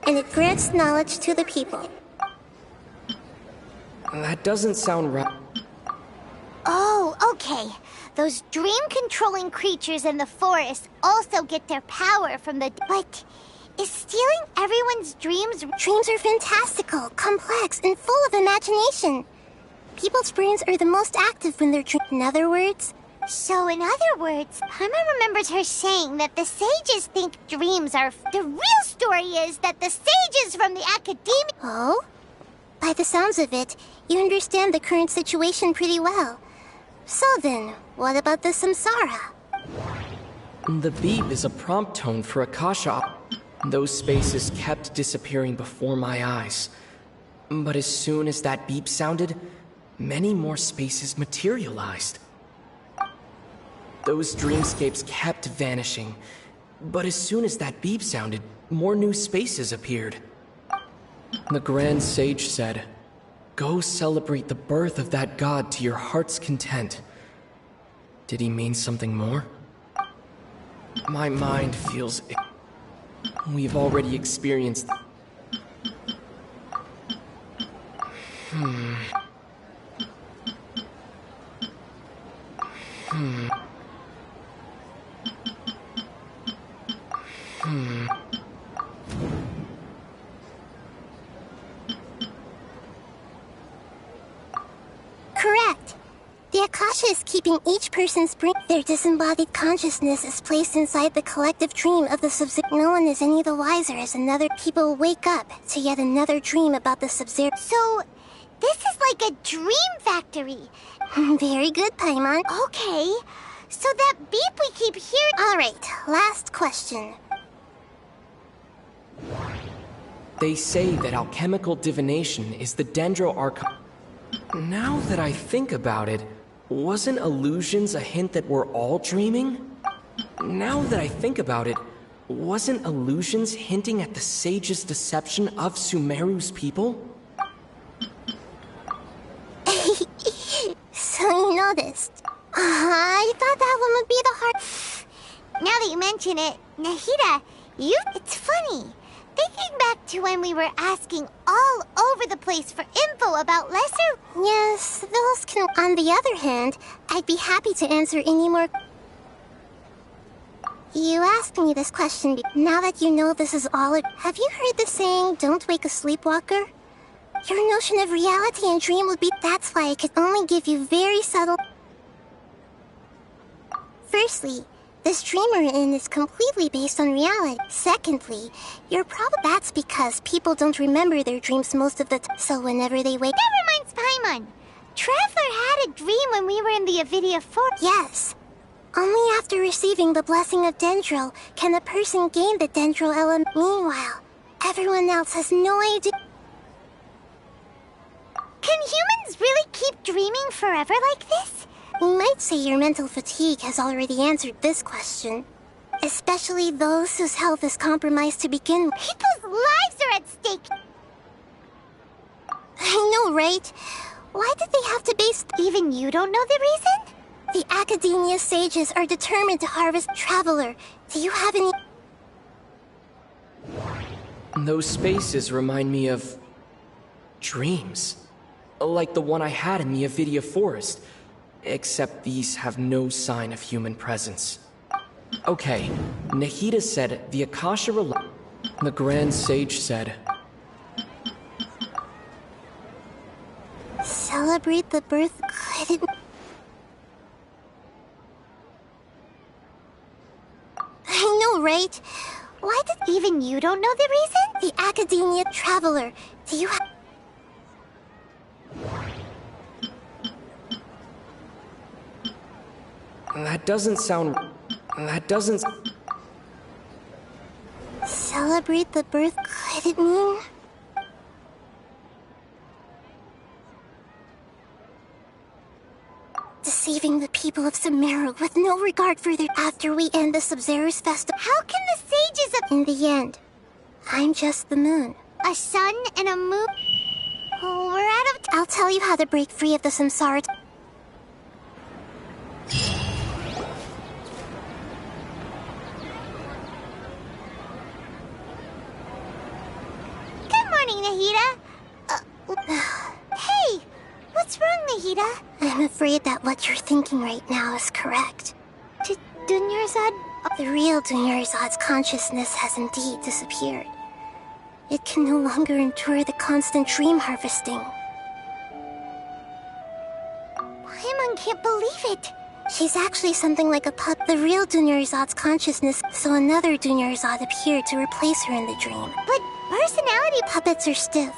and it grants knowledge to the people. That doesn't sound right. Okay, those dream-controlling creatures in the forest also get their power from the... But is stealing everyone's dreams... Dreams are fantastical, complex, and full of imagination. People's brains are the most active when they're dreaming. In other words... So in other words, Paimon remembers her saying that the sages think dreams are... The real story is that the sages from the academia... Oh? By the sounds of it, you understand the current situation pretty well. So then, what about the samsara? The beep is a prompt tone for Akasha. Those spaces kept disappearing before my eyes. But as soon as that beep sounded, many more spaces materialized. Those dreamscapes kept vanishing. But as soon as that beep sounded, more new spaces appeared. The Grand Sage said, "Go celebrate the birth of that god to your heart's content." Did he mean something more? My mind feels... We've already experienced... Correct. The Akasha is keeping each person's brain. Their disembodied consciousness is placed inside the collective dream of the Sub-Zero. No one is any the wiser as another people wake up to yet another dream about the Sub-Zero. So, this is like a dream factory. Very good, Paimon. Okay, so that beep we keep hearing... Alright, last question. They say that alchemical divination is the Dendro Arcana. Now that I think about it, wasn't illusions a hint that we're all dreaming? Now that I think about it, wasn't illusions hinting at the sage's deception of Sumeru's people? So you noticed. I thought that one would be the hard... Now that you mention it, Nahida, it's funny. Thinking back to when we were asking all over the place for info about lesser... Yes, those can... On the other hand, I'd be happy to answer any more... You asked me this question now that you know this is all... Have you heard the saying, don't wake a sleepwalker? Your notion of reality and dream would be... That's why I could only give you very subtle... Firstly, this dream we're in is completely based on reality. Secondly, you're probably... That's because people don't remember their dreams most of the time. So whenever they wake... That reminds Paimon. Traveler had a dream when we were in the Avidia Forest. Yes. Only after receiving the blessing of Dendro can a person gain the Dendro element. Meanwhile, everyone else has no idea... Can humans really keep dreaming forever like this? You might say your mental fatigue has already answered this question. Especially those whose health is compromised to begin with. People's lives are at stake! I know, right? Why did they have to base... Even you don't know the reason? The Academia sages are determined to harvest Traveler. Do you have any... Those spaces remind me of... dreams. Like the one I had in the Avidia Forest. Except these have no sign of human presence. Okay, Nahida said the Akasha... The Grand Sage said... Celebrate the birth... I know, right? Why did... Even you don't know the reason? The Academia Traveler. Do you have... That doesn't sound... That doesn't... Celebrate the birth... Could it mean... Deceiving the people of Sumeru with no regard for their... After we end the Sub-Zero's festival... How can the sages of... In the end, I'm just the moon. A sun and a moon... Oh, we're out of... I'll tell you how to break free of the samsara... Good morning, Nahida. Hey, what's wrong, Nahida? I'm afraid that what you're thinking right now is correct. Dunyarzad? The real Dunyarzad's consciousness has indeed disappeared. It can no longer endure the constant dream harvesting. Paimon can't believe it. She's actually something like a pup. The real Dunyarzad's consciousness, so another Dunyarzad appeared to replace her in the dream. But personality puppets are stiff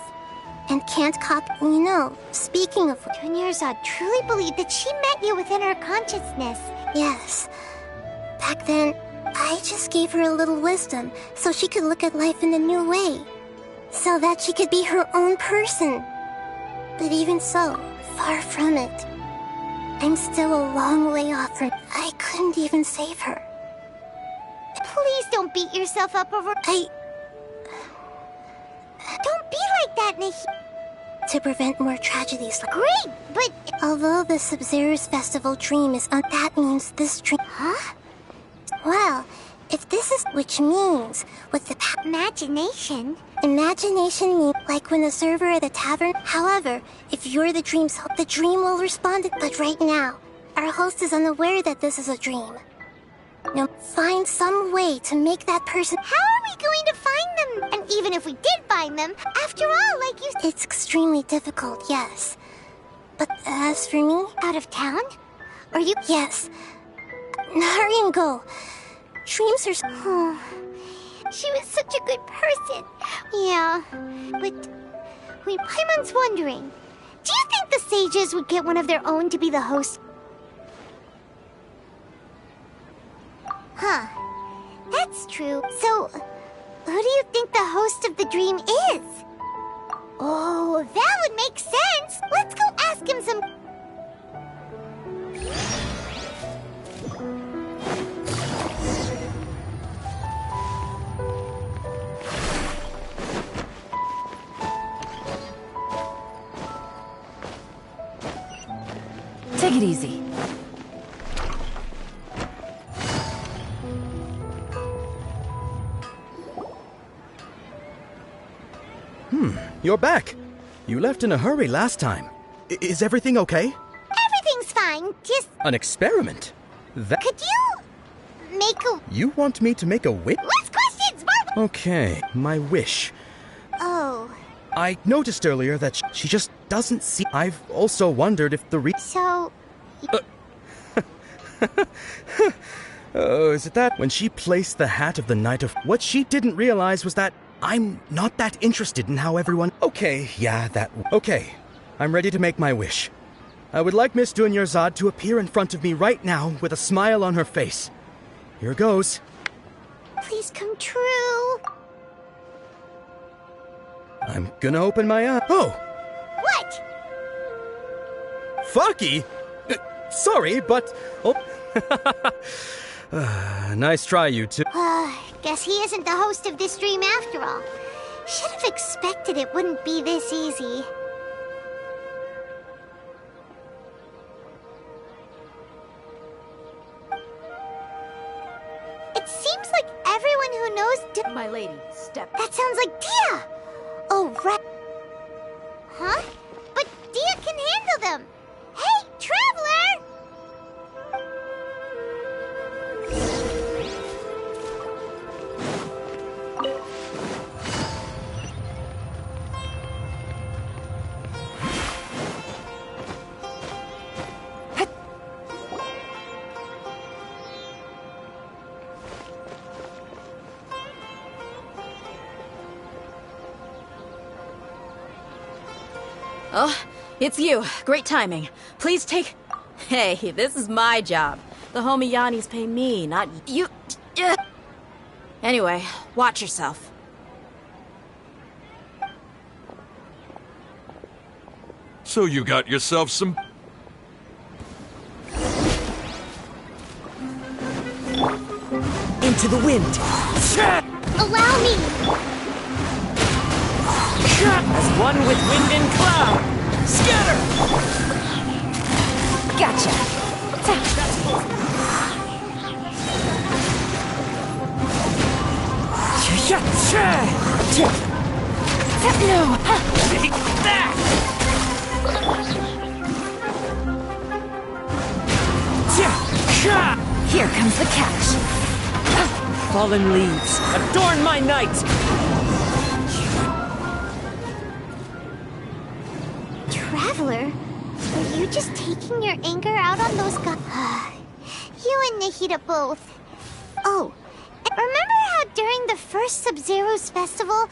and can't copy. You know, speaking of... Dunyarzad truly believed that she met you within her consciousness. Yes. Back then, I just gave her a little wisdom so she could look at life in a new way. So that she could be her own person. But even so, far from it. I'm still a long way off from... I couldn't even save her. Please don't beat yourself up over... Don't be like that, Nahida. To prevent more tragedies like... Great, but... Although the Sub-Zero's festival dream is that means this dream... Huh? Well, if this is... Which means, with the imagination... Imagination means like when the server at the tavern. However, if you're the dream's host, the dream will respond. But right now, our host is unaware that this is a dream. Now, find some way to make that person... How are we going to find them? And even if we did find them, after all, like you... It's extremely difficult, yes. But as for me... Out of town? Are you... Yes. Hurry and go. Dreams are... Oh, she was such a good person. Yeah, but... Wait, Paimon's wondering. Do you think the sages would get one of their own to be the host? Huh. That's true. So, who do you think the host of the dream is? Oh, that would make sense. Let's go ask him some... Take it easy. You're back. You left in a hurry last time. Is everything okay? Everything's fine, just... An experiment? That... Could you... make a... You want me to make a wish? Less questions, Mark! Okay, my wish. Oh. I noticed earlier that she just doesn't see... I've also wondered if the So... Oh, is it that? When she placed the hat of the Knight of... What she didn't realize was that I'm not that interested in how everyone... Okay, yeah, that... Okay, I'm ready to make my wish. I would like Miss Dunyarzad to appear in front of me right now with a smile on her face. Here goes. Please come true. I'm gonna open my eyes. Oh! What? Fucky? Sorry, but... Oh. Nice try, you two. Guess he isn't the host of this dream after all. Should have expected it wouldn't be this easy. It seems like everyone who knows... My lady, step... That sounds like Dia! Oh, right. Huh? But Dia can handle them! Hey, Traveler! Oh, it's you. Great timing. Please take... Hey, this is my job. The Homayanis pay me, not you. Anyway, watch yourself. So you got yourself some... Into the wind. Allow me! As one with wind and cloud. Scatter! Gotcha. No! Take that! Here comes the catch. Fallen leaves, adorn my night! Traveler, were you just taking your anger out on those guys? You and Nahida both. Oh, remember how during the first Sub-Zero's festival,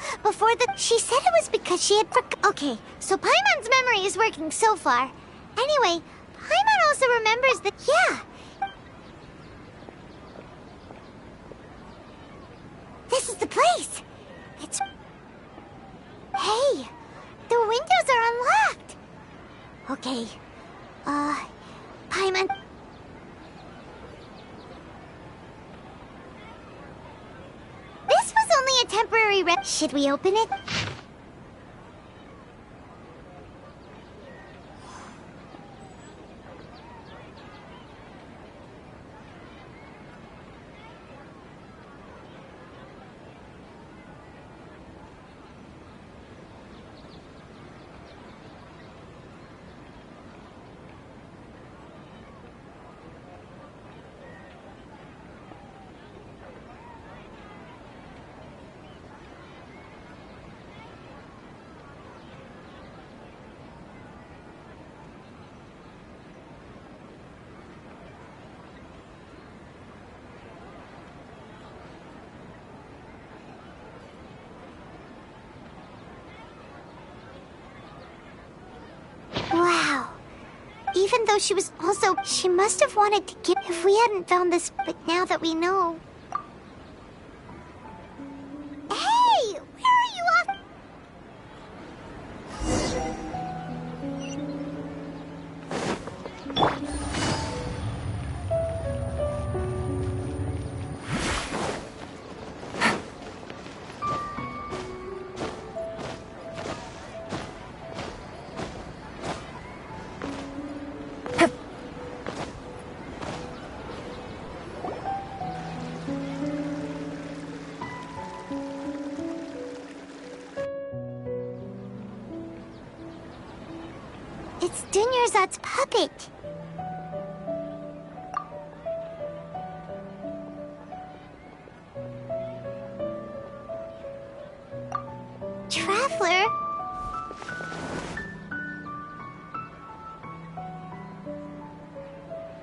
she said it was because she had Okay, so Paimon's memory is working so far. Anyway, Paimon also remembers that, yeah. This is the place. It's... Hey, the windows are unlocked. Okay, Paimon... This was only a temporary Should we open it? Wow. Even though she was also... She must have wanted to give... If we hadn't found this... But now that we know... Hey! Where are you off? It's Dunyarzad's puppet. Traveler?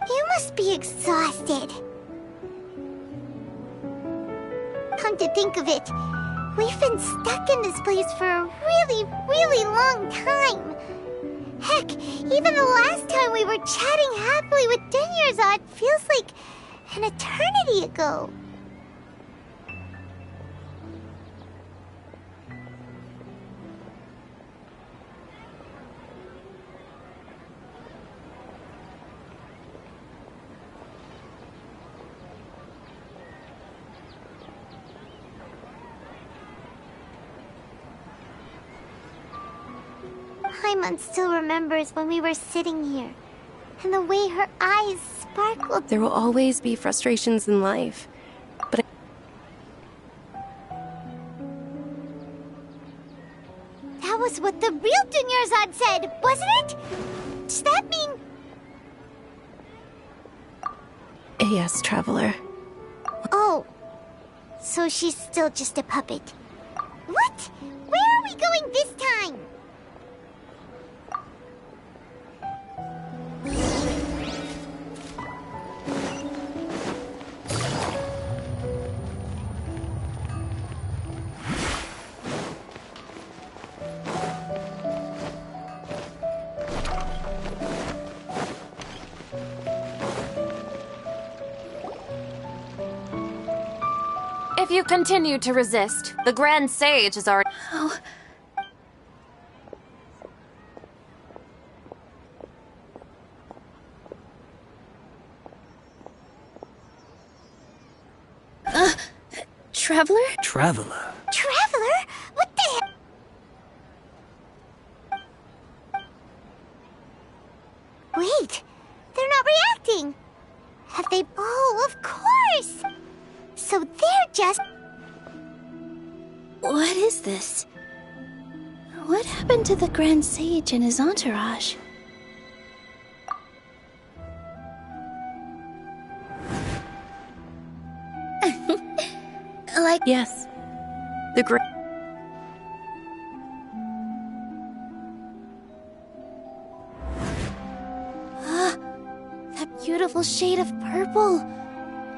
You must be exhausted. Come to think of it, we've been stuck in this place for a really, really long time. Heck, even the last time we were chatting happily with Dunyarzad feels like an eternity ago. Paimon still remembers when we were sitting here, and the way her eyes sparkled. There will always be frustrations in life, but That was what the real Dunyarzad said, wasn't it? Does that mean... Yes, Traveler. Oh, so she's still just a puppet. What? Where are we going this time? If you continue to resist, the Grand Sage is already... Oh. Traveler? Traveler? Traveler? What the heck? Wait, they're not reacting. Have they... Oh, of course! So they're just... What is this? What happened to the Grand Sage and his entourage? Yes. The great. That beautiful shade of purple.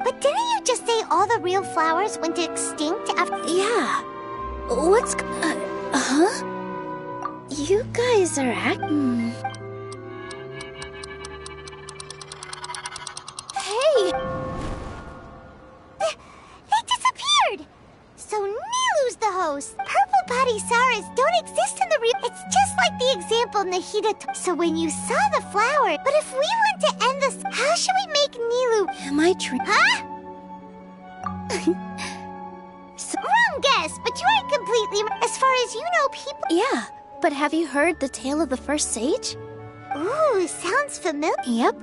But didn't you just say all the real flowers went extinct after... Yeah. What's... huh? You guys are acting... Hey! They disappeared! So Nilu's the host. Purple body Saras don't exist in the real... It's just like the example Nahida... So when you saw the flower... But if we want to end this, how should we make Nilu... Am I dreaming? Huh? Wrong guess, but you aren't completely... As far as you know, people... Yeah, but have you heard the tale of the first sage? Ooh, sounds familiar. Yep.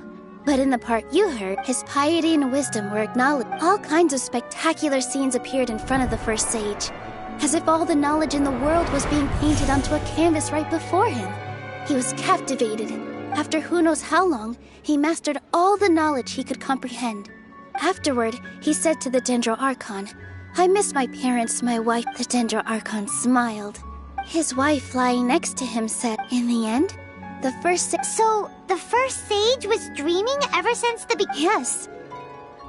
But in the part you heard, his piety and wisdom were acknowledged. All kinds of spectacular scenes appeared in front of the first sage, as if all the knowledge in the world was being painted onto a canvas right before him. He was captivated. After who knows how long, he mastered all the knowledge he could comprehend. Afterward, he said to the Dendro Archon, "I miss my parents, my wife." The Dendro Archon smiled. His wife, lying next to him, said, "In the end, the first So, the first sage was dreaming ever since the beginning?" Yes.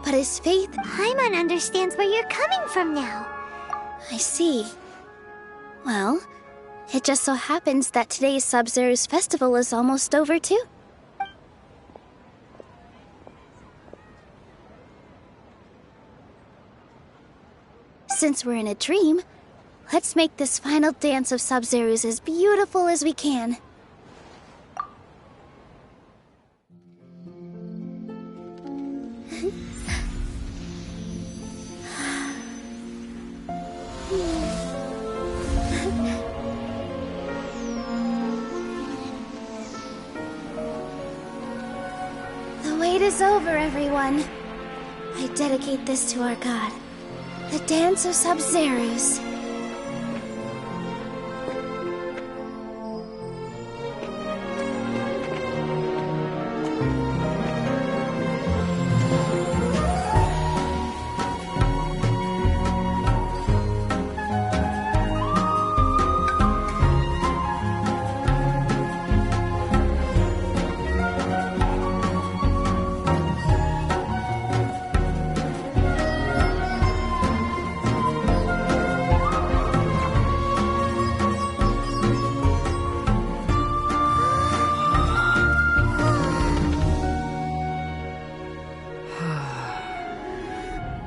But his faith... Paimon understands where you're coming from now. I see. Well, it just so happens that today's Sub-Zero's festival is almost over, too. Since we're in a dream, let's make this final dance of Sub-Zero's as beautiful as we can. The wait is over, everyone. I dedicate this to our god, the dance of Sub-Zero's.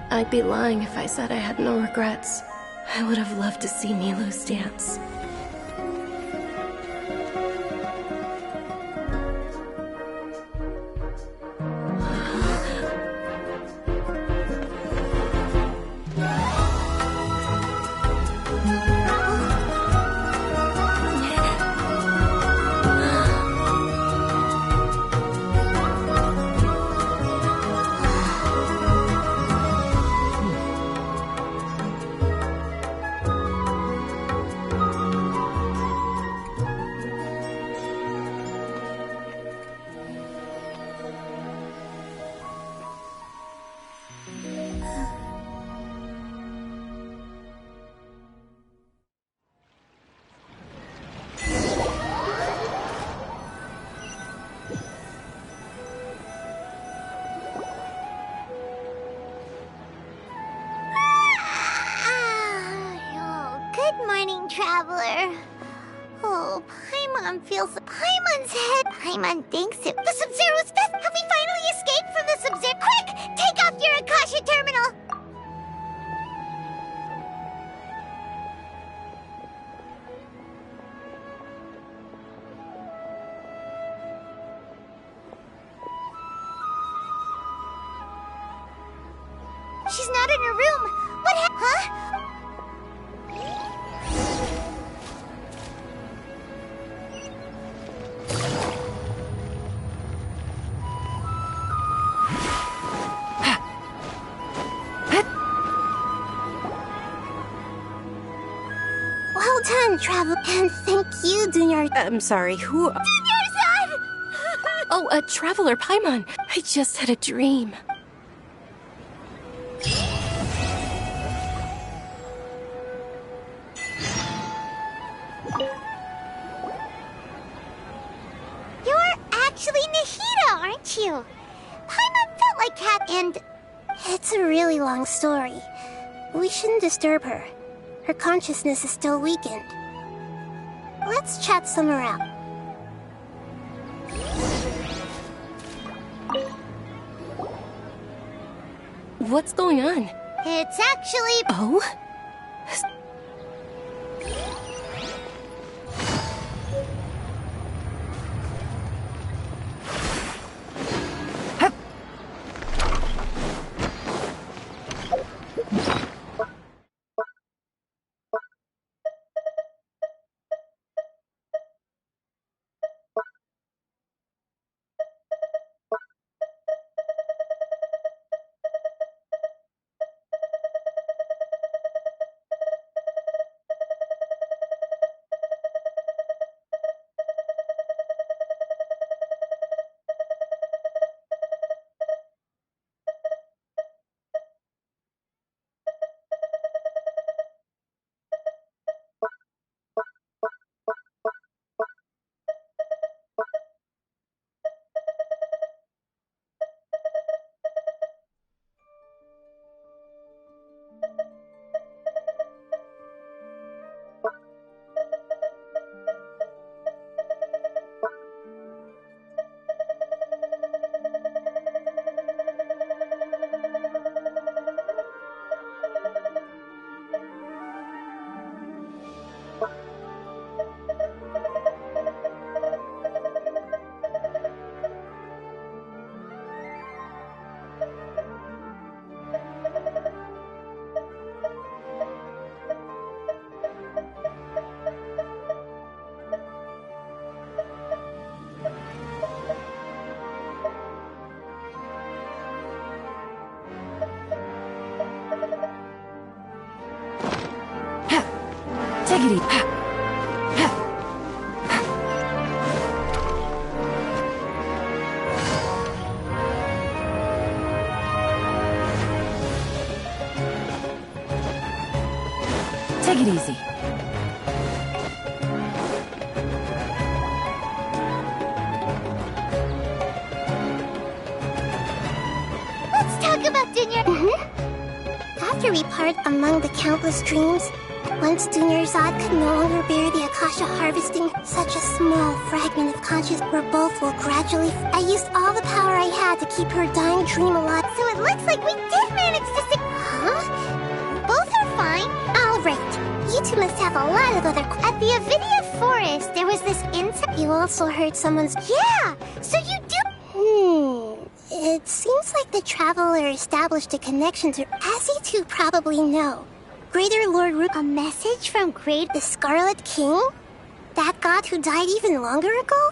I'd be lying if I said I had no regrets. I would have loved to see Nilu's dance. Traveler. Oh, Paimon feels... Paimon's head... Paimon thinks it... The Sub-Zero's fest... Have we finally escaped from the Sub-Zero? Quick! Take off your Akasha terminal! She's not in her room. What Huh? Well done, Travel, and thank you, Junior. I'm sorry, who... Junior-san! Oh, a Traveler Paimon. I just had a dream. aren't you? Paimon felt like Cat and... It's a really long story. We shouldn't disturb her. Her consciousness is still weakened. Let's chat somewhere out. What's going on? It's actually... Oh? Take it easy. Take it easy. Let's talk about dinner. After we part among the countless dreams, once Dunyarzad could no longer bear the Akasha harvesting such a small fragment of consciousness where both will gradually... I used all the power I had to keep her dying dream alive. So it looks like we did manage to stick... Huh? Both are fine. All right. You two must have a lot of other... At the Avidia Forest, there was this insect... You also heard someone's... Yeah! So you do... It seems like the Traveler established a connection to... As you two probably know, Greater Lord Ruka... A message from the Scarlet King? That god who died even longer ago?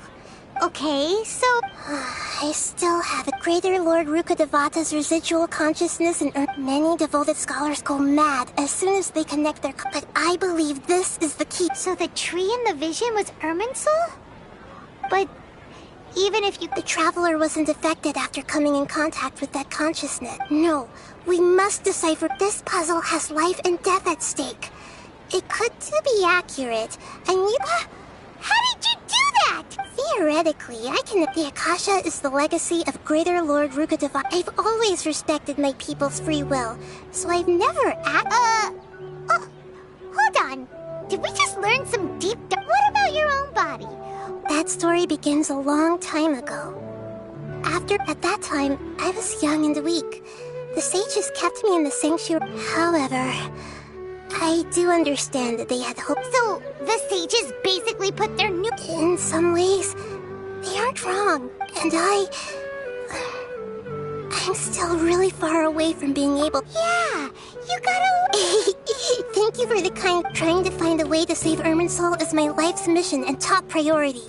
Okay, so... I still have it. Greater Lord Rukadevata's residual consciousness and many devoted scholars go mad as soon as they connect their... But I believe this is the key. So the tree in the vision was Irminsul? But even if you... The Traveler wasn't affected after coming in contact with that consciousness. No, we must decipher. This puzzle has life and death at stake. It could be accurate, and you... How did you do that? Theoretically, I can... The Akasha is the legacy of Greater Lord Rukadeva. I've always respected my people's free will, so I've never Oh, hold on. Did we just learn some deep... What about your own body? That story begins a long time ago. At that time, I was young and weak. The sages kept me in the sanctuary. However, I do understand that they had hoped. So, the sages basically put their new... In some ways, they aren't wrong. And I'm still really far away from being able... Yeah, you gotta... Thank you for the kind... Trying to find a way to save Irminsul is my life's mission and top priority.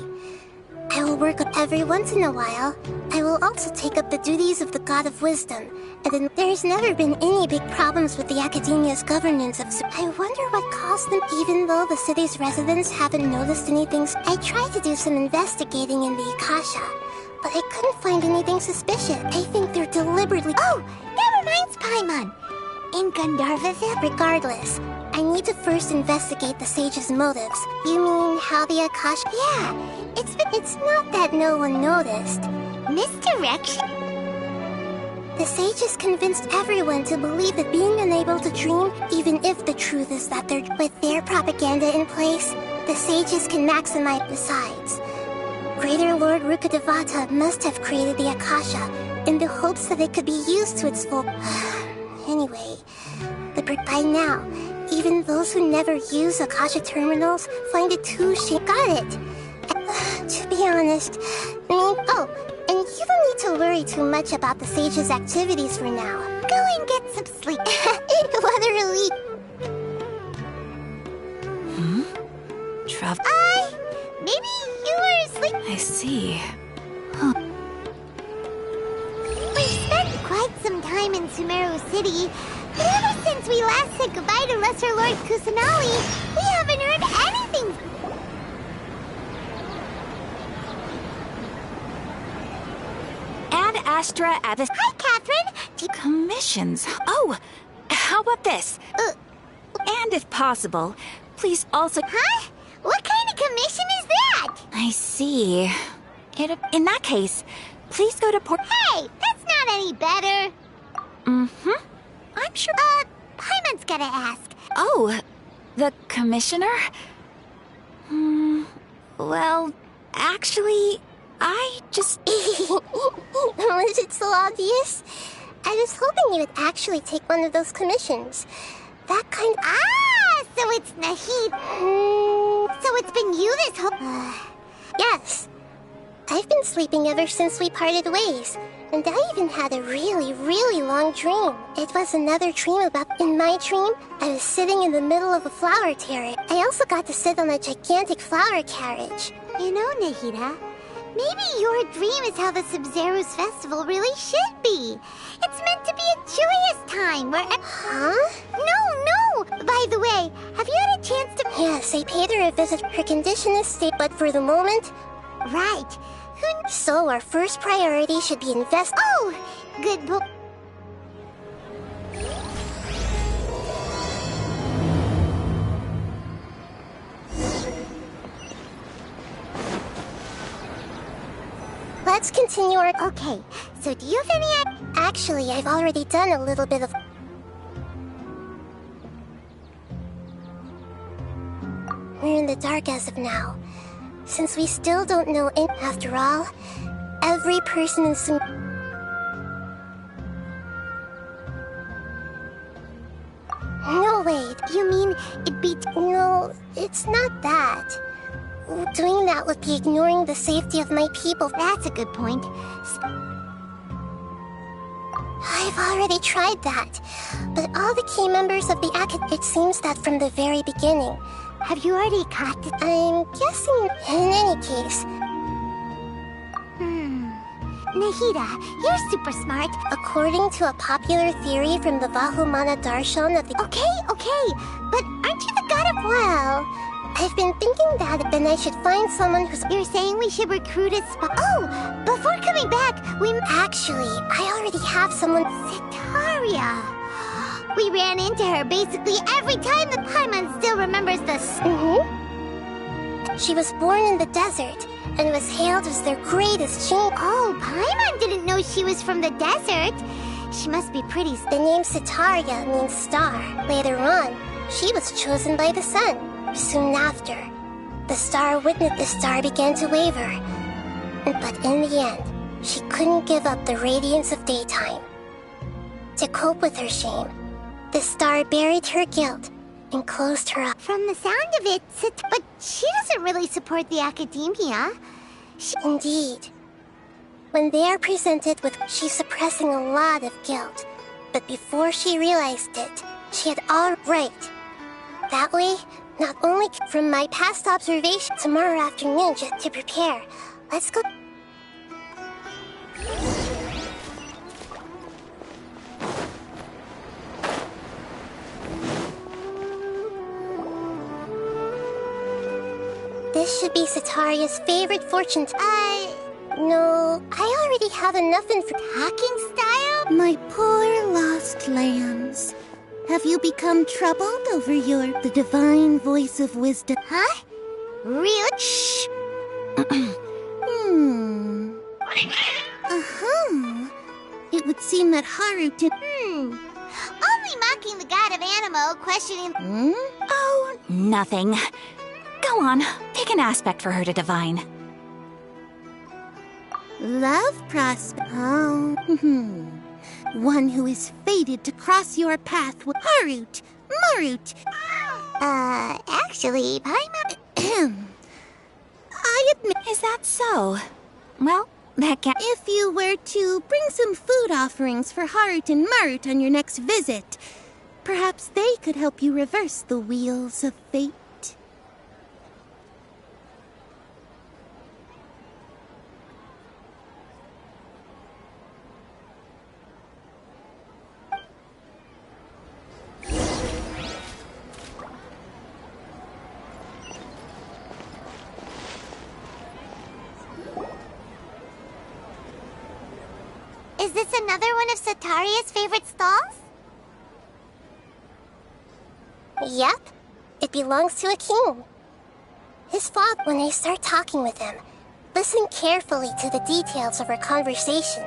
I will work on every once in a while. I will also take up the duties of the God of Wisdom. And then there's never been any big problems with the Academia's governance of... I wonder what caused them. Even though the city's residents haven't noticed anything... I tried to do some investigating in the Akasha, but I couldn't find anything suspicious. I think they're deliberately... Oh, that reminds Paimon. In Gandharvaville? Regardless, I need to first investigate the sage's motives. You mean how the Akasha... Yeah, It's not that no one noticed. Misdirection? The sages convinced everyone to believe that being unable to dream, even if the truth is that they're with their propaganda in place, the sages can maximize. Besides, Greater Lord Rukkhadevata must have created the Akasha in the hopes that it could be used to its full. Anyway, by now, even those who never use Akasha terminals find it too Got it! To be honest, and you don't need to worry too much about the sages' activities for now. Go and get some sleep. What a relief. Travel. Maybe you were asleep. I see. We've spent quite some time in Sumeru City, but ever since we last said goodbye to Lesser Lord Kusanali, we haven't heard anything. Ad Astra Avis. Hi, Catherine. Commissions. Oh, how about this? And if possible, please also. Huh? What kind of commission is that? I see. In that case, please go to Port. Hey, that's not any better. I'm sure. Paimon's gotta ask. Oh, the commissioner? Well, actually, I just... Was it so obvious? I was hoping you would actually take one of those commissions. That kind of... So it's Nahid. So it's been you this whole... Yes. I've been sleeping ever since we parted ways. And I even had a really, really long dream. It was another dream about... In my dream, I was sitting in the middle of a flower terrace. I also got to sit on a gigantic flower carriage. You know, Nahida, maybe your dream is how the Sub-Zero's festival really should be. It's meant to be a joyous time where... Huh? No! By the way, have you had a chance to... Yes, I paid her a visit. Her condition is stable, but for the moment... Right. So our first priority should be invest... Oh! Good book. Let's continue our... Okay, so do you have any... Actually, I've already done a little bit of... We're in the dark as of now. Since we still don't know after all, every person in some... No, wait. You mean it beat... No, it's not that. Doing that would be ignoring the safety of my people. That's a good point. I've already tried that. But all the key members of the it seems that from the very beginning... Have you already caught it? I'm guessing in any case. Nahida, you're super smart. According to a popular theory from the Vahumana Darshan of the... Okay, but aren't you the god of... Well, I've been thinking that then I should find someone who's... You're saying we should recruit a Oh, before coming back, we... Actually, I already have someone... Sitaria. We ran into her basically every time the Paimon still remembers this. She was born in the desert and was hailed as their greatest genius. Oh, Paimon didn't know she was from the desert. She must be pretty... The name Sitaria means star. Later on, she was chosen by the sun. Soon after, the star began to waver. But in the end, she couldn't give up the radiance of daytime. To cope with her shame, the star buried her guilt and closed her up. From the sound of it, but she doesn't really support the academia. Indeed. When they are presented with... She's suppressing a lot of guilt. But before she realized it, she had all right. That way, not only from my past observation, tomorrow afternoon just to prepare. Let's go... This should be Sitaria's favorite fortune. No, I already have enough talking style? My poor lost lambs. Have you become troubled over the divine voice of wisdom? Huh? Really? Shh. would seem that Haruto... Only mocking the god of Animo, questioning... Oh, nothing. Go on, pick an aspect for her to divine. Love prospect. Oh, one who is fated to cross your path with Marut. Actually, Paimon... I admit... Is that so? Well, that can... If you were to bring some food offerings for Harut and Marut on your next visit, perhaps they could help you reverse the wheels of fate. Is this another one of Sataria's favorite stalls? Yep. It belongs to a king. His father, when I start talking with him, listen carefully to the details of our conversation.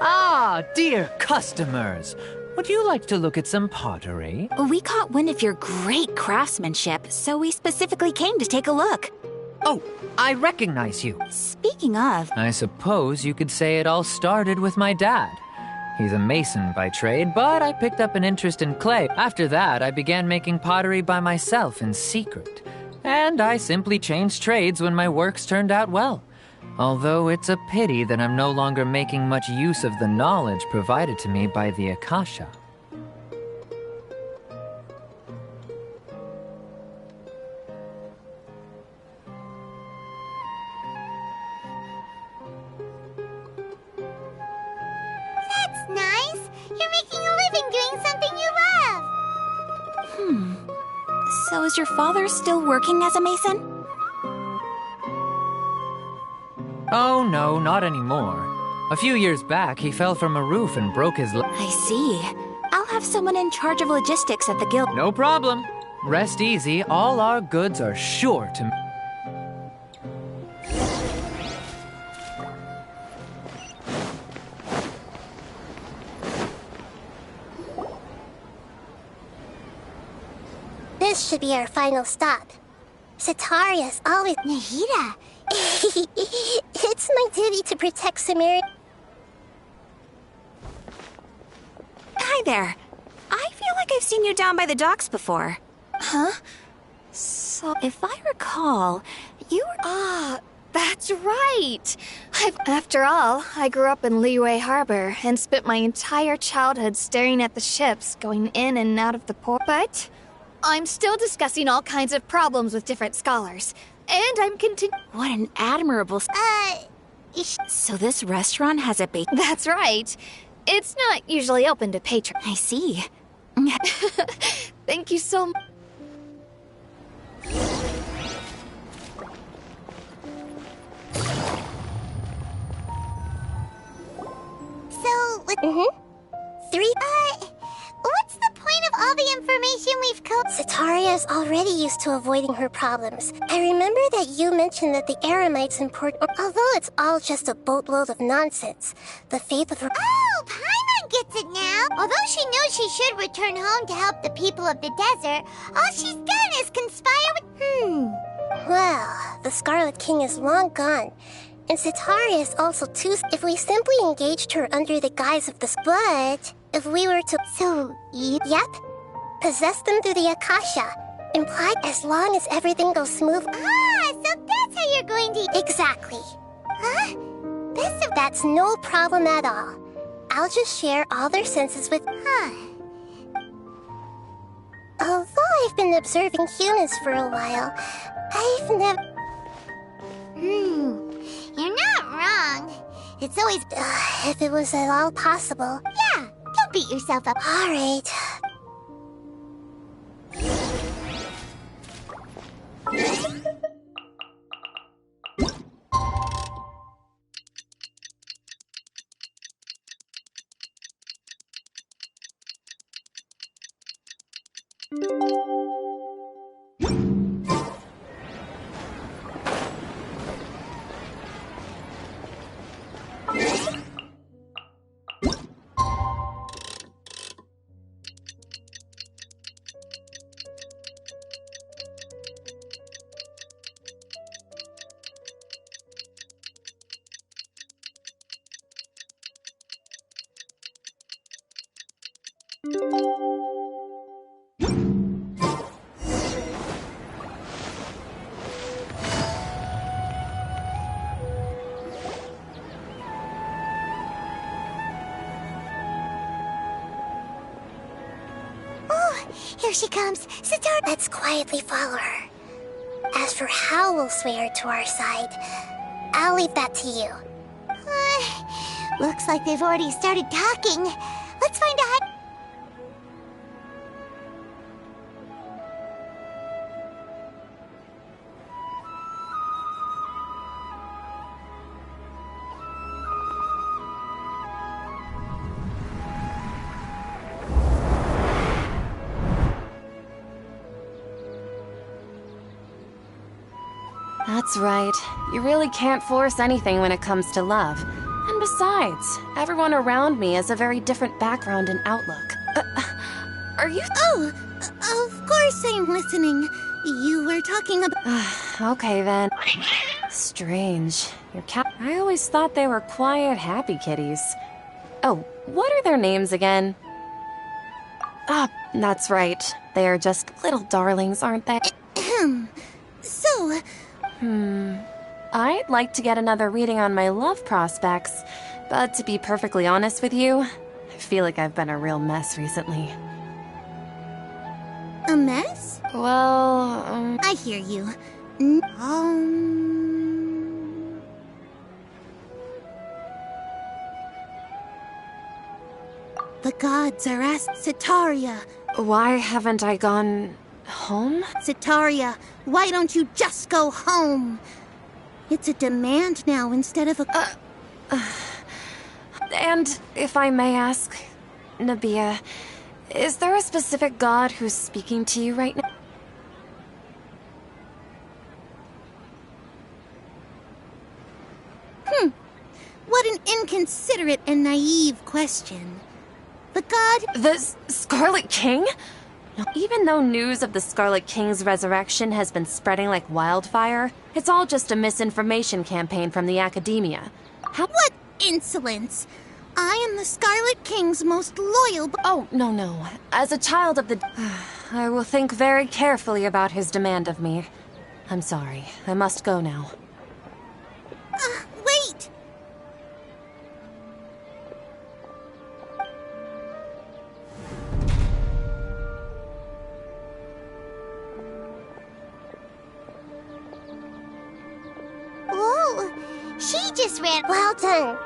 Ah, dear customers. Would you like to look at some pottery? We caught wind of your great craftsmanship, so we specifically came to take a look. Oh, I recognize you. Speaking of... I suppose you could say it all started with my dad. He's a mason by trade, but I picked up an interest in clay. After that, I began making pottery by myself in secret. And I simply changed trades when my works turned out well. Although it's a pity that I'm no longer making much use of the knowledge provided to me by the Akasha. That's nice. You're making a living doing something you love. So is your father still working as a mason? Oh no, not anymore. A few years back, he fell from a roof and broke his leg. I see. I'll have someone in charge of logistics at the guild. No problem. Rest easy, all our goods are sure to... This should be our final stop. Sataria's always... Nahida! It's my duty to protect Sumeru. Hi there. I feel like I've seen you down by the docks before. Huh? So, if I recall, you were... Ah, that's right. After all, I grew up in Liyue Harbor and spent my entire childhood staring at the ships going in and out of the port. But I'm still discussing all kinds of problems with different scholars. And I'm What an admirable... So this restaurant has a bake... That's right. It's not usually open to patrons. I see. Thank you so much. So, what's the point of all the information we've Sataria's already used to avoiding her problems. I remember that you mentioned that the Eremites in Port... Although it's all just a boatload of nonsense, the faith of her... Oh, Paimon gets it now! Although she knows she should return home to help the people of the desert, all she's done is conspire with... Well, the Scarlet King is long gone. And Sataria is also too... If we simply engaged her under the guise of the... But if we were to... Yep. Possess them through the Akasha. Implied as long as everything goes smooth... Ah, so that's how you're going to... Exactly. Huh? That's no problem at all. I'll just share all their senses with... Although I've been observing humans for a while, I've never... You're not wrong. It's always... if it was at all possible... Yeah, don't beat yourself up. All right. Here she comes. Sitar, let's quietly follow her. As for how we'll sway her to our side, I'll leave that to you. Looks like they've already started talking. Let's find out. That's right. You really can't force anything when it comes to love. And besides, everyone around me has a very different background and outlook. Are you... Oh, of course I'm listening. You were talking about... Okay then. Strange. Your cat... I always thought they were quiet, happy kitties. Oh, what are their names again? Ah, that's right. They are just little darlings, aren't they? So... I'd like to get another reading on my love prospects, but to be perfectly honest with you, I feel like I've been a real mess recently. A mess? Well, I hear you. The gods are asked Sitaria. Why haven't I gone home? Sitaria, why don't you just go home? It's a demand now instead of a... And if I may ask, Nabia, is there a specific god who's speaking to you right now? What an inconsiderate and naive question. The god... The Scarlet King? Even though news of the Scarlet King's resurrection has been spreading like wildfire, it's all just a misinformation campaign from the academia. What insolence! I am the Scarlet King's most loyal... Oh, no. As a child of the... I will think very carefully about his demand of me. I'm sorry. I must go now. Wait! Whoa! She just ran... Well done.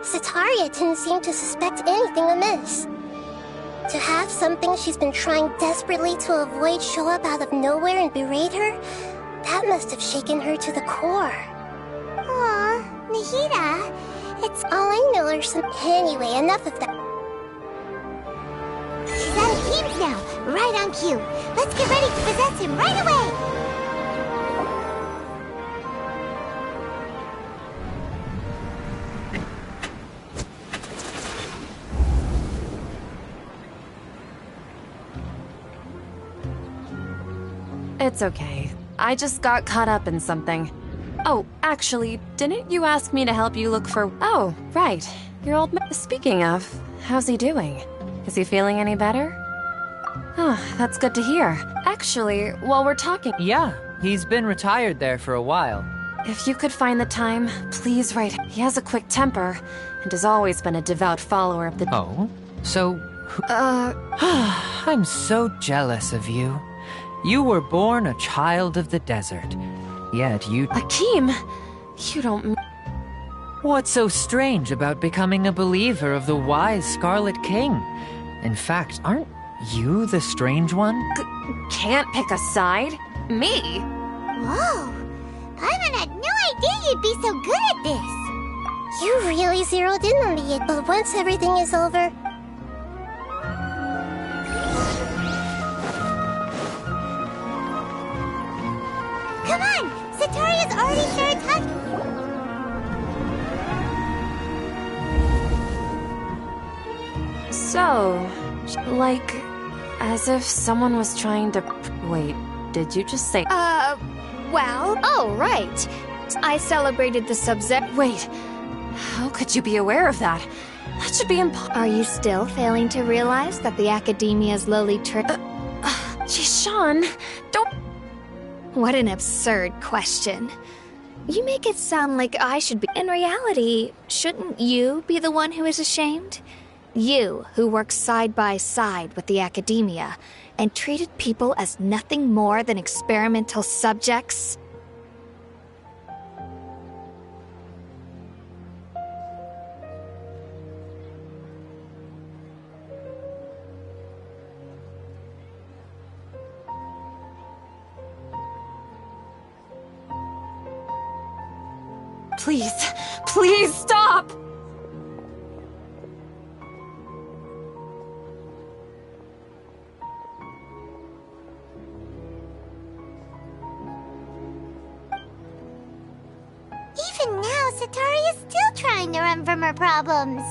Sitaria didn't seem to suspect anything amiss. To have something she's been trying desperately to avoid show up out of nowhere and berate her, that must have shaken her to the core. Aw, Nahida, it's... All I know are some... Anyway, enough of that. She's out of teams now, right on cue. Let's get ready to possess him right away! It's okay. I just got caught up in something. Oh, actually, didn't you ask me to help you look for... Oh, right. Your old man... Speaking of, how's he doing? Is he feeling any better? Oh, that's good to hear. Actually, while we're talking... Yeah, he's been retired there for a while. If you could find the time, please write... He has a quick temper, and has always been a devout follower of the... Oh? So... I'm so jealous of you. You were born a child of the desert, yet you... Akeem! You don't... What's so strange about becoming a believer of the wise Scarlet King? In fact, aren't you the strange one? Can't pick a side? Me? Whoa! Paimon had no idea you'd be so good at this! You really zeroed in on me, but once everything is over... Come on! Sitaria's already started talking. So, like, as if someone was trying to... Wait, did you just say... Well... Oh, right. I celebrated the Sub-Zero... Wait, how could you be aware of that? That should be impossible. Are you still failing to realize that the Academia's lowly Geez, Sean, don't... What an absurd question. You make it sound like I should be... In reality, shouldn't you be the one who is ashamed? You, who works side by side with the Academia, and treated people as nothing more than experimental subjects? Please stop! Even now, Satari is still trying to run from her problems.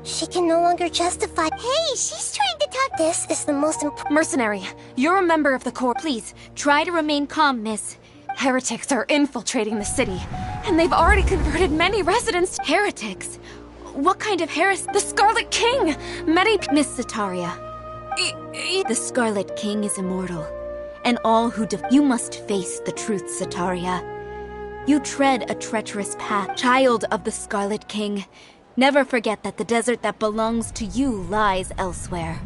She can no longer justify. Hey, she's trying to talk. This is the most important. Mercenary, you're a member of the Corps. Please, try to remain calm, miss. Heretics are infiltrating the city, and they've already converted many residents to heretics. What kind of heresy? The Scarlet King! Many... Miss Sataria. The Scarlet King is immortal, and all who you must face the truth, Sataria. You tread a treacherous path, child of the Scarlet King. Never forget that the desert that belongs to you lies elsewhere.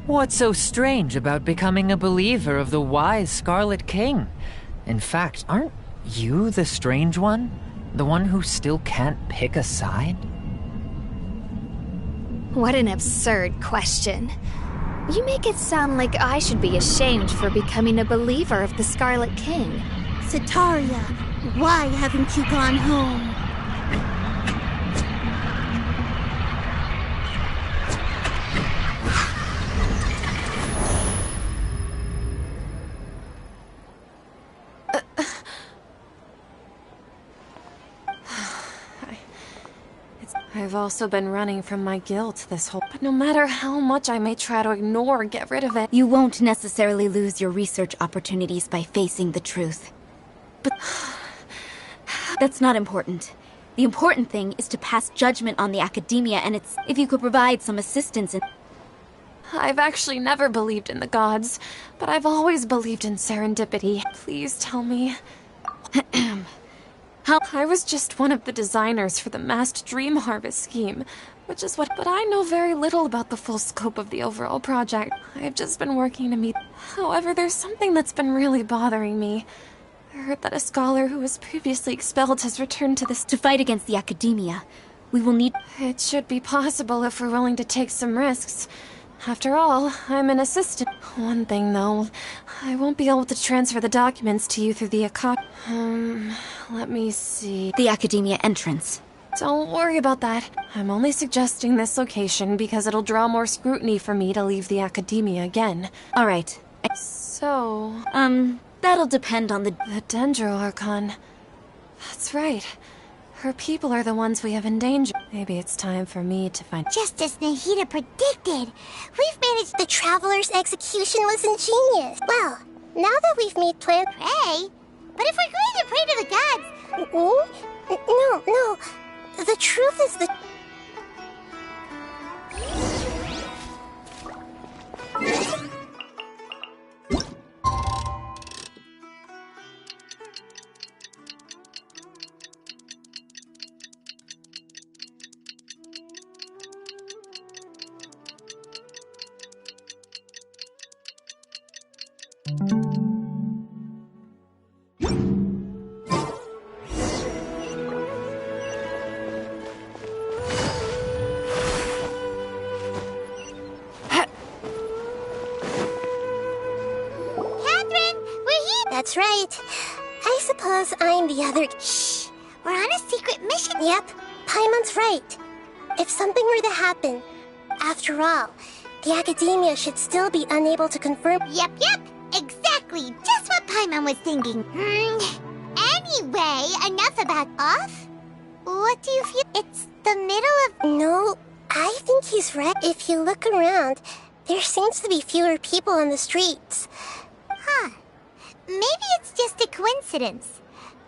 What's so strange about becoming a believer of the wise Scarlet King? In fact, aren't you the strange one? The one who still can't pick a side? What an absurd question. You make it sound like I should be ashamed for becoming a believer of the Scarlet King. Sataria, why haven't you gone home? I've also been running from my guilt this whole... But no matter how much I may try to ignore or get rid of it... You won't necessarily lose your research opportunities by facing the truth. But... that's not important. The important thing is to pass judgment on the Academia, and it's... If you could provide some assistance in... I've actually never believed in the gods, but I've always believed in serendipity. Please tell me... I was just one of the designers for the masked dream harvest scheme, which is what... But I know very little about the full scope of the overall project. I've just been working to meet... However, there's something that's been really bothering me. I heard that a scholar who was previously expelled has returned to this... To fight against the Academia, we will need... It should be possible if we're willing to take some risks. After all, I'm an assistant. One thing, though. I won't be able to transfer the documents to you through the let me see... The Academia entrance. Don't worry about that. I'm only suggesting this location because it'll draw more scrutiny for me to leave the Academia again. All right. So... that'll depend on the... The Dendro Archon. That's right. Her people are the ones we have endangered. Maybe it's time for me to find... Just as Nahida predicted, we've managed... The Traveler's execution was ingenious. Well, now that we've made plans... Pray? But if we're going to pray to the gods... No. The truth is the... That's right. I suppose I'm the other... Shh! We're on a secret mission. Yep, Paimon's right. If something were to happen, after all, the Academia should still be unable to confirm... Yep, exactly. Just what Paimon was thinking. Anyway, enough about off. What do you feel? It's the middle of... No, I think he's right. If you look around, there seems to be fewer people on the streets. Huh. Maybe it's just a coincidence.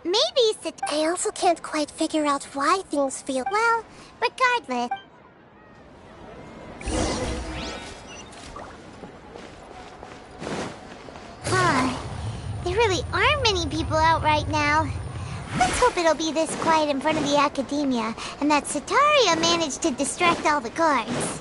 Maybe it's I also can't quite figure out why things feel... Well, regardless... really aren't many people out right now. Let's hope it'll be this quiet in front of the Academia, and that Sataria managed to distract all the guards.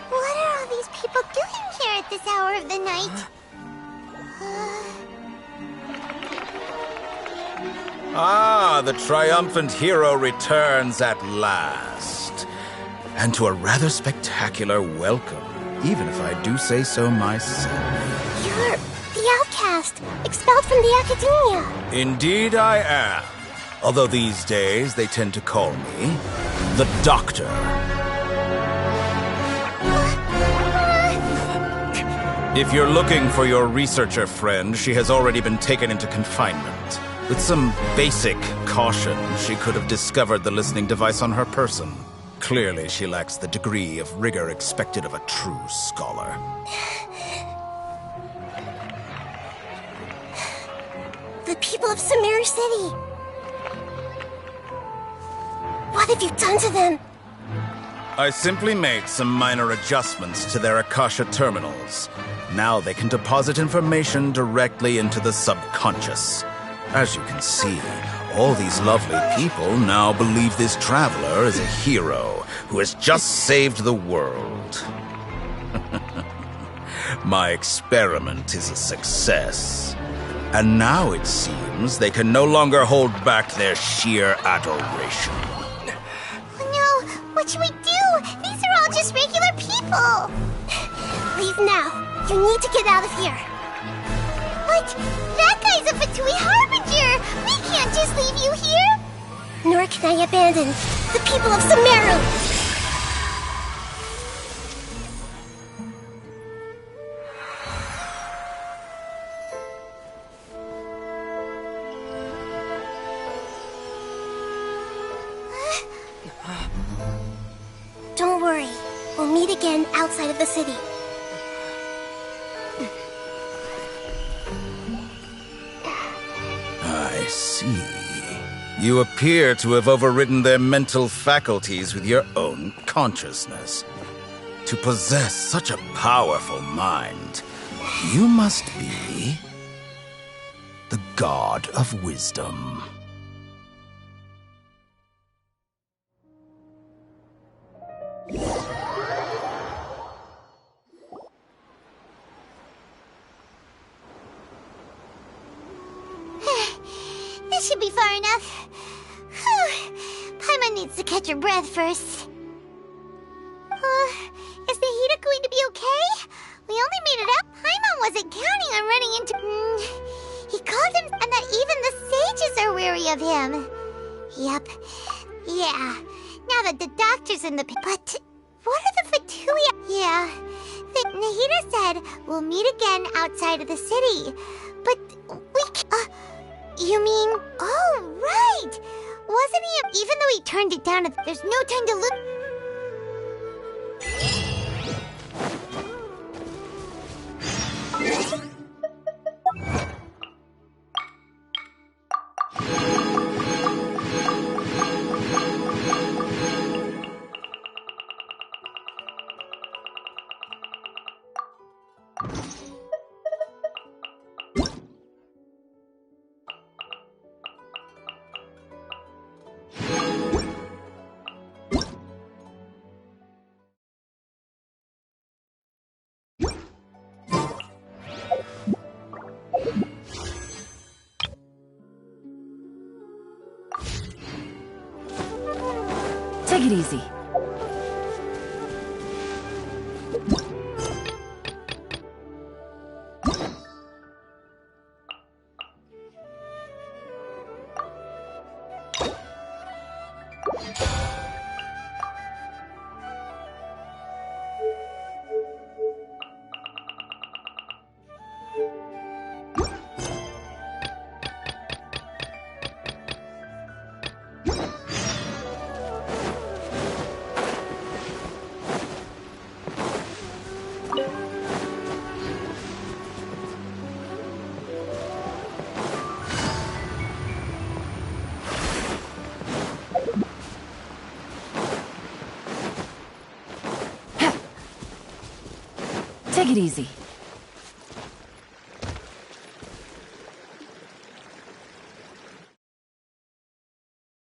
What are all these people doing here at this hour of the night? Ah, the triumphant hero returns at last. And to a rather spectacular welcome, even if I do say so myself. You're the outcast, expelled from the Academia. Indeed I am. Although these days they tend to call me the Doctor. If you're looking for your researcher friend, she has already been taken into confinement. With some basic caution, she could have discovered the listening device on her person. Clearly, she lacks the degree of rigor expected of a true scholar. The people of Sumeru City. What have you done to them? I simply made some minor adjustments to their Akasha terminals. Now they can deposit information directly into the subconscious. As you can see, all these lovely people now believe this traveler is a hero who has just saved the world. My experiment is a success. And now it seems they can no longer hold back their sheer adoration. No, what should we do? These are all just regular people. Leave now. You need to get out of here. What? That guy's a Fatui Harbinger! We can't just leave you here! Nor can I abandon the people of Sumeru! Don't worry. We'll meet again outside of the city. I see. You appear to have overridden their mental faculties with your own consciousness. To possess such a powerful mind, you must be the god of wisdom. This should be far enough. Paimon needs to catch her breath first. Is the heater going to be okay? We only made it up. Paimon wasn't counting on running into... He called him, and that even the sages are weary of him. Yep. Yeah. Now that the doctor's in the... But what are the Fatui... Yeah. Nahida said we'll meet again outside of the city. But we can't... You mean... Oh, right! Wasn't he... Even though he turned it down, there's no time to look... Take it easy. Take it easy.